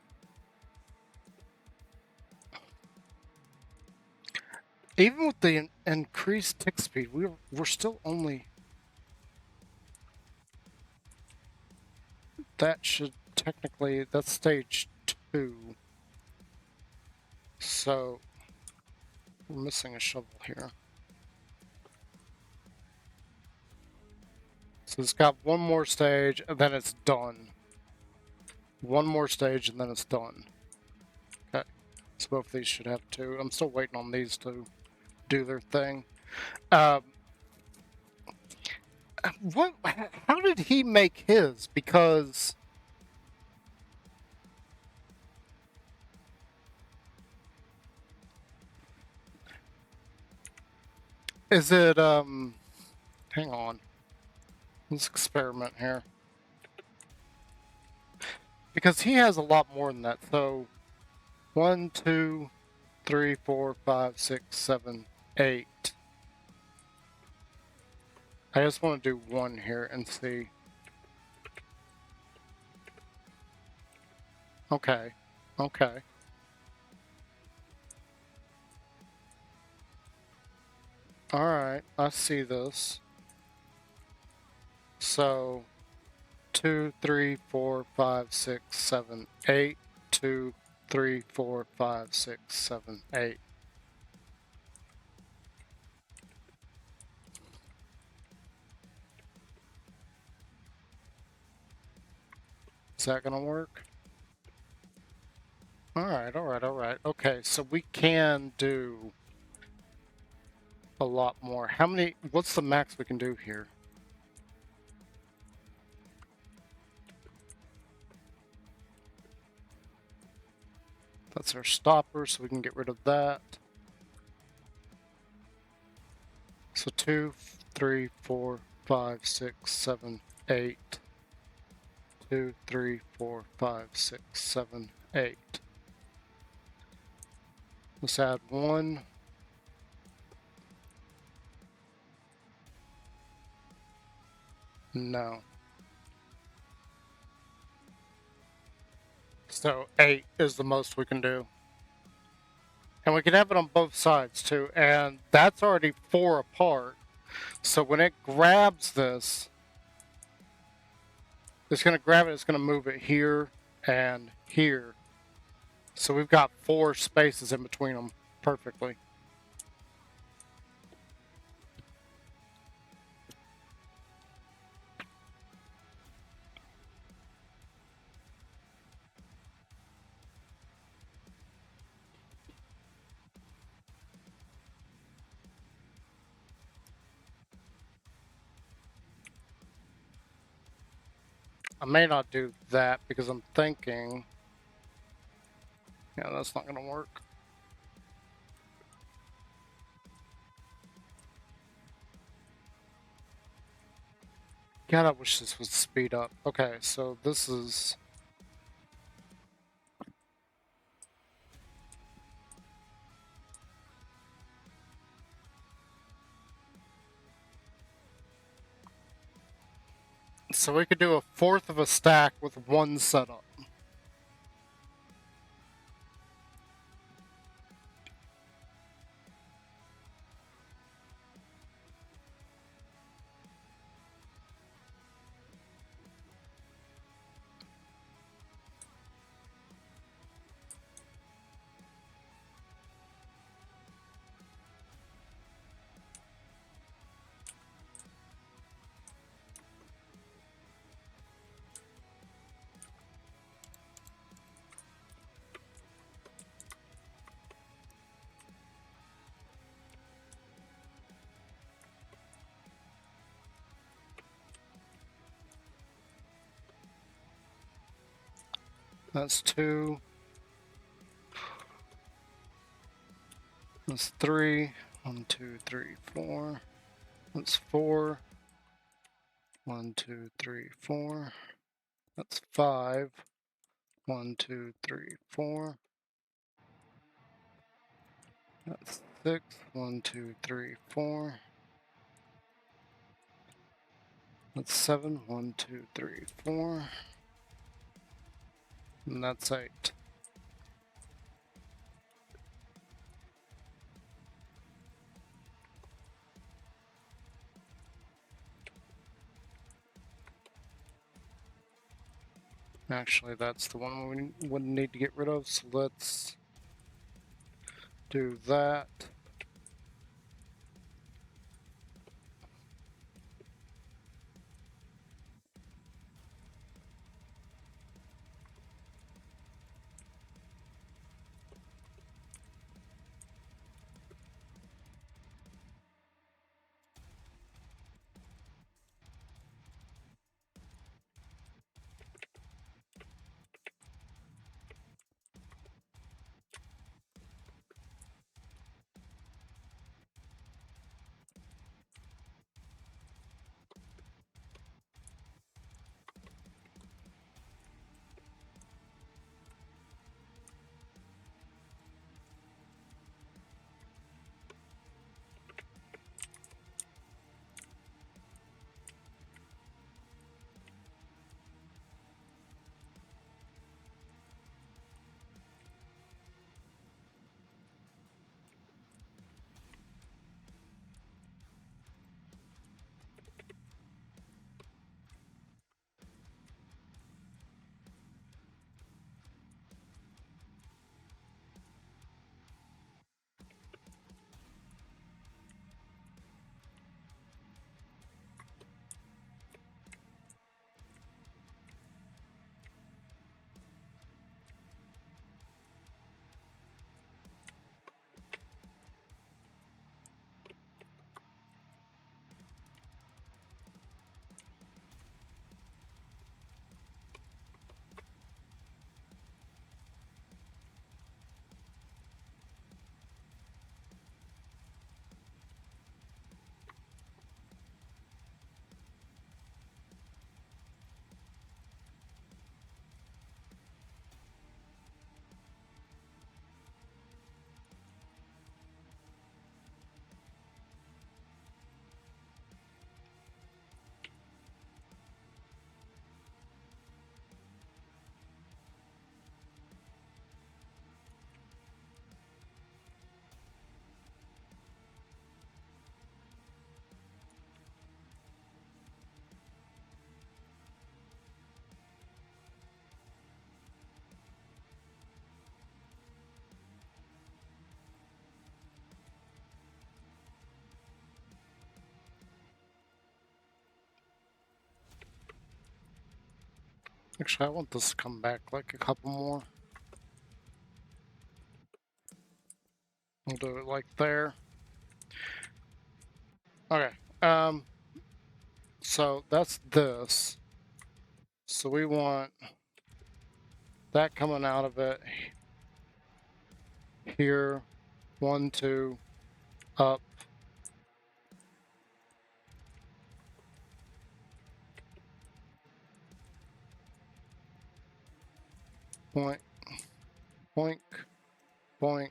Even with the increased tick speed, we're still only... That should technically... That's stage 2. So... We're missing a shovel here. So it's got one more stage, and then it's done. One more stage, and then it's done. Okay. So both of these should have 2. I'm still waiting on these to do their thing. How did he make his? Because... Is it, hang on. Let's experiment here. Because he has a lot more than that, so 1, 2, 3, 4, 5, 6, 7, 8. I just want to do 1 here and see. Okay. Okay. Alright, I see this. So 2, 3, 4, 5, 6, 7, 8. 2, 3, 4, 5, 6, 7, 8. Is that gonna work? Alright, alright, alright. Okay, so we can do a lot more. How many, what's the max we can do here? That's our stopper, so we can get rid of that. So 2, 3, 4, 5, 6, 7, 8. 2, 3, 4, 5, 6, 7, 8. Let's add 1. No. So 8 is the most we can do. And we can have it on both sides too. And that's already 4 apart. So when it grabs this, it's going to grab it, it's going to move it here and here. So we've got 4 spaces in between them perfectly. I may not do that because I'm thinking, yeah, that's not going to work. God, I wish this would speed up. Okay, so this is... So we could do a fourth of a stack with 1 setup. That's 2. That's 3. 1, 2, 3, 4. That's 4. 1, 2, 3, 4. That's 5. 1, 2, 3, 4. That's 6. 1, 2, 3, 4. That's 7. 1, 2, 3, 4. And that's 8. Actually, that's the one we would need to get rid of, so let's do that. Actually, I want this to come back like a couple more. We'll do it like there. Okay. So that's this. So we want that coming out of it here. 1, 2, up. Boink, boink, boink.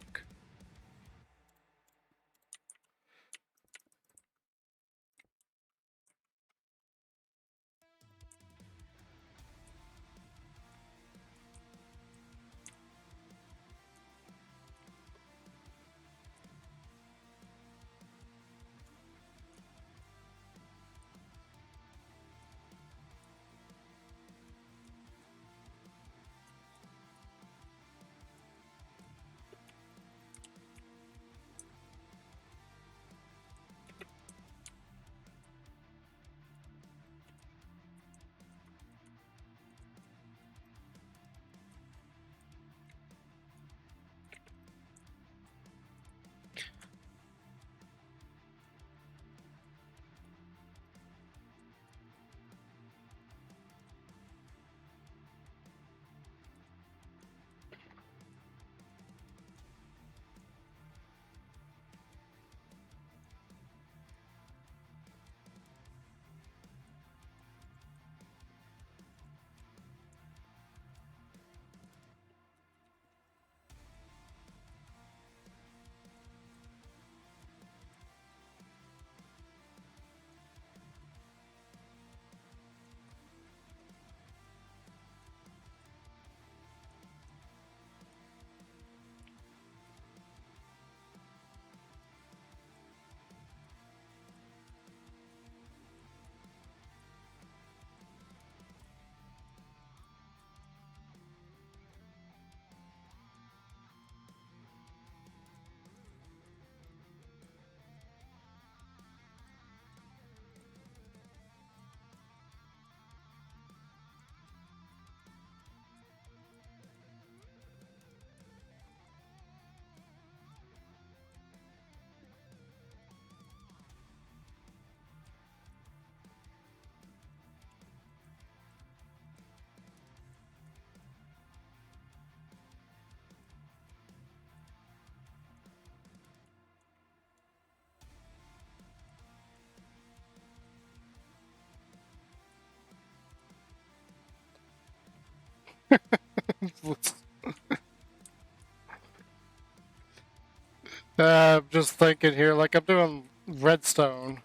I'm just thinking here, like I'm doing redstone,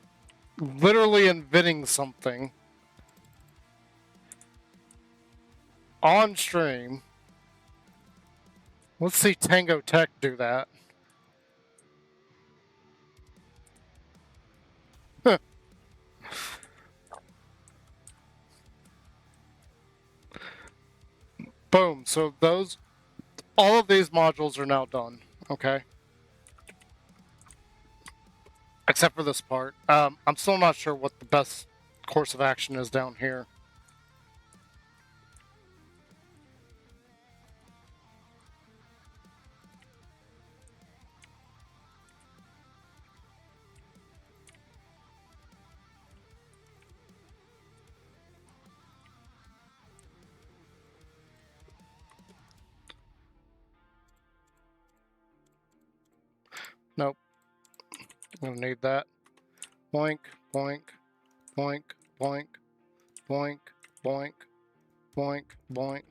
literally inventing something on stream. Let's see Tango Tech do that. Boom. So all of these modules are now done. Okay. Except for this part. I'm still not sure what the best course of action is down here. Nope. I'm gonna need that. Boink, boink, boink, boink, boink, boink, boink, boink,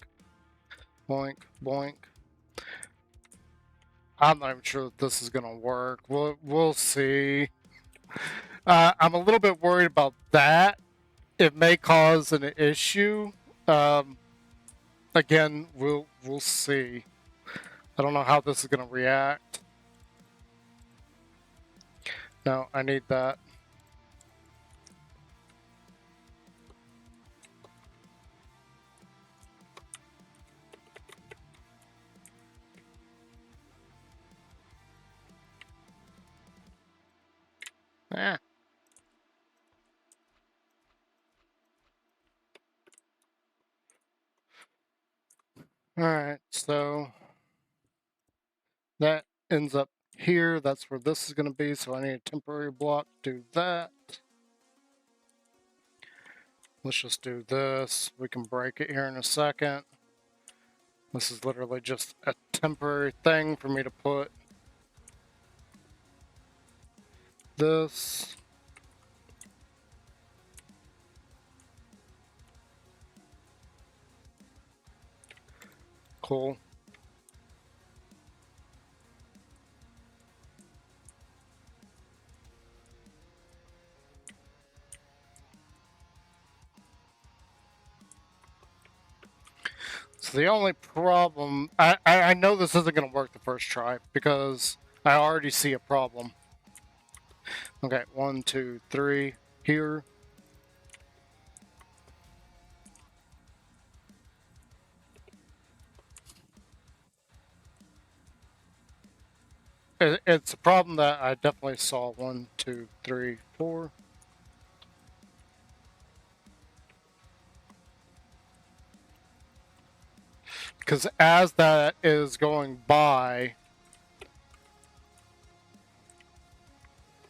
boink, boink. I'm not even sure that this is gonna work. We'll see. I'm a little bit worried about that. It may cause an issue. Again, we'll see. I don't know how this is gonna react. No, I need that. Eh. Alright, so that ends up here. That's where this is going to be, so I need a temporary block to do that. Let's just do this. We can break it here in a second. This is literally just a temporary thing for me to put this. Cool. So the only problem, I know this isn't going to work the first try because I already see a problem. Okay, 1, 2, 3 here. It's a problem that I definitely saw. 1, 2, 3, 4. Because as that is going by,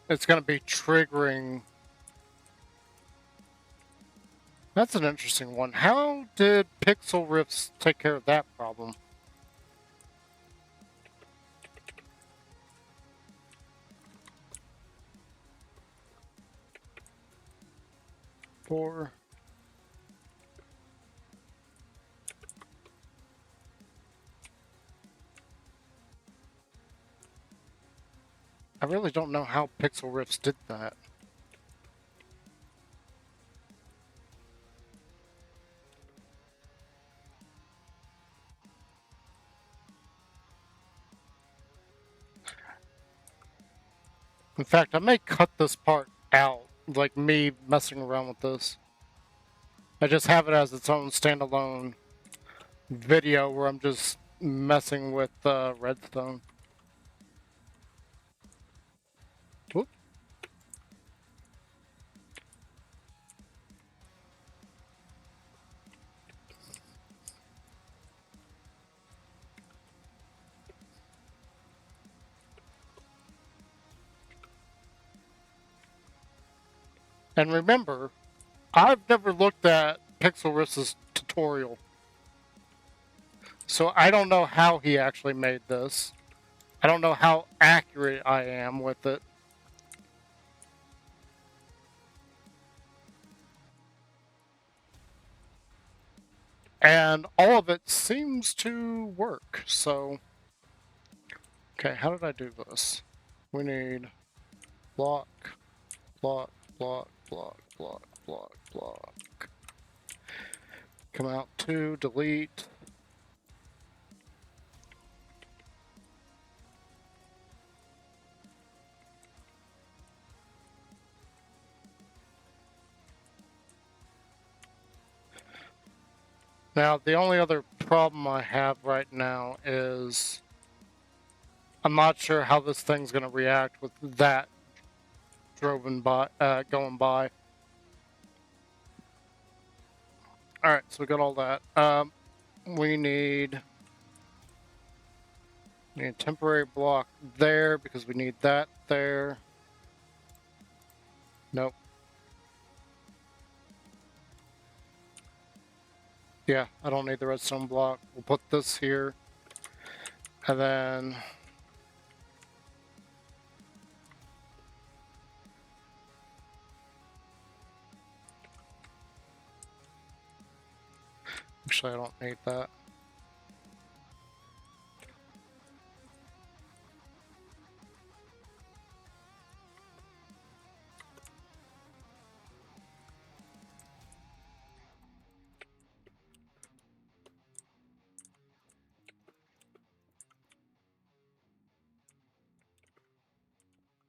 it's going to be triggering. That's an interesting one. How did Pixel Rifts take care of that problem? Four. I really don't know how Pixel Rifts did that. In fact, I may cut this part out, like me messing around with this. I just have it as its own standalone video where I'm just messing with redstone. Whoop. And remember, I've never looked at Pixel Rifts' tutorial. So I don't know how he actually made this. I don't know how accurate I am with it. And all of it seems to work, so... Okay, how did I do this? We need block, block, block, block, block, block, block. Come out 2, delete. Now, the only other problem I have right now is I'm not sure how this thing's going to react with that going by. All right, so we got all that. We need a temporary block there because we need that there. Nope. Yeah, I don't need the redstone block. We'll put this here. And then... Actually, I don't need that.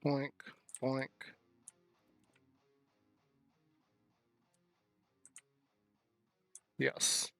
Boink, boink. Yes.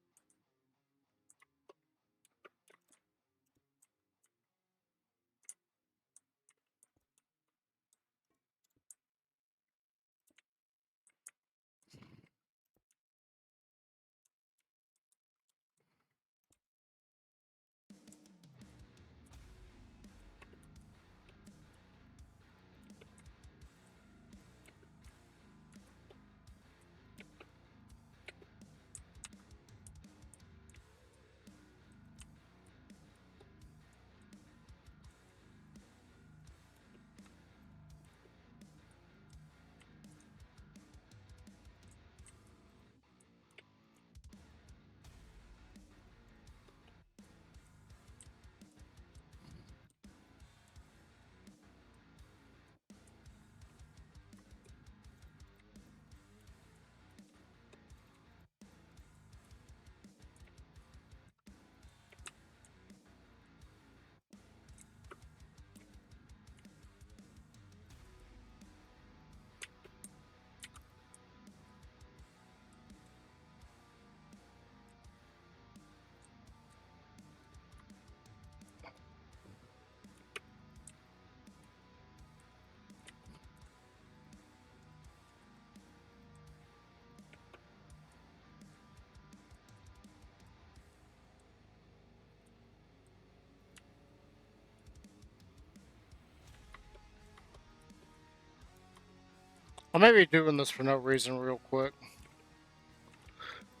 I may be doing this for no reason real quick.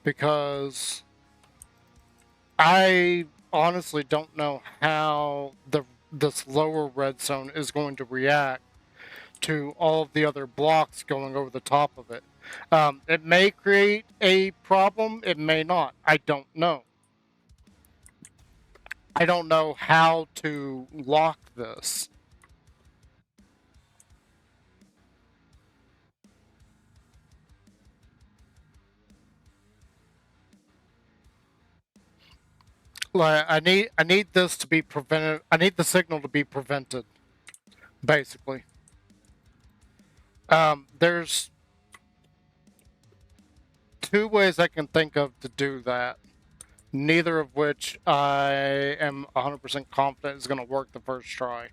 Because I honestly don't know how this lower red zone is going to react to all of the other blocks going over the top of it. It may create a problem, it may not. I don't know. I don't know how to lock this. Like I need this to be prevented. I need the signal to be prevented, basically. There's two ways I can think of to do that. Neither of which I am 100% confident is going to work the first try.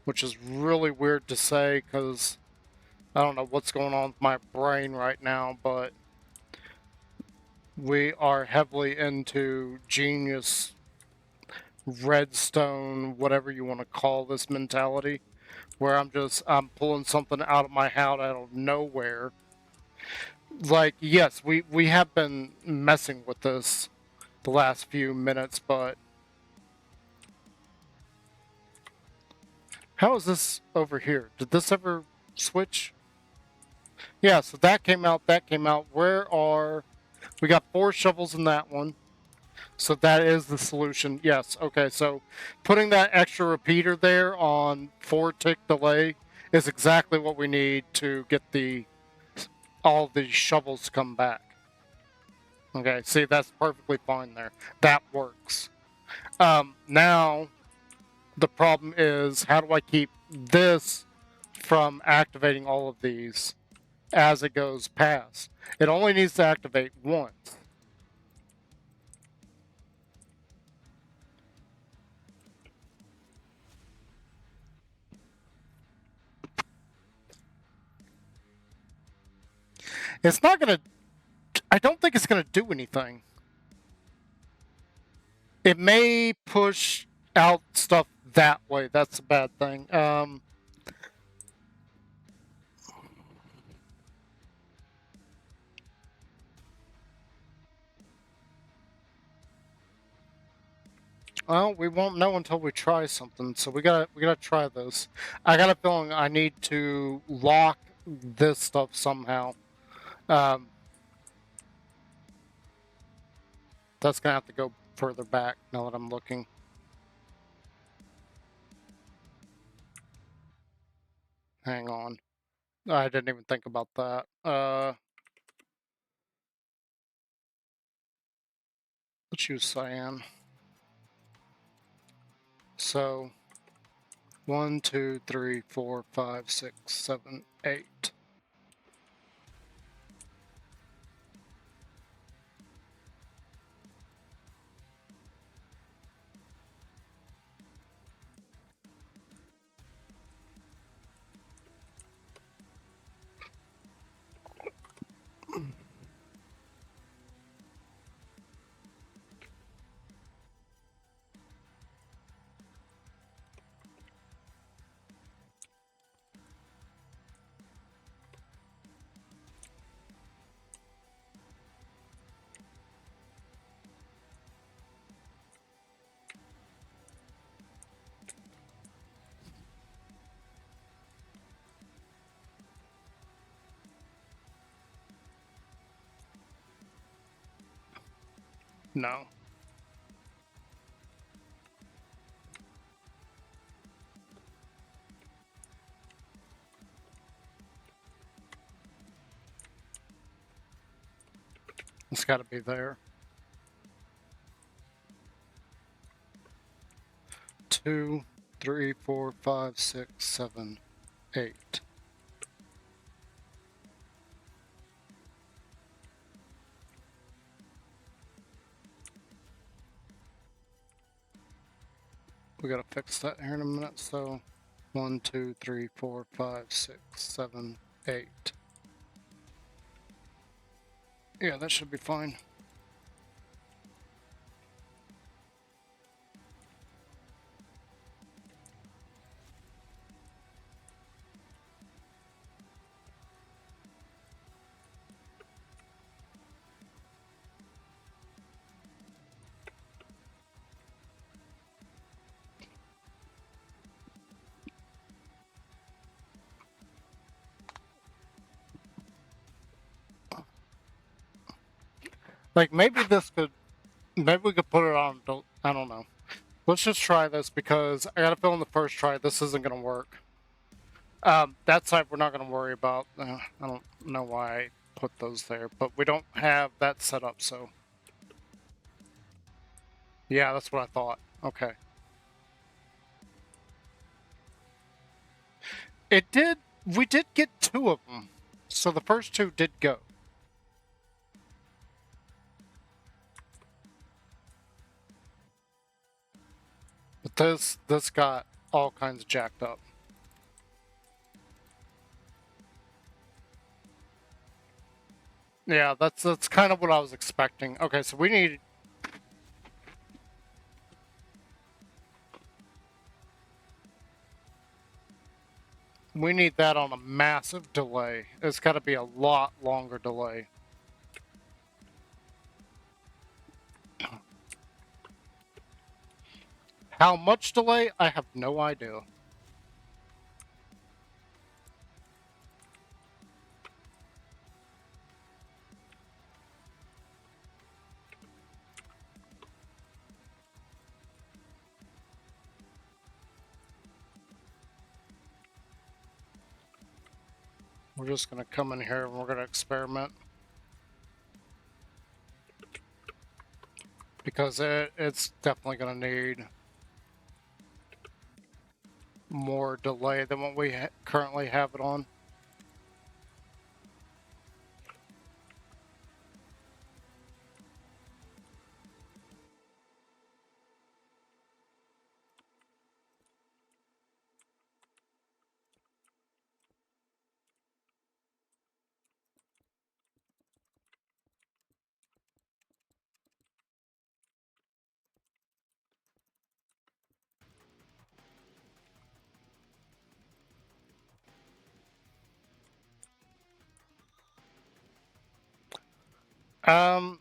Which is really weird to say because I don't know what's going on with my brain right now, but we are heavily into genius, redstone, whatever you want to call this mentality, where I'm pulling something out of my hat out of nowhere. Like, yes, we have been messing with this the last few minutes, but how is this over here? Did this ever switch? Yeah, so that came out, we got 4 shovels in that one. So that is the solution. Yes, okay, so putting that extra repeater there on 4-tick delay is exactly what we need to get all the shovels to come back. Okay, see, that's perfectly fine there. That works. Now, the problem is, how do I keep this from activating all of these as it goes past? It only needs to activate once. It's not gonna... I don't think it's gonna do anything. It may push out stuff that way. That's a bad thing. Well, we won't know until we try something. So we gotta try this. I got a feeling I need to lock this stuff somehow. That's gonna have to go further back now that I'm looking. Hang on. I didn't even think about that. Let's use cyan. So 1, 2, 3, 4, 5, 6, 7, 8. No. It's got to be there. 2, 3, 4, 5, 6, 7, 8. We gotta fix that here in a minute. So 1, 2, 3, 4, 5, 6, 7, 8. Yeah, that should be fine. Like, maybe we could put it on, I don't know. Let's just try this because I got a feeling the first try this isn't going to work. That side we're not going to worry about. I don't know why I put those there, but we don't have that set up, so. Yeah, that's what I thought. Okay. We did get 2 of them. So the first 2 did go. But this got all kinds of jacked up. Yeah, that's kind of what I was expecting. Okay, so we need that on a massive delay. It's got to be a lot longer delay. How much delay? I have no idea. We're just going to come in here and we're going to experiment. Because it's definitely going to need more delay than what we currently have it on.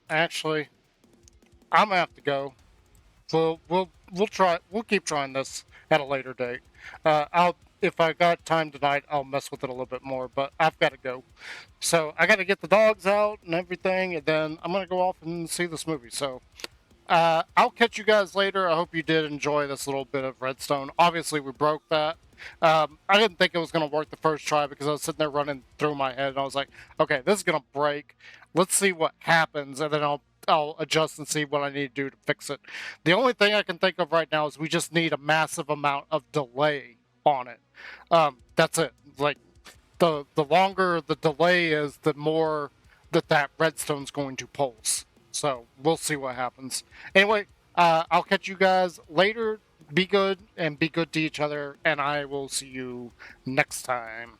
Actually, I'm gonna have to go. We'll keep trying this at a later date. If I got time tonight, I'll mess with it a little bit more, but I've got to go. So I got to get the dogs out and everything, and then I'm gonna go off and see this movie. So I'll catch you guys later. I hope you did enjoy this little bit of Redstone. Obviously, we broke that. I didn't think it was going to work the first try because I was sitting there running through my head, and I was like, okay, this is going to break. Let's see what happens, and then I'll adjust and see what I need to do to fix it. The only thing I can think of right now is we just need a massive amount of delay on it. That's it. Like, the longer the delay is, the more that redstone's going to pulse. So we'll see what happens. Anyway, I'll catch you guys later. Be good and be good to each other, and I will see you next time.